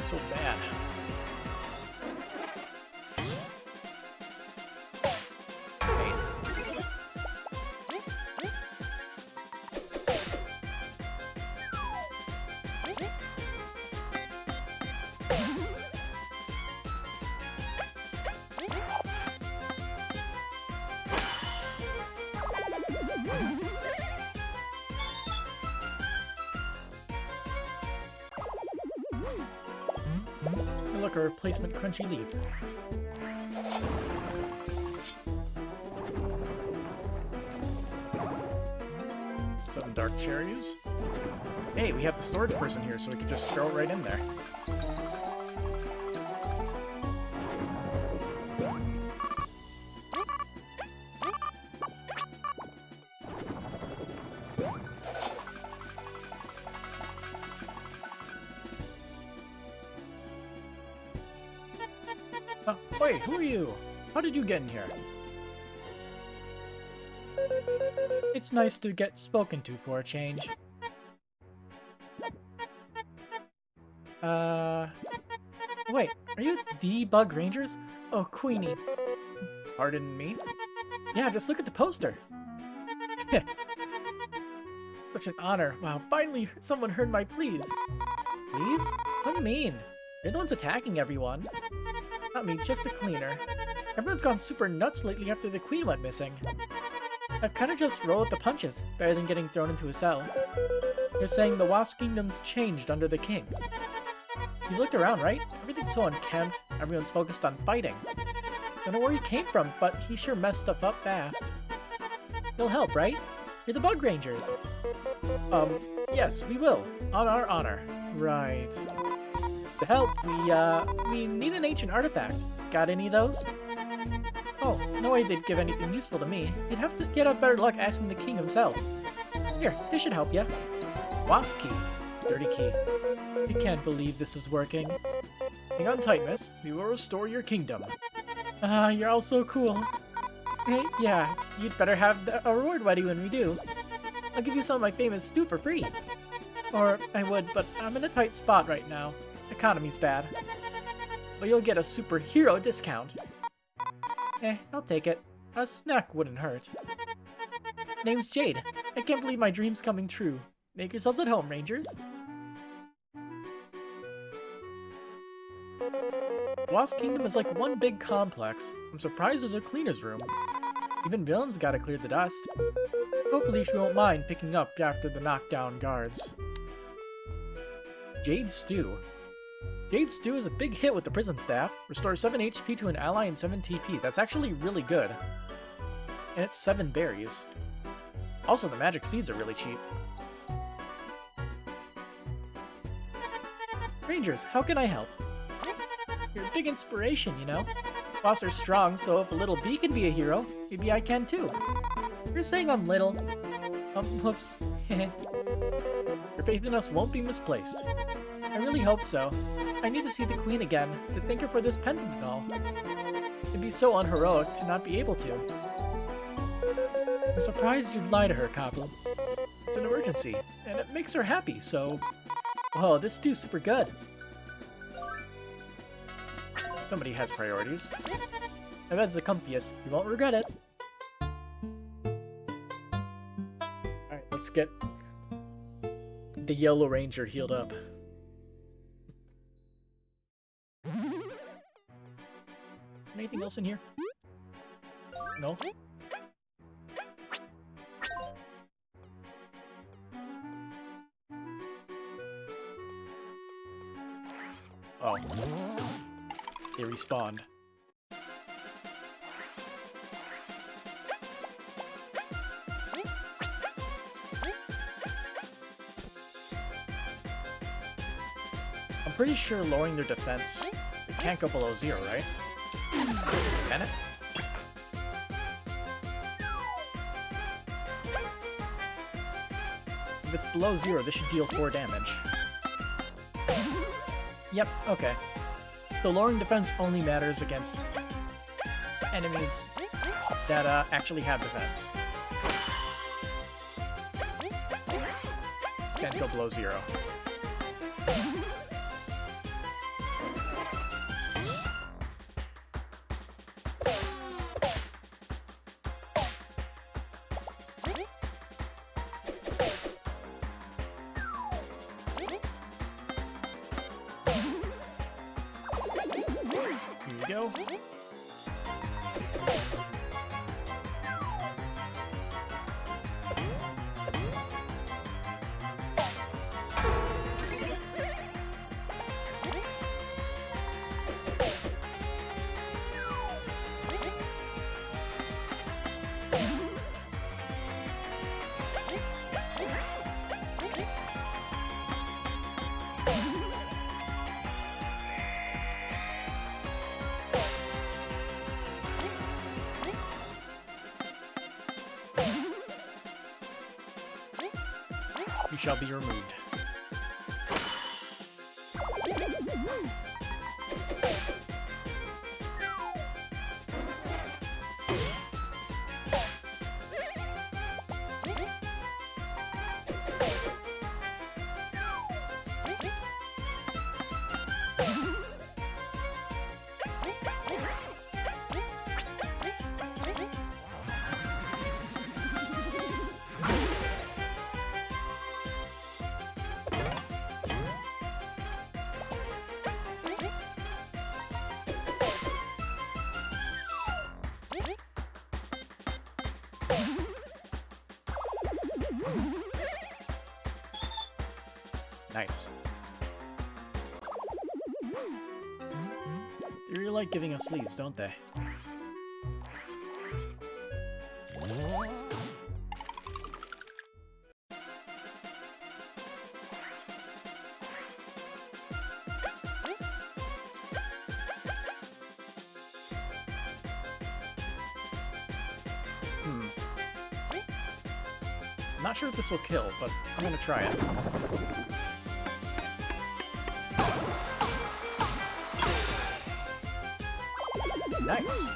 So bad. Hey, look, a replacement crunchy leaf. Some dark cherries. Hey, we have the storage person here, so we could just throw it right in there. Wait, who are you? How did you get in here? It's nice to get spoken to for a change. Wait, are you the Bug Rangers? Oh, Queenie. Pardon me? Yeah, just look at the poster. Such an honor. Wow, finally someone heard my pleas. Please? What do you mean? You're the ones attacking everyone. Not me, just the cleaner. Everyone's gone super nuts lately after the queen went missing. I've kind of just rolled with the punches, better than getting thrown into a cell. They're saying the Wasp Kingdom's changed under the king. You looked around, right? Everything's so unkempt, everyone's focused on fighting. Don't know where he came from, but he sure messed stuff up fast. You'll help, right? You're the Bug Rangers. Yes, we will. On our honor. Right. To help, we need an ancient artifact. Got any of those? Oh, no way they'd give anything useful to me. You'd have to get a better luck asking the king himself. Here, this should help ya. Wasp key. Dirty key. I can't believe this is working. Hang on tight, miss. We will restore your kingdom. You're all so cool. Yeah, you'd better have a reward ready when we do. I'll give you some of my famous stew for free. Or I would, but I'm in a tight spot right now. Economy's bad. But you'll get a superhero discount. I'll take it. A snack wouldn't hurt. Name's Jade. I can't believe my dream's coming true. Make yourselves at home, Rangers. Wasp Kingdom is like one big complex. I'm surprised there's a cleaner's room. Even villains gotta clear the dust. Hopefully she won't mind picking up after the knockdown guards. Jade Stew. Jade Stew is a big hit with the prison staff. Restores 7 HP to an ally and 7 TP. That's actually really good. And it's 7 berries. Also, the magic seeds are really cheap. Rangers, how can I help? You're a big inspiration, you know? Boss are strong, so if a little bee can be a hero, maybe I can too. You're saying I'm little. Whoops. Your faith in us won't be misplaced. I really hope so. I need to see the queen again, to thank her for this pendant and all. It'd be so unheroic to not be able to. I'm surprised you'd lie to her, Cobble. It's an emergency, and it makes her happy, so... Whoa, this stew's super good. Somebody has priorities. My bed's the comfiest. You won't regret it. Alright, let's get the Yellow Ranger healed up. Anything else in here? No? Oh. They respawned. I'm pretty sure lowering their defense, it can't go below 0, right? Can it? If it's below 0, this should deal 4 damage. Yep, okay. So lowering defense only matters against enemies that actually have defense. Can't go below 0. Go. You shall be removed. Nice. They really like giving us leaves, don't they? Not sure if this will kill, but I'm gonna try it. Nice!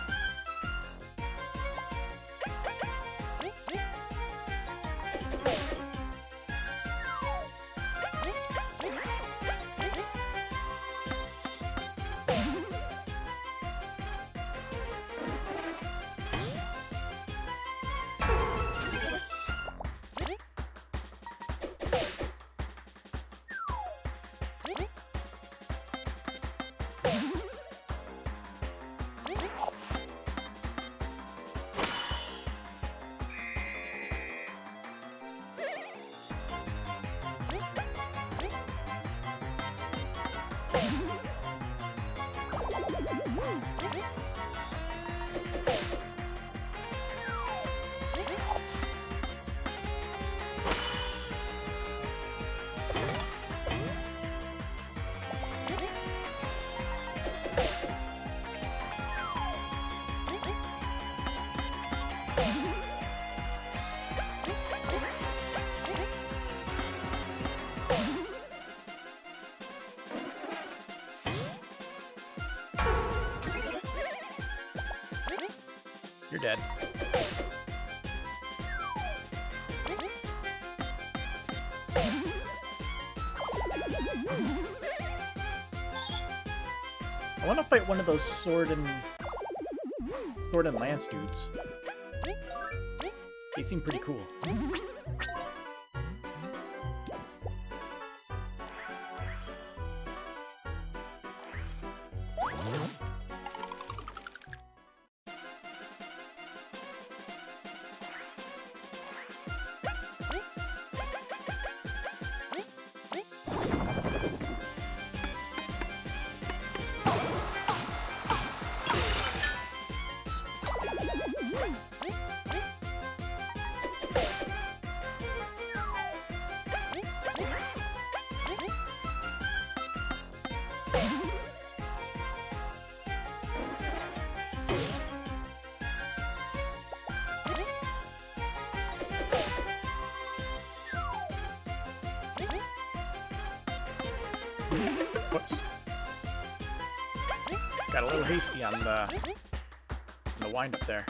You're dead. I want to fight one of those sword and lance dudes. They seem pretty cool. Whoops. Got a little hasty on the wind up there.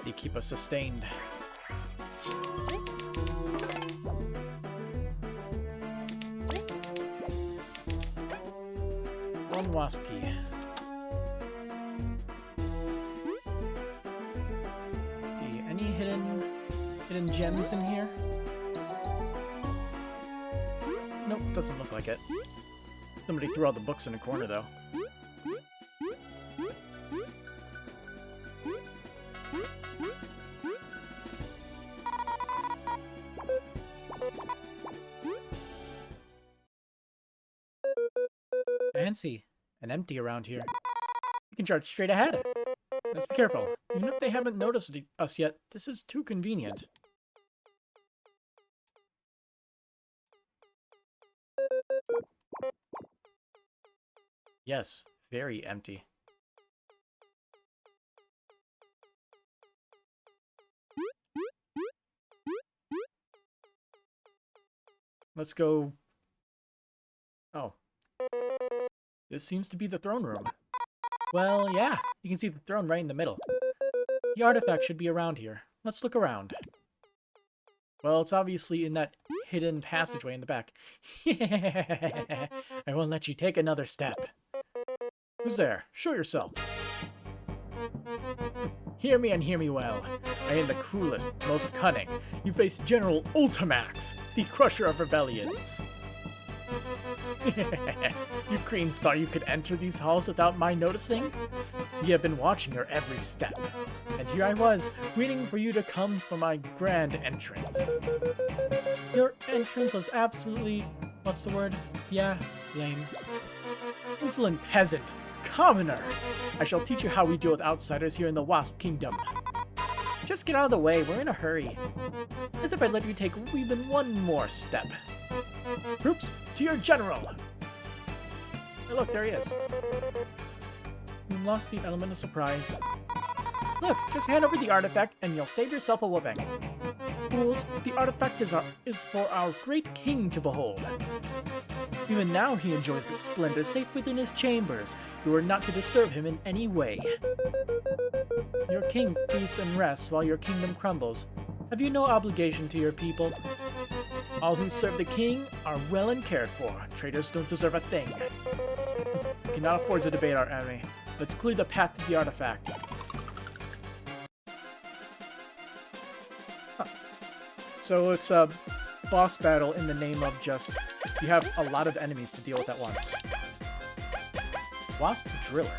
They keep us sustained. One Wasp key. See, any hidden gems in here? Nope, doesn't look like it. Somebody threw all the books in a corner, though. Fancy and empty around here. We can charge straight ahead. Let's be careful. Even if they haven't noticed us yet, this is too convenient. Yes, very empty. Let's go... Oh. This seems to be the throne room. Well, yeah, you can see the throne right in the middle. The artifact should be around here. Let's look around. Well, it's obviously in that hidden passageway in the back. I won't let you take another step. Who's there? Show yourself. Hear me and hear me well. I am the cruelest, most cunning. You face General Ultimax, the crusher of rebellions. You Green Star, you could enter these halls without my noticing? We have been watching your every step. And here I was, waiting for you to come for my grand entrance. Your entrance was absolutely... what's the word? Yeah, lame. Insolent peasant! Commoner! I shall teach you how we deal with outsiders here in the Wasp Kingdom. Just get out of the way, we're in a hurry. As if I'd let you take even one more step. Troops, to your general! Hey, look, there he is. You lost the element of surprise. Look, just hand over the artifact and you'll save yourself a whooping. Fools, the artifact is for our great king to behold. Even now he enjoys its splendor safe within his chambers. You are not to disturb him in any way. Your king feasts and rests while your kingdom crumbles. Have you no obligation to your people? All who serve the king are well and cared for. Traitors don't deserve a thing. We cannot afford to debate our enemy. Let's clear the path to the artifact. Huh. So it's a boss battle in the name of just... you have a lot of enemies to deal with at once. Wasp Driller.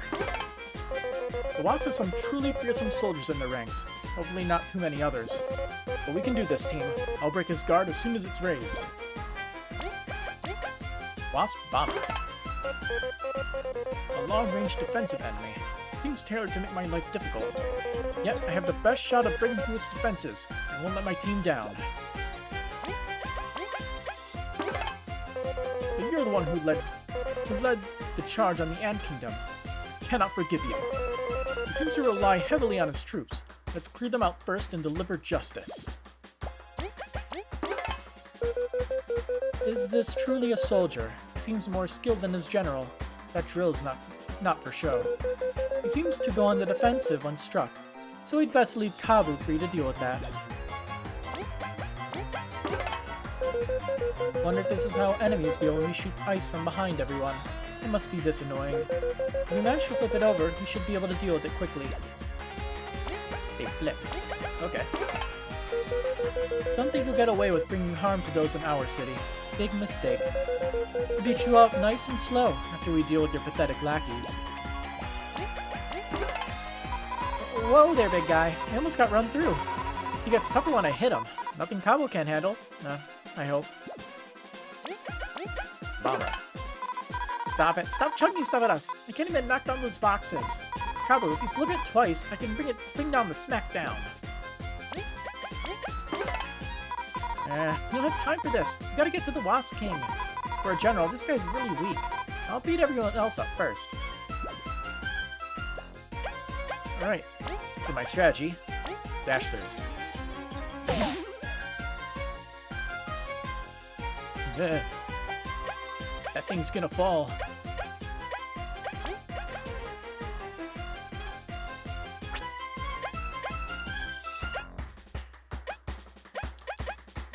The Wasp has some truly fearsome soldiers in their ranks. Hopefully not too many others. But we can do this, team. I'll break his guard as soon as it's raised. Wasp Bomber. A long-range defensive enemy. Seems tailored to make my life difficult. Yet, I have the best shot of breaking through its defenses. I won't let my team down. But you're the one who led the charge on the Ant Kingdom. Cannot forgive you. He seems to rely heavily on his troops. Let's clear them out first and deliver justice. Is this truly a soldier? He seems more skilled than his general. That drill's not for show. He seems to go on the defensive when struck, so we'd best leave Kabu free to deal with that. Wonder if this is how enemies feel when we shoot ice from behind everyone. It must be this annoying. If we manage to flip it over, we should be able to deal with it quickly. Hey, flip. Okay. Don't think you'll get away with bringing harm to those in our city. Big mistake. We'll beat you out nice and slow after we deal with your pathetic lackeys. Whoa there, big guy. I almost got run through. He gets tougher when I hit him. Nothing Cabo can't handle. I hope. Bomber. Stop it. Stop chugging stuff at us. I can't even knock down those boxes. Cabo, if you flip it twice, I can bring down the smackdown. We don't have time for this. We gotta get to the Wasp King. For a general, this guy's really weak. I'll beat everyone else up first. Alright. For my strategy, dash through. That thing's gonna fall.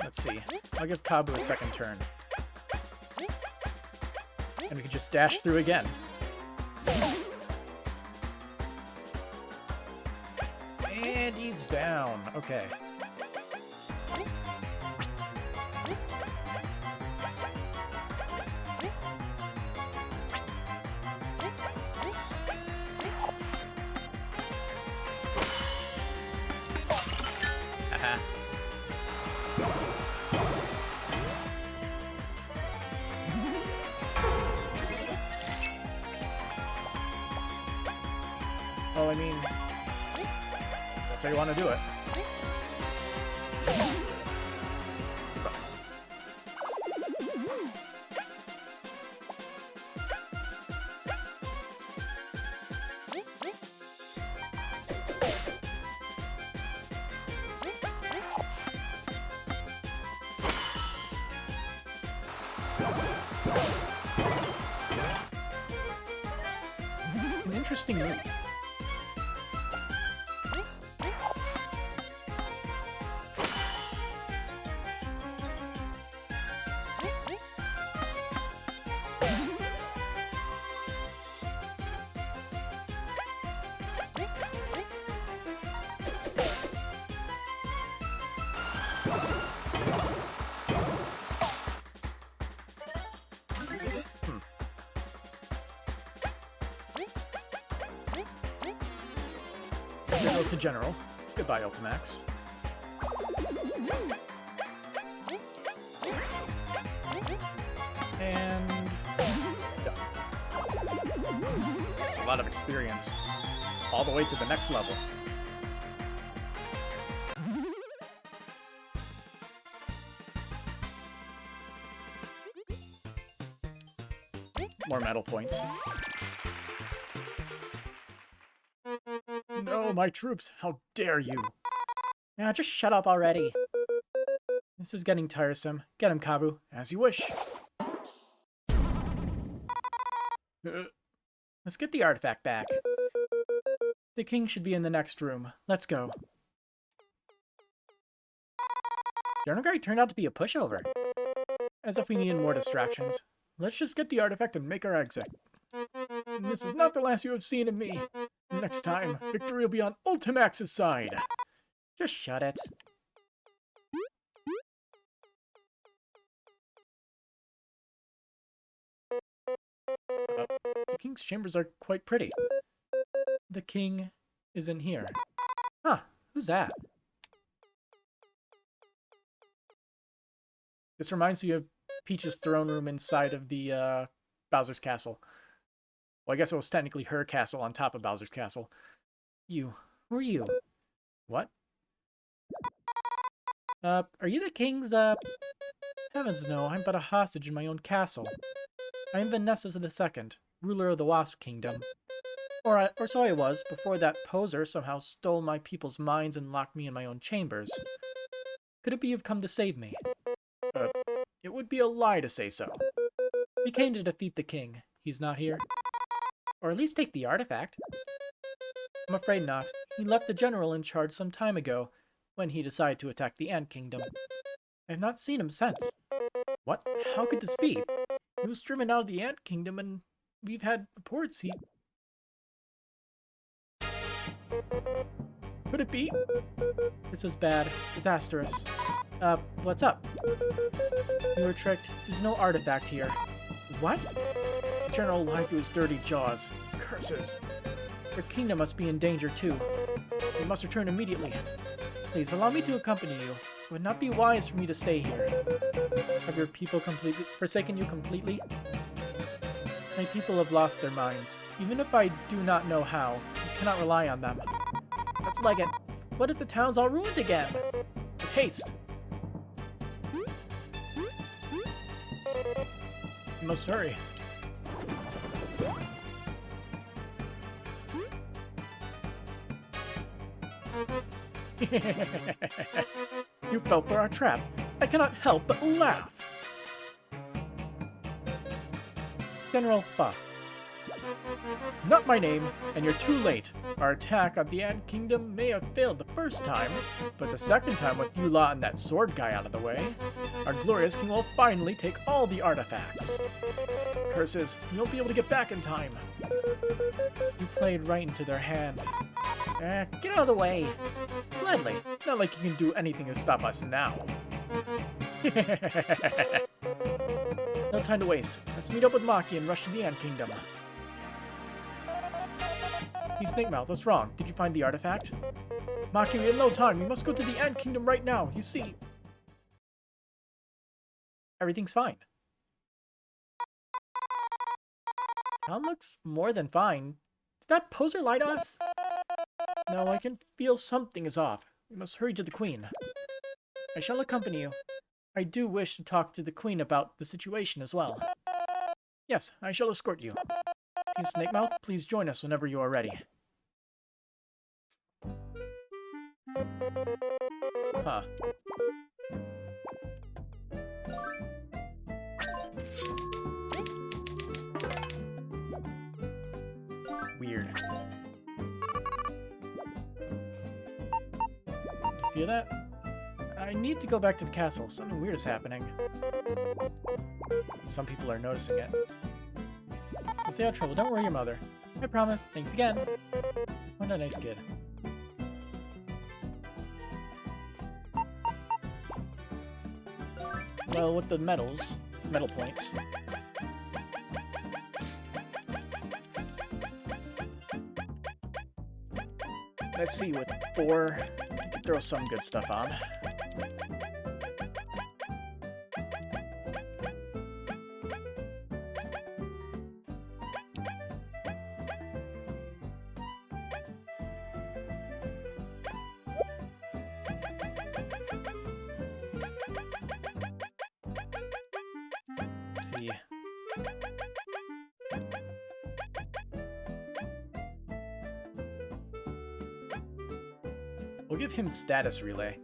Let's see. I'll give Kabu a second turn. And we can just dash through again. And he's down. Okay. Haha. Well, I mean, that's how you want to do it. An interesting move. goes to General. Goodbye, Ultimax. And... done. That's a lot of experience. All the way to the next level. More medal points. No, my troops! How dare you! Now, just shut up already. This is getting tiresome. Get him, Kabu, as you wish. Let's get the artifact back. The king should be in the next room. Let's go. General Guy turned out to be a pushover. As if we needed more distractions. Let's just get the artifact and make our exit. And this is not the last you have seen of me. Next time, victory will be on Ultimax's side. Just shut it. The king's chambers are quite pretty. The king is in here. Huh, who's that? This reminds me of Peach's throne room inside of the Bowser's castle. Well, I guess it was technically her castle on top of Bowser's castle. You. Who are you? What? Are you the king's, Heavens no, I'm but a hostage in my own castle. I am Vanessa II, ruler of the Wasp Kingdom. Or so I was, before that poser somehow stole my people's minds and locked me in my own chambers. Could it be you've come to save me? It would be a lie to say so. We came to defeat the king. He's not here. Or at least take the artifact. I'm afraid not. He left the general in charge some time ago, when he decided to attack the Ant Kingdom. I have not seen him since. What? How could this be? He was driven out of the Ant Kingdom, and we've had reports he... Could it be? This is bad. Disastrous. What's up? You were tricked. There's no artifact here. What? The general lied to his dirty jaws. Curses. Your kingdom must be in danger, too. We must return immediately. Please, allow me to accompany you. It would not be wise for me to stay here. Have your people forsaken you completely? My people have lost their minds. Even if I do not know how, I cannot rely on them. That's like it. What if the town's all ruined again? Haste! You must hurry. You fell for our trap. I cannot help but laugh. General Buff. Not my name, and you're too late. Our attack on the Ant Kingdom may have failed the first time, but the second time with you lot and that sword guy out of the way, our glorious king will finally take all the artifacts. Curses, you won't be able to get back in time. You played right into their hand. Get out of the way. Gladly. Not like you can do anything to stop us now. No time to waste. Let's meet up with Maki and rush to the Ant Kingdom. Hey, Snake Mouth, what's wrong? Did you find the artifact? Maki, we have no time. We must go to the Ant Kingdom right now. You see... Everything's fine. That looks more than fine. Did that poser lie to us? No, I can feel something is off. We must hurry to the Queen. I shall accompany you. I do wish to talk to the Queen about the situation as well. Yes, I shall escort you. Team Snake Mouth, please join us whenever you are ready. Huh. Weird. Feel that? I need to go back to the castle. Something weird is happening. Some people are noticing it. Stay out of trouble. Don't worry your mother. I promise. Thanks again. What a nice kid. Well, with the medal points. Let's see, with 4, we could throw some good stuff on. Let's see. We'll give him status relay.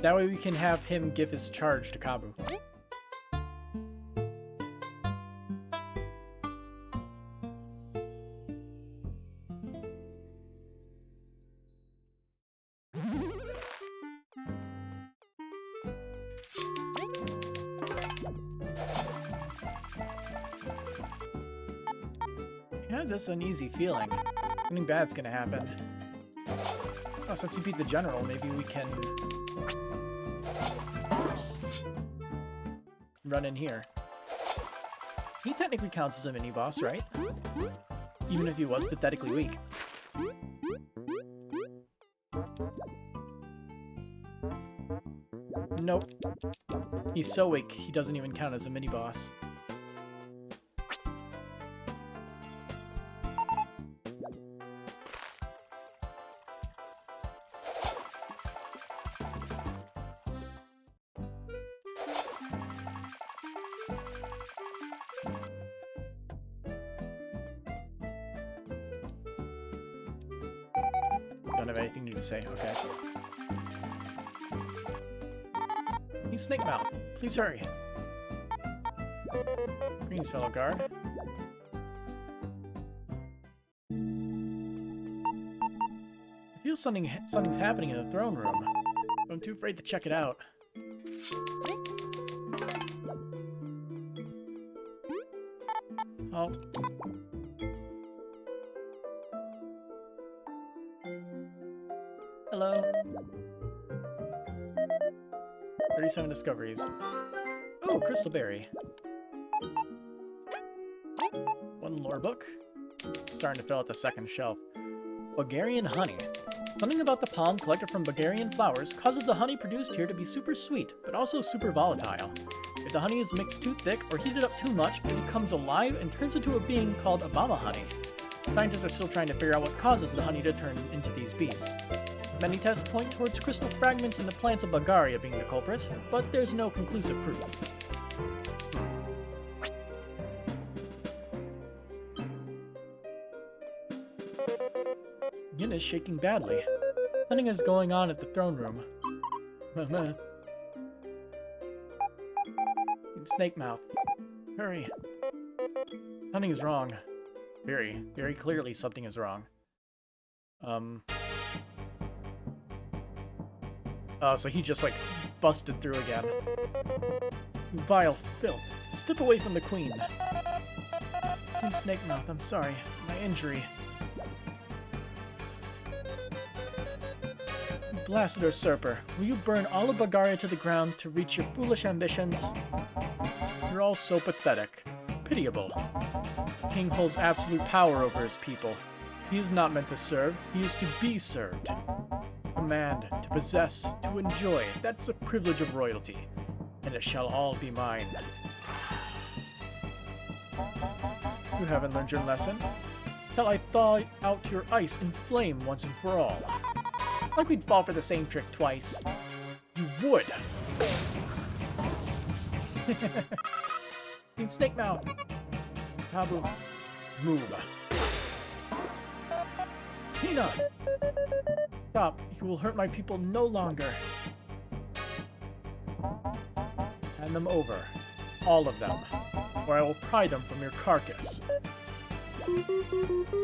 That way we can have him give his charge to Kabu. I had this uneasy feeling. Something bad's gonna happen. Oh, since you beat the general, maybe we can run in here. He technically counts as a mini-boss, right? Even if he was pathetically weak. Nope. He's so weak, he doesn't even count as a mini-boss. Don't have anything new to say, okay. He's Snake Mouth. Please hurry. Greens, fellow guard. I feel something's happening in the throne room. I'm too afraid to check it out. Halt. Hello. 37 discoveries. Oh, Crystal Berry. One lore book. Starting to fill out the second shelf. Bulgarian honey. Something about the pollen collected from Bulgarian flowers causes the honey produced here to be super sweet, but also super volatile. If the honey is mixed too thick or heated up too much, it becomes alive and turns into a being called Obama honey. Scientists are still trying to figure out what causes the honey to turn into these beasts. Many tests point towards crystal fragments in the plants of Bulgaria being the culprit, but there's no conclusive proof. Yin is shaking badly. Something is going on at the throne room. Snake Mouth. Hurry. Something is wrong. Very, very clearly something is wrong. So he just, like, busted through again. You vile filth. Step away from the queen. Snake Mouth, I'm sorry. My injury. You blasted usurper. Will you burn all of Bulgaria to the ground to reach your foolish ambitions? You're all so pathetic. Pitiable. The king holds absolute power over his people. He is not meant to serve. He is to be served. Command, to possess, to enjoy. That's the privilege of royalty. And it shall all be mine. You haven't learned your lesson? Till I thaw out your ice in flame once and for all. Like we'd fall for the same trick twice. You would! In Snake Mouth! Kabu, move. Tina! Stop, you will hurt my people no longer. Hand them over. All of them. Or I will pry them from your carcass.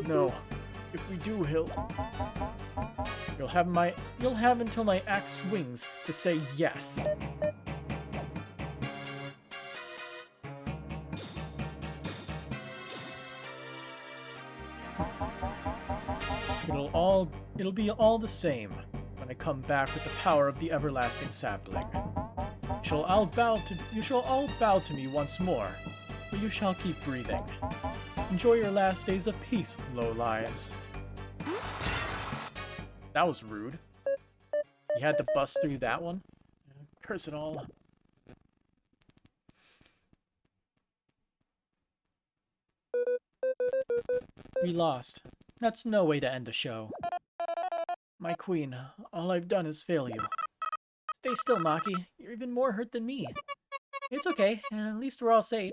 No. If we do, you'll have until my axe swings to say yes. It'll be all the same when I come back with the power of the everlasting sapling. You shall all bow to me once more, but you shall keep breathing. Enjoy your last days of peace, low lives. That was rude. You had to bust through that one? Curse it all. We lost. That's no way to end a show. My queen, all I've done is fail you. Stay still, Maki. You're even more hurt than me. It's okay. At least we're all safe.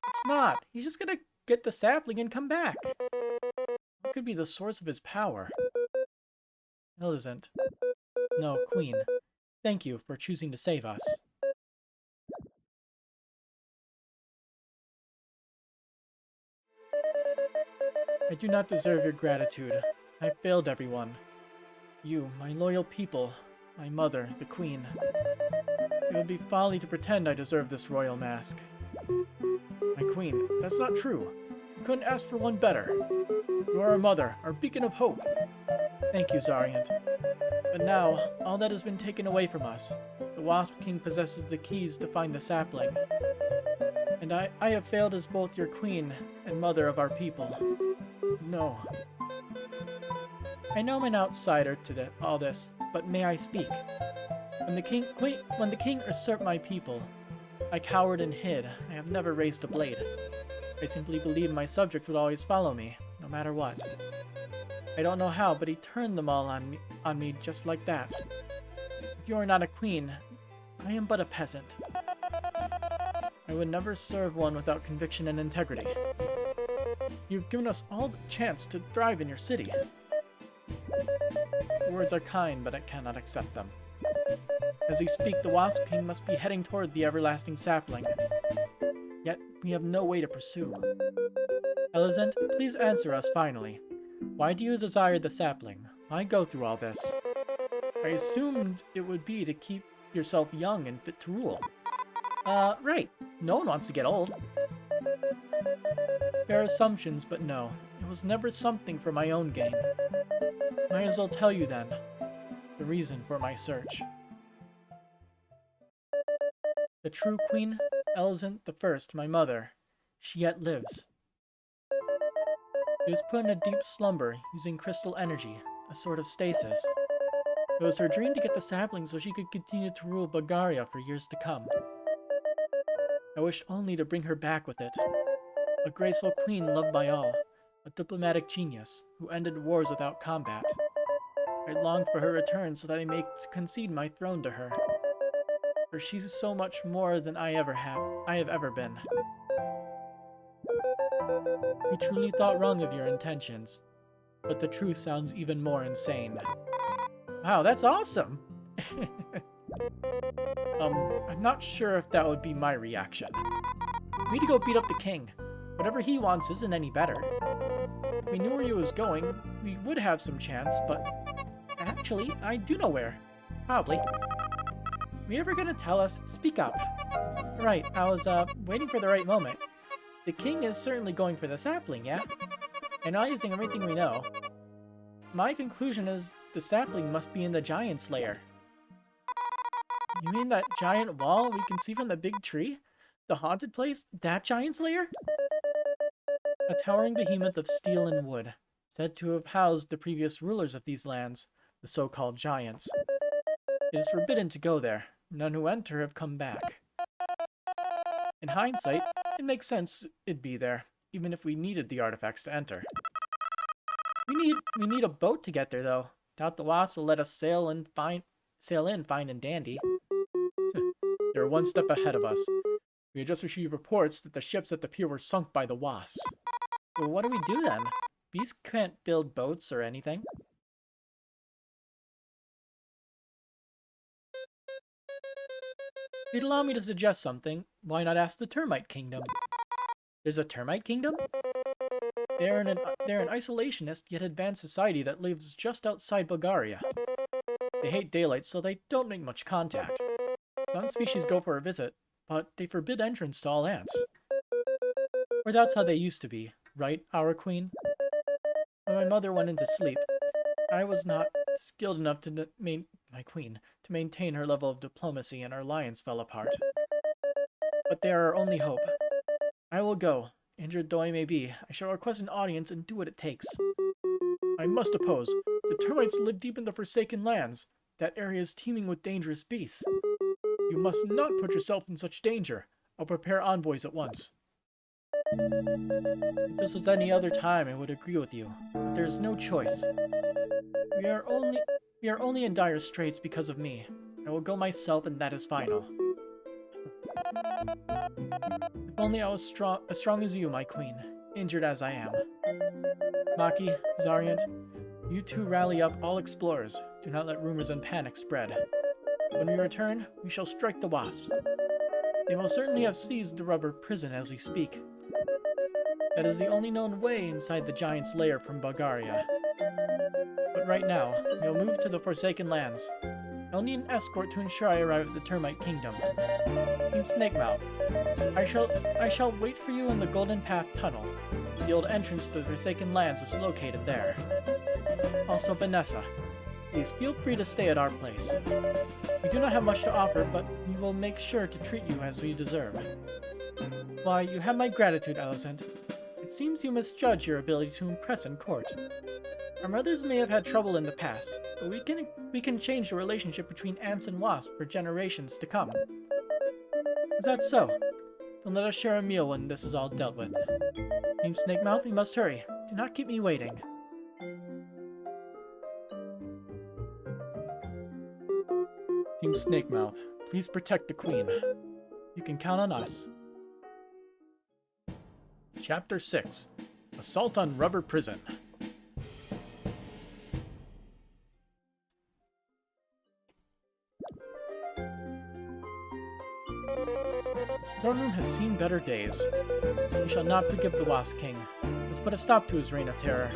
It's not. He's just gonna get the sapling and come back. What could be the source of his power? Millicent. No, Queen. Thank you for choosing to save us. I do not deserve your gratitude. I failed everyone. You, my loyal people, my mother, the Queen. It would be folly to pretend I deserve this royal mask. My Queen, that's not true. You couldn't ask for one better. You are our mother, our beacon of hope. Thank you, Zariant. But now, all that has been taken away from us. The Wasp King possesses the keys to find the sapling. And I have failed as both your queen and mother of our people. No. I know I'm an outsider to all this, but may I speak? When the king usurped my people, I cowered and hid. I have never raised a blade. I simply believed my subject would always follow me, no matter what. I don't know how, but he turned them all on me just like that. If you are not a queen, I am but a peasant. I would never serve one without conviction and integrity. You've given us all the chance to thrive in your city. The words are kind, but I cannot accept them. As we speak, the Wasp King must be heading toward the everlasting sapling. Yet, we have no way to pursue. Elizant, please answer us finally. Why do you desire the sapling? Why go through all this? I assumed it would be to keep yourself young and fit to rule. Right. No one wants to get old. Fair assumptions, but no. It was never something for my own gain. Might as well tell you then. The reason for my search. The true queen, Elizant I, my mother, she yet lives. She was put in a deep slumber using crystal energy, a sort of stasis. It was her dream to get the sapling so she could continue to rule Bulgaria for years to come. I wish only to bring her back with it. A graceful queen loved by all, a diplomatic genius who ended wars without combat. I longed for her return so that I may concede my throne to her. For she's so much more than I have ever been. You truly thought wrong of your intentions, but the truth sounds even more insane. Wow, that's awesome! I'm not sure if that would be my reaction. We need to go beat up the king. Whatever he wants isn't any better. If we knew where he was going, we would have some chance, but... Actually, I do know where. Probably. Are you ever gonna tell us? Speak up. Right, I was, waiting for the right moment. The king is certainly going for the sapling, yeah? Analyzing everything we know, my conclusion is the sapling must be in the Giant's lair. You mean that giant wall we can see from the big tree? The haunted place? That Giant's lair? A towering behemoth of steel and wood, said to have housed the previous rulers of these lands, the so-called giants. It is forbidden to go there. None who enter have come back. In hindsight, it makes sense it'd be there, even if we needed the artifacts to enter. We need a boat to get there, though. Doubt the Wasp will let us sail in fine and dandy. They're one step ahead of us. We had just received reports that the ships at the pier were sunk by the Wasps. Well, what do we do then? Beasts can't build boats or anything. If you'd allow me to suggest something, why not ask the Termite Kingdom? There's a Termite Kingdom? They're an isolationist yet advanced society that lives just outside Bulgaria. They hate daylight, so they don't make much contact. Some species go for a visit, but they forbid entrance to all ants. Or that's how they used to be, right, our queen? When my mother went into sleep, I was not skilled enough to maintain her level of diplomacy, and our alliance fell apart. But they are our only hope. I will go. Injured though I may be, I shall request an audience and do what it takes. I must oppose. The termites live deep in the Forsaken Lands. That area is teeming with dangerous beasts. You must not put yourself in such danger. I'll prepare envoys at once. If this was any other time, I would agree with you, but there is no choice. We are only in dire straits because of me. I will go myself, and that is final. If only I was as strong as you, my queen, injured as I am. Maki, Zariant, you two rally up all explorers. Do not let rumors and panic spread. When we return, we shall strike the Wasps. They will certainly have seized the rubber prison as we speak. That is the only known way inside the giant's lair from Bulgaria. But right now, we'll move to the Forsaken Lands. I'll need an escort to ensure I arrive at the Termite Kingdom. Team Snakemouth, I shall wait for you in the Golden Path Tunnel. The old entrance to the Forsaken Lands is located there. Also, Vanessa, please feel free to stay at our place. We do not have much to offer, but we will make sure to treat you as we deserve. Why, you have my gratitude, Alicent. It seems you misjudge your ability to impress in court. Our mothers may have had trouble in the past, but we can change the relationship between ants and wasps for generations to come. Is that so? Then let us share a meal when this is all dealt with. Team Snakemouth, we must hurry. Do not keep me waiting. Team Snakemouth, please protect the Queen. You can count on us. Chapter 6. Assault on Rubber Prison. The throne room has seen better days. We shall not forgive the Wasp King. Let's put a stop to his reign of terror.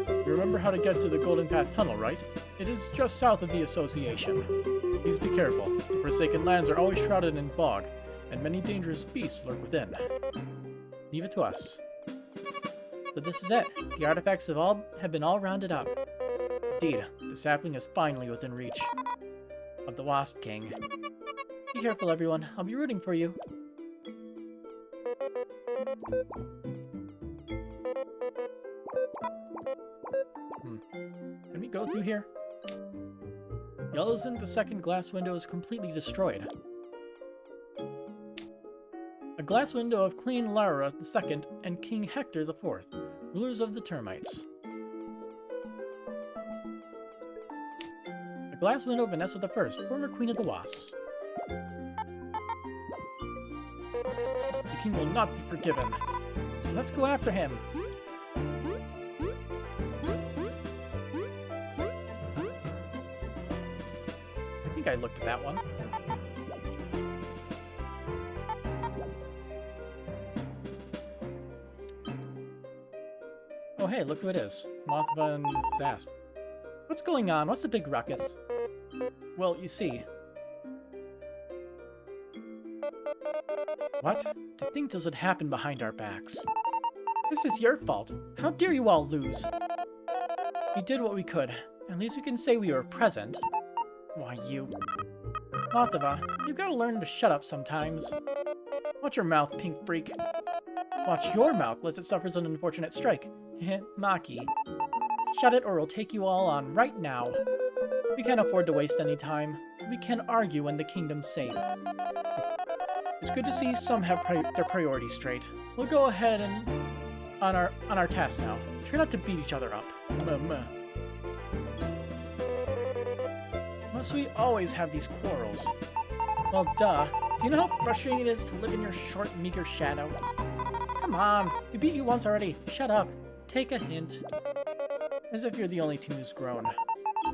You remember how to get to the Golden Path Tunnel, right? It is just south of the Association. Please be careful. The Forsaken Lands are always shrouded in fog, and many dangerous beasts lurk within. Leave it to us. So this is it. The artifacts have been all rounded up. Indeed, the sapling is finally within reach of the Wasp King. Be careful, everyone. I'll be rooting for you. Can we go through here? Yellowston, the second glass window is completely destroyed. A glass window of Queen Lara II and King Hector IV, rulers of the termites. A glass window of Vanessa I, former Queen of the Wasps. The king will not be forgiven. Let's go after him. I think I looked at that one. Oh hey, look who it is. Mothva and Zasp. What's going on? What's the big ruckus? Well, you see... What? To think this would happen behind our backs. This is your fault. How dare you all lose? We did what we could. At least we can say we were present. Why, you... Mothva, you've got to learn to shut up sometimes. Watch your mouth, pink freak. Watch your mouth, lest it suffers an unfortunate strike. Maki. Shut it or we'll take you all on right now. We can't afford to waste any time. We can't argue when the kingdom's safe. It's good to see some have their priorities straight. We'll go ahead and on our task now. Try not to beat each other up. Must we always have these quarrels? Well, duh. Do you know how frustrating it is to live in your short, meager shadow? Come on, we beat you once already. Shut up. Take a hint. As if you're the only team who's grown.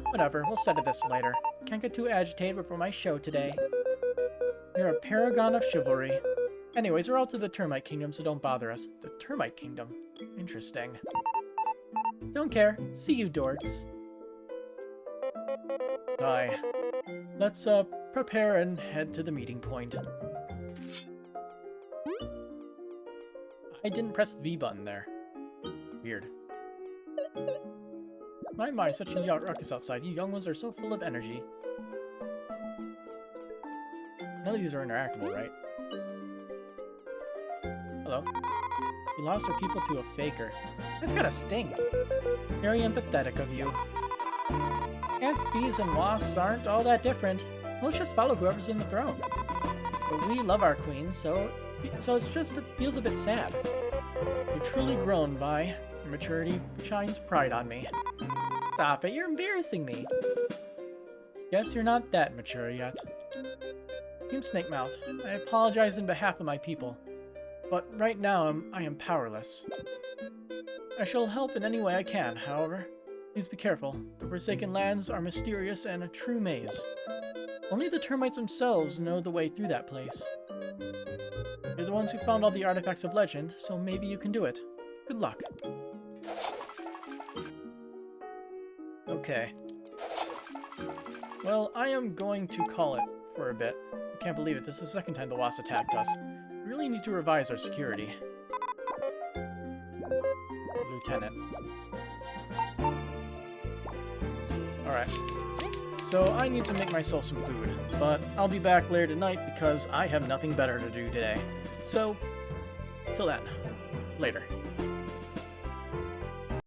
Whatever, we'll settle this later. Can't get too agitated before my show today. You're a paragon of chivalry. Anyways, we're all to the Termite Kingdom, so don't bother us. The Termite Kingdom? Interesting. Don't care. See you, dorks. Aye. Let's, prepare and head to the meeting point. I didn't press the B button there. Weird. My, such a ruckus outside. You young ones are so full of energy. None of these are interactable, right? Hello. We lost our people to a faker. That's gotta sting. Very empathetic of you. Ants, bees, and wasps aren't all that different. Let's just follow whoever's in the throne. But we love our queen, so it feels a bit sad. You're truly grown, Vi. Your maturity shines pride on me. Stop it, you're embarrassing me. Guess you're not that mature yet. Team Snakemouth, I apologize in behalf of my people, but right now I am powerless. I shall help in any way I can, however. Please be careful. The Forsaken Lands are mysterious and a true maze. Only the termites themselves know the way through that place. You're the ones who found all the artifacts of legend, so maybe you can do it. Good luck. Okay. Well, I am going to call it for a bit. I can't believe it. This is the second time the Wasp attacked us. We really need to revise our security. Lieutenant. Alright. So I need to make myself some food, but I'll be back later tonight because I have nothing better to do today. So, till then. Later.